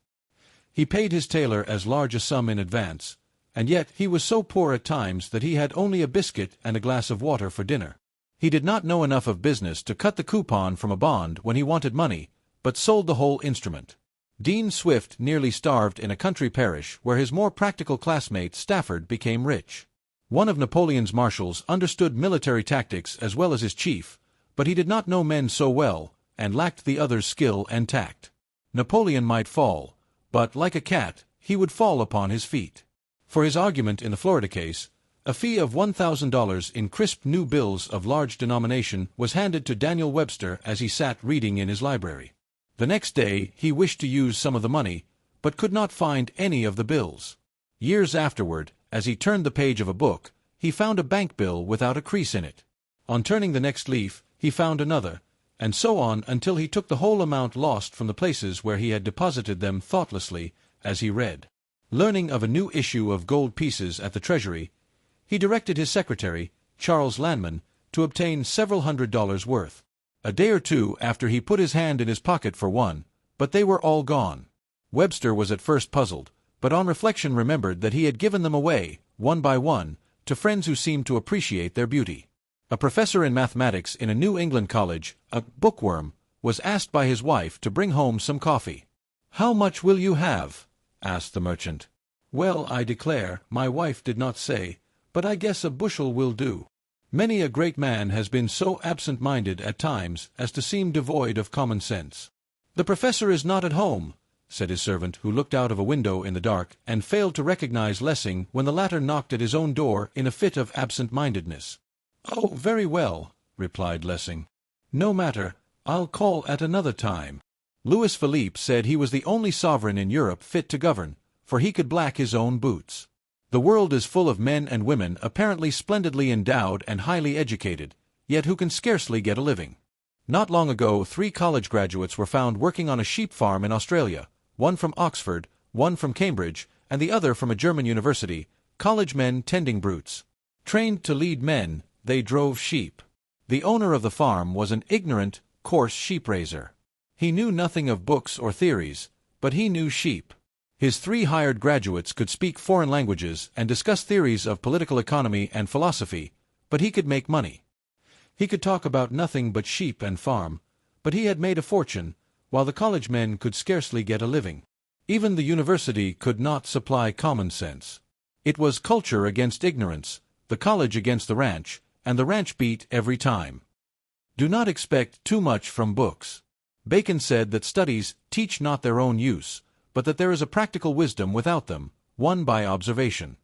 He paid his tailor as large a sum in advance, and yet he was so poor at times that he had only a biscuit and a glass of water for dinner. He did not know enough of business to cut the coupon from a bond when he wanted money, but sold the whole instrument. Dean Swift nearly starved in a country parish where his more practical classmate Stafford became rich. One of Napoleon's marshals understood military tactics as well as his chief, but he did not know men so well, and lacked the other's skill and tact. Napoleon might fall, but, like a cat, he would fall upon his feet. For his argument in the Florida case, a fee of $1,000 in crisp new bills of large denomination was handed to Daniel Webster as he sat reading in his library. The next day he wished to use some of the money, but could not find any of the bills. Years afterward, as he turned the page of a book, he found a bank bill without a crease in it. On turning the next leaf, he found another, and so on until he took the whole amount lost from the places where he had deposited them thoughtlessly as he read. Learning of a new issue of gold pieces at the Treasury, he directed his secretary, Charles Lanman, to obtain several $100s worth. A day or two after he put his hand in his pocket for one, but they were all gone. Webster was at first puzzled, but on reflection remembered that he had given them away, one by one, to friends who seemed to appreciate their beauty. A professor in mathematics in a New England college, a bookworm, was asked by his wife to bring home some coffee. "How much will you have?" asked the merchant. "Well, I declare, my wife did not say, but I guess a bushel will do." Many a great man has been so absent-minded at times as to seem devoid of common sense. "The professor is not at home," said his servant, who looked out of a window in the dark and failed to recognize Lessing when the latter knocked at his own door in a fit of absent-mindedness. "Oh, very well," replied Lessing. "No matter, I'll call at another time." Louis Philippe said he was the only sovereign in Europe fit to govern, for he could black his own boots. The world is full of men and women apparently splendidly endowed and highly educated, yet who can scarcely get a living. Not long ago 3 college graduates were found working on a sheep farm in Australia, one from Oxford, one from Cambridge, and the other from a German university, college men tending brutes. Trained to lead men, they drove sheep. The owner of the farm was an ignorant, coarse sheep-raiser. He knew nothing of books or theories, but he knew sheep. His 3 hired graduates could speak foreign languages and discuss theories of political economy and philosophy, but he could make money. He could talk about nothing but sheep and farm, but he had made a fortune, while the college men could scarcely get a living. Even the university could not supply common sense. It was culture against ignorance, the college against the ranch, and the ranch beat every time. Do not expect too much from books. Bacon said that studies teach not their own use, but that there is a practical wisdom without them, won by observation.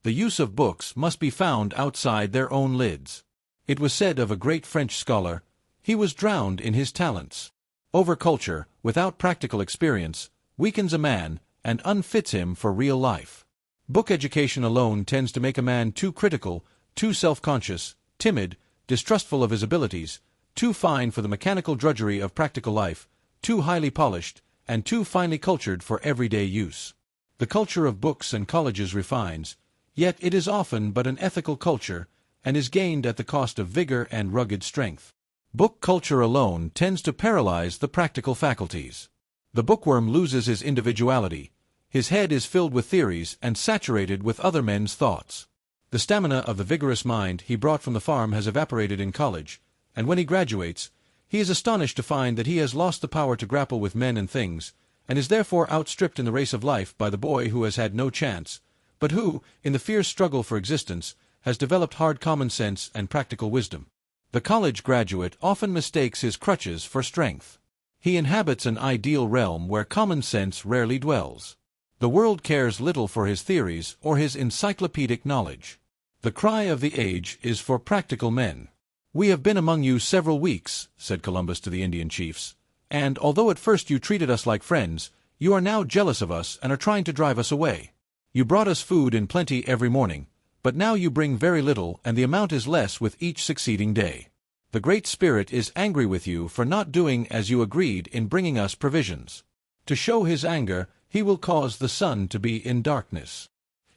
The use of books must be found outside their own lids. It was said of a great French scholar, he was drowned in his talents. Overculture, without practical experience, weakens a man and unfits him for real life. Book education alone tends to make a man too critical, too self-conscious, timid, distrustful of his abilities, too fine for the mechanical drudgery of practical life, too highly polished, and too finely cultured for everyday use. The culture of books and colleges refines, yet it is often but an ethical culture, and is gained at the cost of vigor and rugged strength. Book culture alone tends to paralyze the practical faculties. The bookworm loses his individuality. His head is filled with theories and saturated with other men's thoughts. The stamina of the vigorous mind he brought from the farm has evaporated in college, and when he graduates, he is astonished to find that he has lost the power to grapple with men and things, and is therefore outstripped in the race of life by the boy who has had no chance, but who, in the fierce struggle for existence, has developed hard common sense and practical wisdom. The college graduate often mistakes his crutches for strength. He inhabits an ideal realm where common sense rarely dwells. The world cares little for his theories or his encyclopedic knowledge. The cry of the age is for practical men. "We have been among you several weeks," said Columbus to the Indian chiefs, "and although at first you treated us like friends, you are now jealous of us and are trying to drive us away. You brought us food in plenty every morning, but now you bring very little, and the amount is less with each succeeding day. The Great Spirit is angry with you for not doing as you agreed in bringing us provisions. To show his anger, he will cause the sun to be in darkness."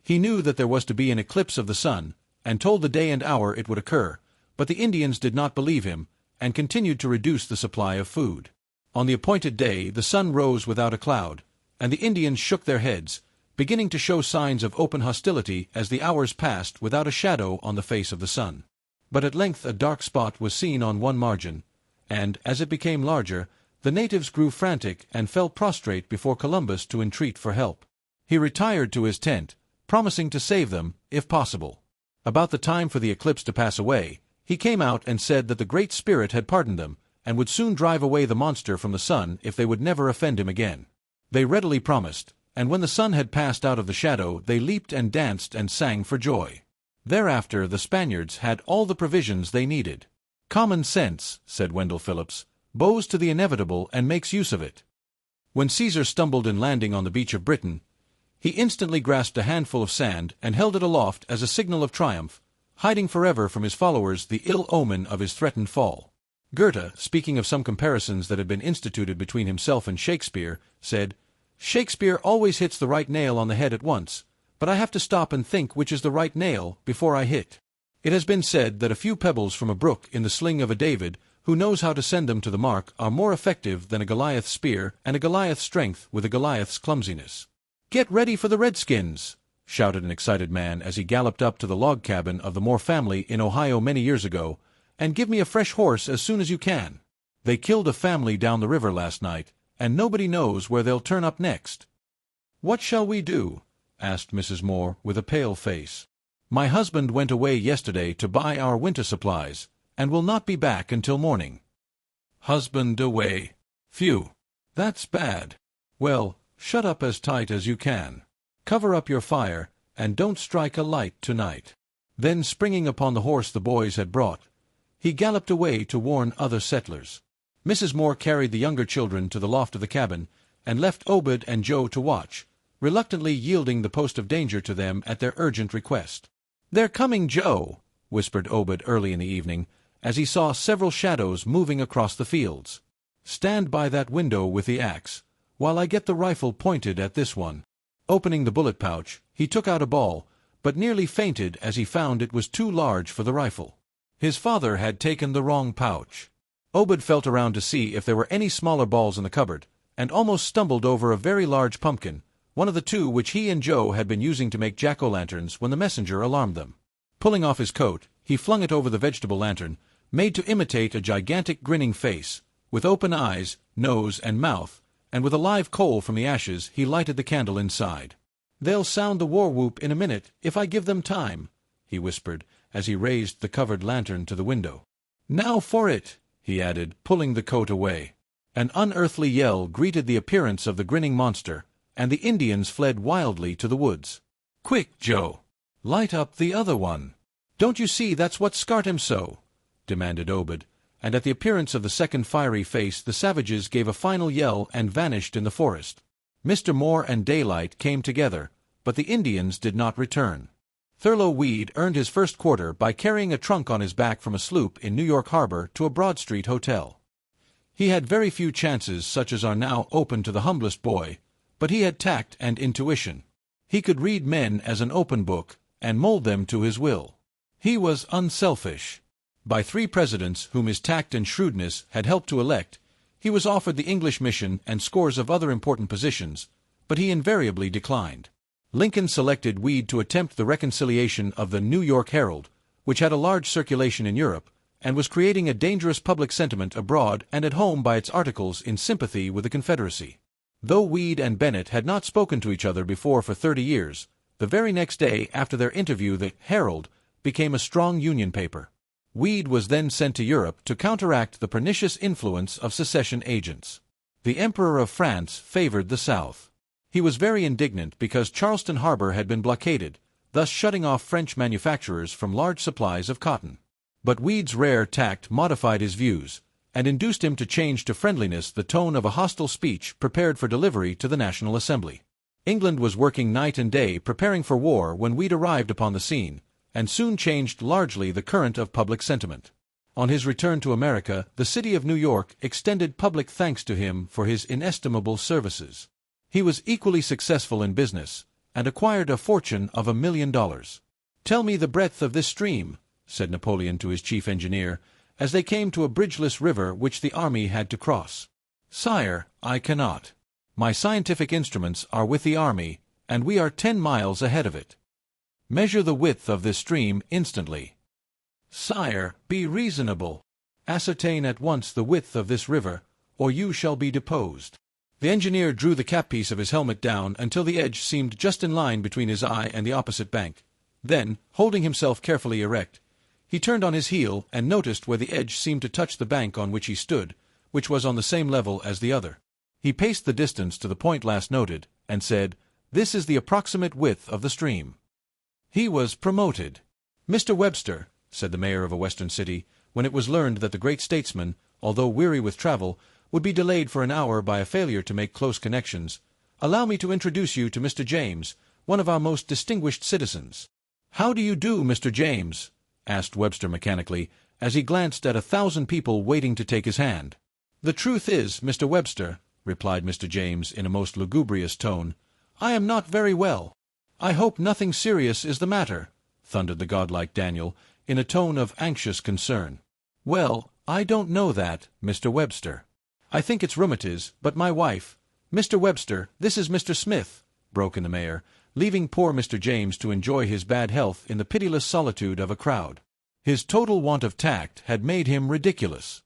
He knew that there was to be an eclipse of the sun, and told the day and hour it would occur, but the Indians did not believe him, and continued to reduce the supply of food. On the appointed day the sun rose without a cloud, and the Indians shook their heads, beginning to show signs of open hostility as the hours passed without a shadow on the face of the sun. But at length a dark spot was seen on one margin, and, as it became larger, the natives grew frantic and fell prostrate before Columbus to entreat for help. He retired to his tent, promising to save them, if possible. About the time for the eclipse to pass away, he came out and said that the Great Spirit had pardoned them, and would soon drive away the monster from the sun if they would never offend him again. They readily promised, and when the sun had passed out of the shadow they leaped and danced and sang for joy. Thereafter the Spaniards had all the provisions they needed. "Common sense," said Wendell Phillips, "bows to the inevitable and makes use of it." When Caesar stumbled in landing on the beach of Britain, he instantly grasped a handful of sand and held it aloft as a signal of triumph, hiding forever from his followers the ill omen of his threatened fall. Goethe, speaking of some comparisons that had been instituted between himself and Shakespeare, said, "Shakespeare always hits the right nail on the head at once, but I have to stop and think which is the right nail before I hit." It has been said that a few pebbles from a brook in the sling of a David, who knows how to send them to the mark, are more effective than a Goliath's spear and a Goliath's strength with a Goliath's clumsiness. "Get ready for the Redskins!" shouted an excited man as he galloped up to the log cabin of the Moore family in Ohio many years ago, "and give me a fresh horse as soon as you can. They killed a family down the river last night, and nobody knows where they'll turn up next." "What shall we do?" asked Mrs. Moore with a pale face. "My husband went away yesterday to buy our winter supplies, and will not be back until morning." "Husband away? Phew! That's bad. Well, shut up as tight as you can. Cover up your fire, and don't strike a light tonight." Then, springing upon the horse the boys had brought, he galloped away to warn other settlers. Mrs. Moore carried the younger children to the loft of the cabin, and left Obed and Joe to watch, reluctantly yielding the post of danger to them at their urgent request. "They're coming, Joe," whispered Obed early in the evening, as he saw several shadows moving across the fields. "Stand by that window with the axe, while I get the rifle pointed at this one." Opening the bullet pouch, he took out a ball, but nearly fainted as he found it was too large for the rifle. His father had taken the wrong pouch. Obed felt around to see if there were any smaller balls in the cupboard, and almost stumbled over a very large pumpkin, one of the two which he and Joe had been using to make jack-o'-lanterns when the messenger alarmed them. Pulling off his coat, he flung it over the vegetable lantern, made to imitate a gigantic grinning face, with open eyes, nose, and mouth, and with a live coal from the ashes he lighted the candle inside. "They'll sound the war-whoop in a minute, if I give them time," he whispered, as he raised the covered lantern to the window. "Now for it," he added, pulling the coat away. An unearthly yell greeted the appearance of the grinning monster, and the Indians fled wildly to the woods. "Quick, Joe! Light up the other one! Don't you see that's what scart him so?" demanded Obed, and at the appearance of the second fiery face the savages gave a final yell and vanished in the forest. Mr. Moore and Daylight came together, but the Indians did not return. Thurlow Weed earned his first quarter by carrying a trunk on his back from a sloop in New York Harbor to a Broad Street hotel. He had very few chances such as are now open to the humblest boy, but he had tact and intuition. He could read men as an open book, and mold them to his will. He was unselfish. By 3 presidents whom his tact and shrewdness had helped to elect, he was offered the English mission and scores of other important positions, but he invariably declined. Lincoln selected Weed to attempt the reconciliation of the New York Herald, which had a large circulation in Europe, and was creating a dangerous public sentiment abroad and at home by its articles in sympathy with the Confederacy. Though Weed and Bennett had not spoken to each other before for 30 years, the very next day after their interview the Herald became a strong Union paper. Weed was then sent to Europe to counteract the pernicious influence of secession agents. The Emperor of France favored the South. He was very indignant because Charleston Harbor had been blockaded, thus shutting off French manufacturers from large supplies of cotton. But Weed's rare tact modified his views, and induced him to change to friendliness the tone of a hostile speech prepared for delivery to the National Assembly. England was working night and day preparing for war when Weed arrived upon the scene, and soon changed largely the current of public sentiment. On his return to America, the city of New York extended public thanks to him for his inestimable services. He was equally successful in business, and acquired a fortune of $1 million. "Tell me the breadth of this stream," said Napoleon to his chief engineer, as they came to a bridgeless river which the army had to cross. "Sire, I cannot. My scientific instruments are with the army, and we are 10 miles ahead of it. Measure the width of this stream instantly." "Sire, be reasonable. Ascertain at once the width of this river, or you shall be deposed." The engineer drew the cap-piece of his helmet down until the edge seemed just in line between his eye and the opposite bank. Then, holding himself carefully erect, he turned on his heel and noticed where the edge seemed to touch the bank on which he stood, which was on the same level as the other. He paced the distance to the point last noted, and said, "This is the approximate width of the stream." He was promoted. "Mr. Webster," said the mayor of a western city, when it was learned that the great statesman, although weary with travel, would be delayed for an hour by a failure to make close connections, "allow me to introduce you to Mr. James, one of our most distinguished citizens." "How do you do, Mr. James?" asked Webster mechanically, as he glanced at 1,000 people waiting to take his hand. "The truth is, Mr. Webster," replied Mr. James in a most lugubrious tone, "I am not very well." "I hope nothing serious is the matter," thundered the godlike Daniel, in a tone of anxious concern. "Well, I don't know that, Mr. Webster. I think it's rheumatiz, but my wife—" "Mr. Webster, this is Mr. Smith," broke in the mayor, leaving poor Mr. James to enjoy his bad health in the pitiless solitude of a crowd. His total want of tact had made him ridiculous.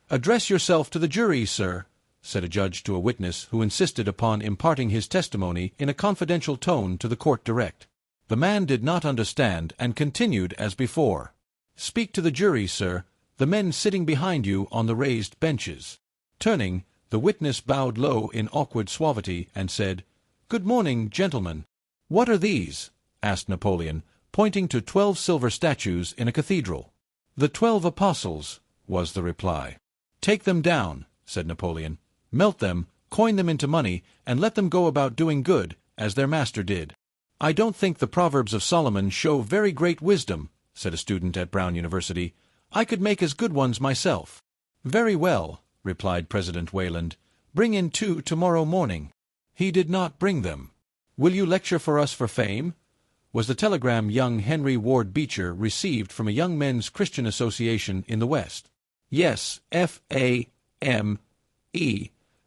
"Address yourself to the jury, sir," said a judge to a witness who insisted upon imparting his testimony in a confidential tone to the court direct. The man did not understand and continued as before. "Speak to the jury, sir, the men sitting behind you on the raised benches." Turning, the witness bowed low in awkward suavity and said, "Good morning, gentlemen." "What are these?" asked Napoleon, pointing to 12 silver statues in a cathedral. "The 12 apostles," was the reply. "Take them down," said Napoleon. "Melt them, coin them into money, and let them go about doing good, as their master did." "I don't think the Proverbs of Solomon show very great wisdom," said a student at Brown University. "I could make as good ones myself." "Very well," replied President Wayland. "Bring in 2 tomorrow morning." He did not bring them. "Will you lecture for us for fame?" was the telegram young Henry Ward Beecher received from a Young Men's Christian Association in the West. "Yes, F.A.M.E.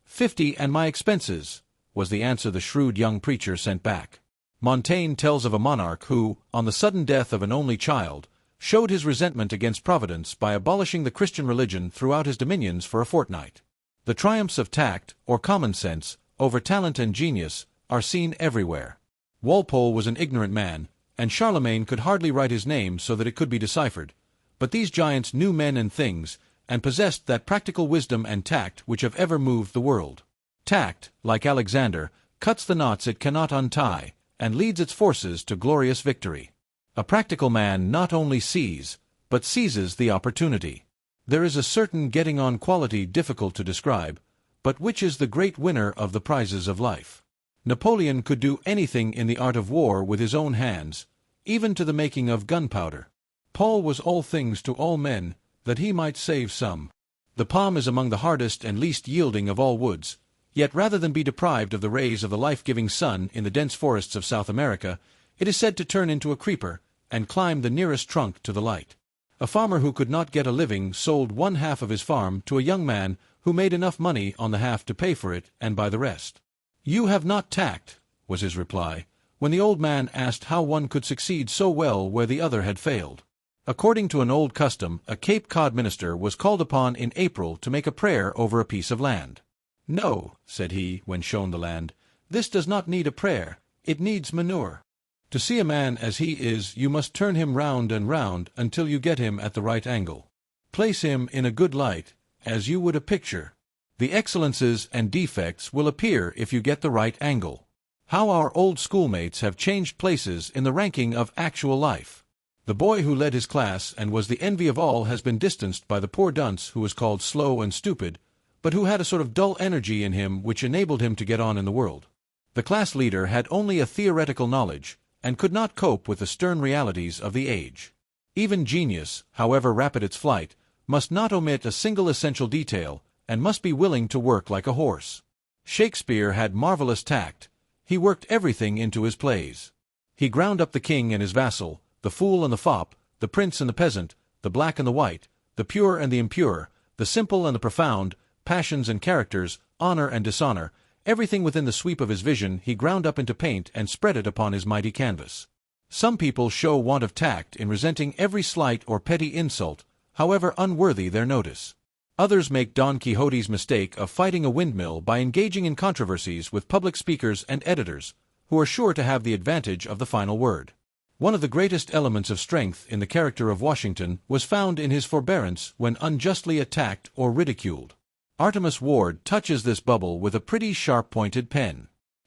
50 and my expenses," was the answer the shrewd young preacher sent back. Montaigne tells of a monarch who, on the sudden death of an only child, showed his resentment against Providence by abolishing the Christian religion throughout his dominions for a fortnight. The triumphs of tact, or common sense, over talent and genius, are seen everywhere. Walpole was an ignorant man, and Charlemagne could hardly write his name so that it could be deciphered, but these giants knew men and things, and possessed that practical wisdom and tact which have ever moved the world. Tact, like Alexander, cuts the knots it cannot untie, and leads its forces to glorious victory. A practical man not only sees, but seizes the opportunity. There is a certain getting-on quality difficult to describe, but which is the great winner of the prizes of life. Napoleon could do anything in the art of war with his own hands, even to the making of gunpowder. Paul was all things to all men, that he might save some. The palm is among the hardest and least yielding of all woods, yet rather than be deprived of the rays of the life-giving sun in the dense forests of South America, it is said to turn into a creeper, and climb the nearest trunk to the light. A farmer who could not get a living sold one half of his farm to a young man who made enough money on the half to pay for it and buy the rest. "You have not tact," was his reply, when the old man asked how one could succeed so well where the other had failed. According to an old custom, a Cape Cod minister was called upon in April to make a prayer over a piece of land. "No," said he, when shown the land, "this does not need a prayer, it needs manure. To see a man as he is, you must turn him round and round until you get him at the right angle. Place him in a good light, as you would a picture. The excellences and defects will appear if you get the right angle." How our old schoolmates have changed places in the ranking of actual life. The boy who led his class and was the envy of all has been distanced by the poor dunce who was called slow and stupid, but who had a sort of dull energy in him which enabled him to get on in the world. The class leader had only a theoretical knowledge, and could not cope with the stern realities of the age. Even genius, however rapid its flight, must not omit a single essential detail, and must be willing to work like a horse. Shakespeare had marvelous tact. He worked everything into his plays. He ground up the king and his vassal, the fool and the fop, the prince and the peasant, the black and the white, the pure and the impure, the simple and the profound, passions and characters, honor and dishonor, everything within the sweep of his vision he ground up into paint and spread it upon his mighty canvas. Some people show want of tact in resenting every slight or petty insult, however unworthy their notice. Others make Don Quixote's mistake of fighting a windmill by engaging in controversies with public speakers and editors, who are sure to have the advantage of the final word. One of the greatest elements of strength in the character of Washington was found in his forbearance when unjustly attacked or ridiculed. Artemus Ward touches this bubble with a pretty sharp-pointed pen.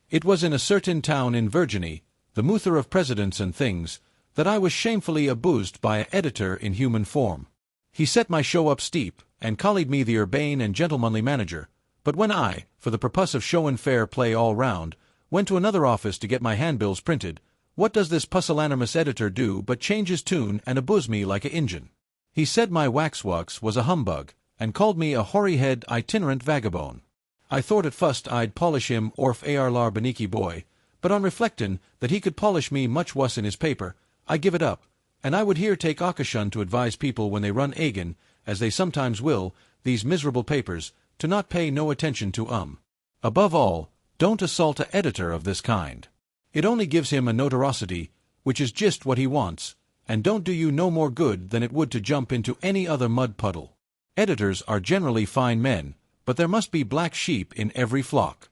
"It was in a certain town in Virginie, the mother of presidents and things, that I was shamefully abused by an editor in human form. He set my show up steep, and collied me the urbane and gentlemanly manager, but when I, for the purpose of show and fair play all round, went to another office to get my handbills printed, what does this pusillanimous editor do but change his tune and abuse me like a Injun? He said my waxworks was a humbug, and called me a hoary-head itinerant vagabone. I thought at fust I'd polish him orf AR Beniki boy, but on reflectin' that he could polish me much wuss in his paper, I give it up, and I would here take occasion to advise people when they run agin, as they sometimes will, these miserable papers, to not pay no attention to Above all, don't assault a editor of this kind. It only gives him a notoriety, which is just what he wants, and don't do you no more good than it would to jump into any other mud puddle. Editors are generally fine men, but there must be black sheep in every flock."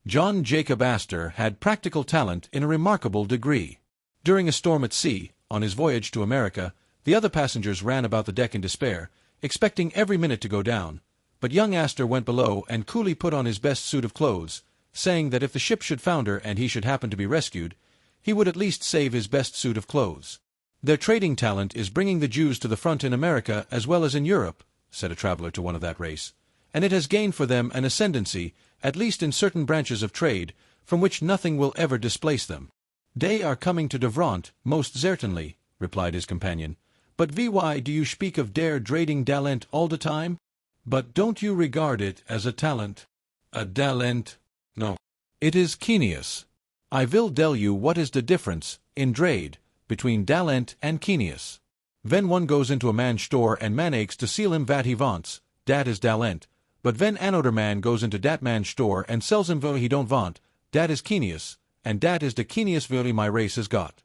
John Jacob Astor had practical talent in a remarkable degree. During a storm at sea, on his voyage to America, the other passengers ran about the deck in despair, expecting every minute to go down, but young Astor went below and coolly put on his best suit of clothes, saying that if the ship should founder and he should happen to be rescued, he would at least save his best suit of clothes. "Their trading talent is bringing the Jews to the front in America as well as in Europe," said a traveler to one of that race, "and it has gained for them an ascendancy, at least in certain branches of trade, from which nothing will ever displace them." "They are coming to de front, most certainly," replied his companion, "but why do you speak of der trading talent all the time? But don't you regard it as a talent?" "A talent? No. It is genius. I will tell you what is the difference, in trade, between talent and genius. When one goes into a man's store and manages to sell him what he wants, dat is talent, but when another man goes into dat man's store and sells him what he don't want, dat is genius, and dat is the genius really my race has got."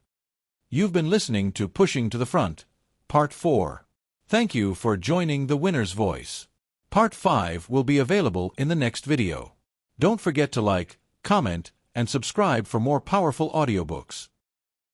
You've been listening to Pushing to the Front, Part 4. Thank you for joining the Winner's Voice. Part 5 will be available in the next video. Don't forget to like, comment, and subscribe for more powerful audiobooks.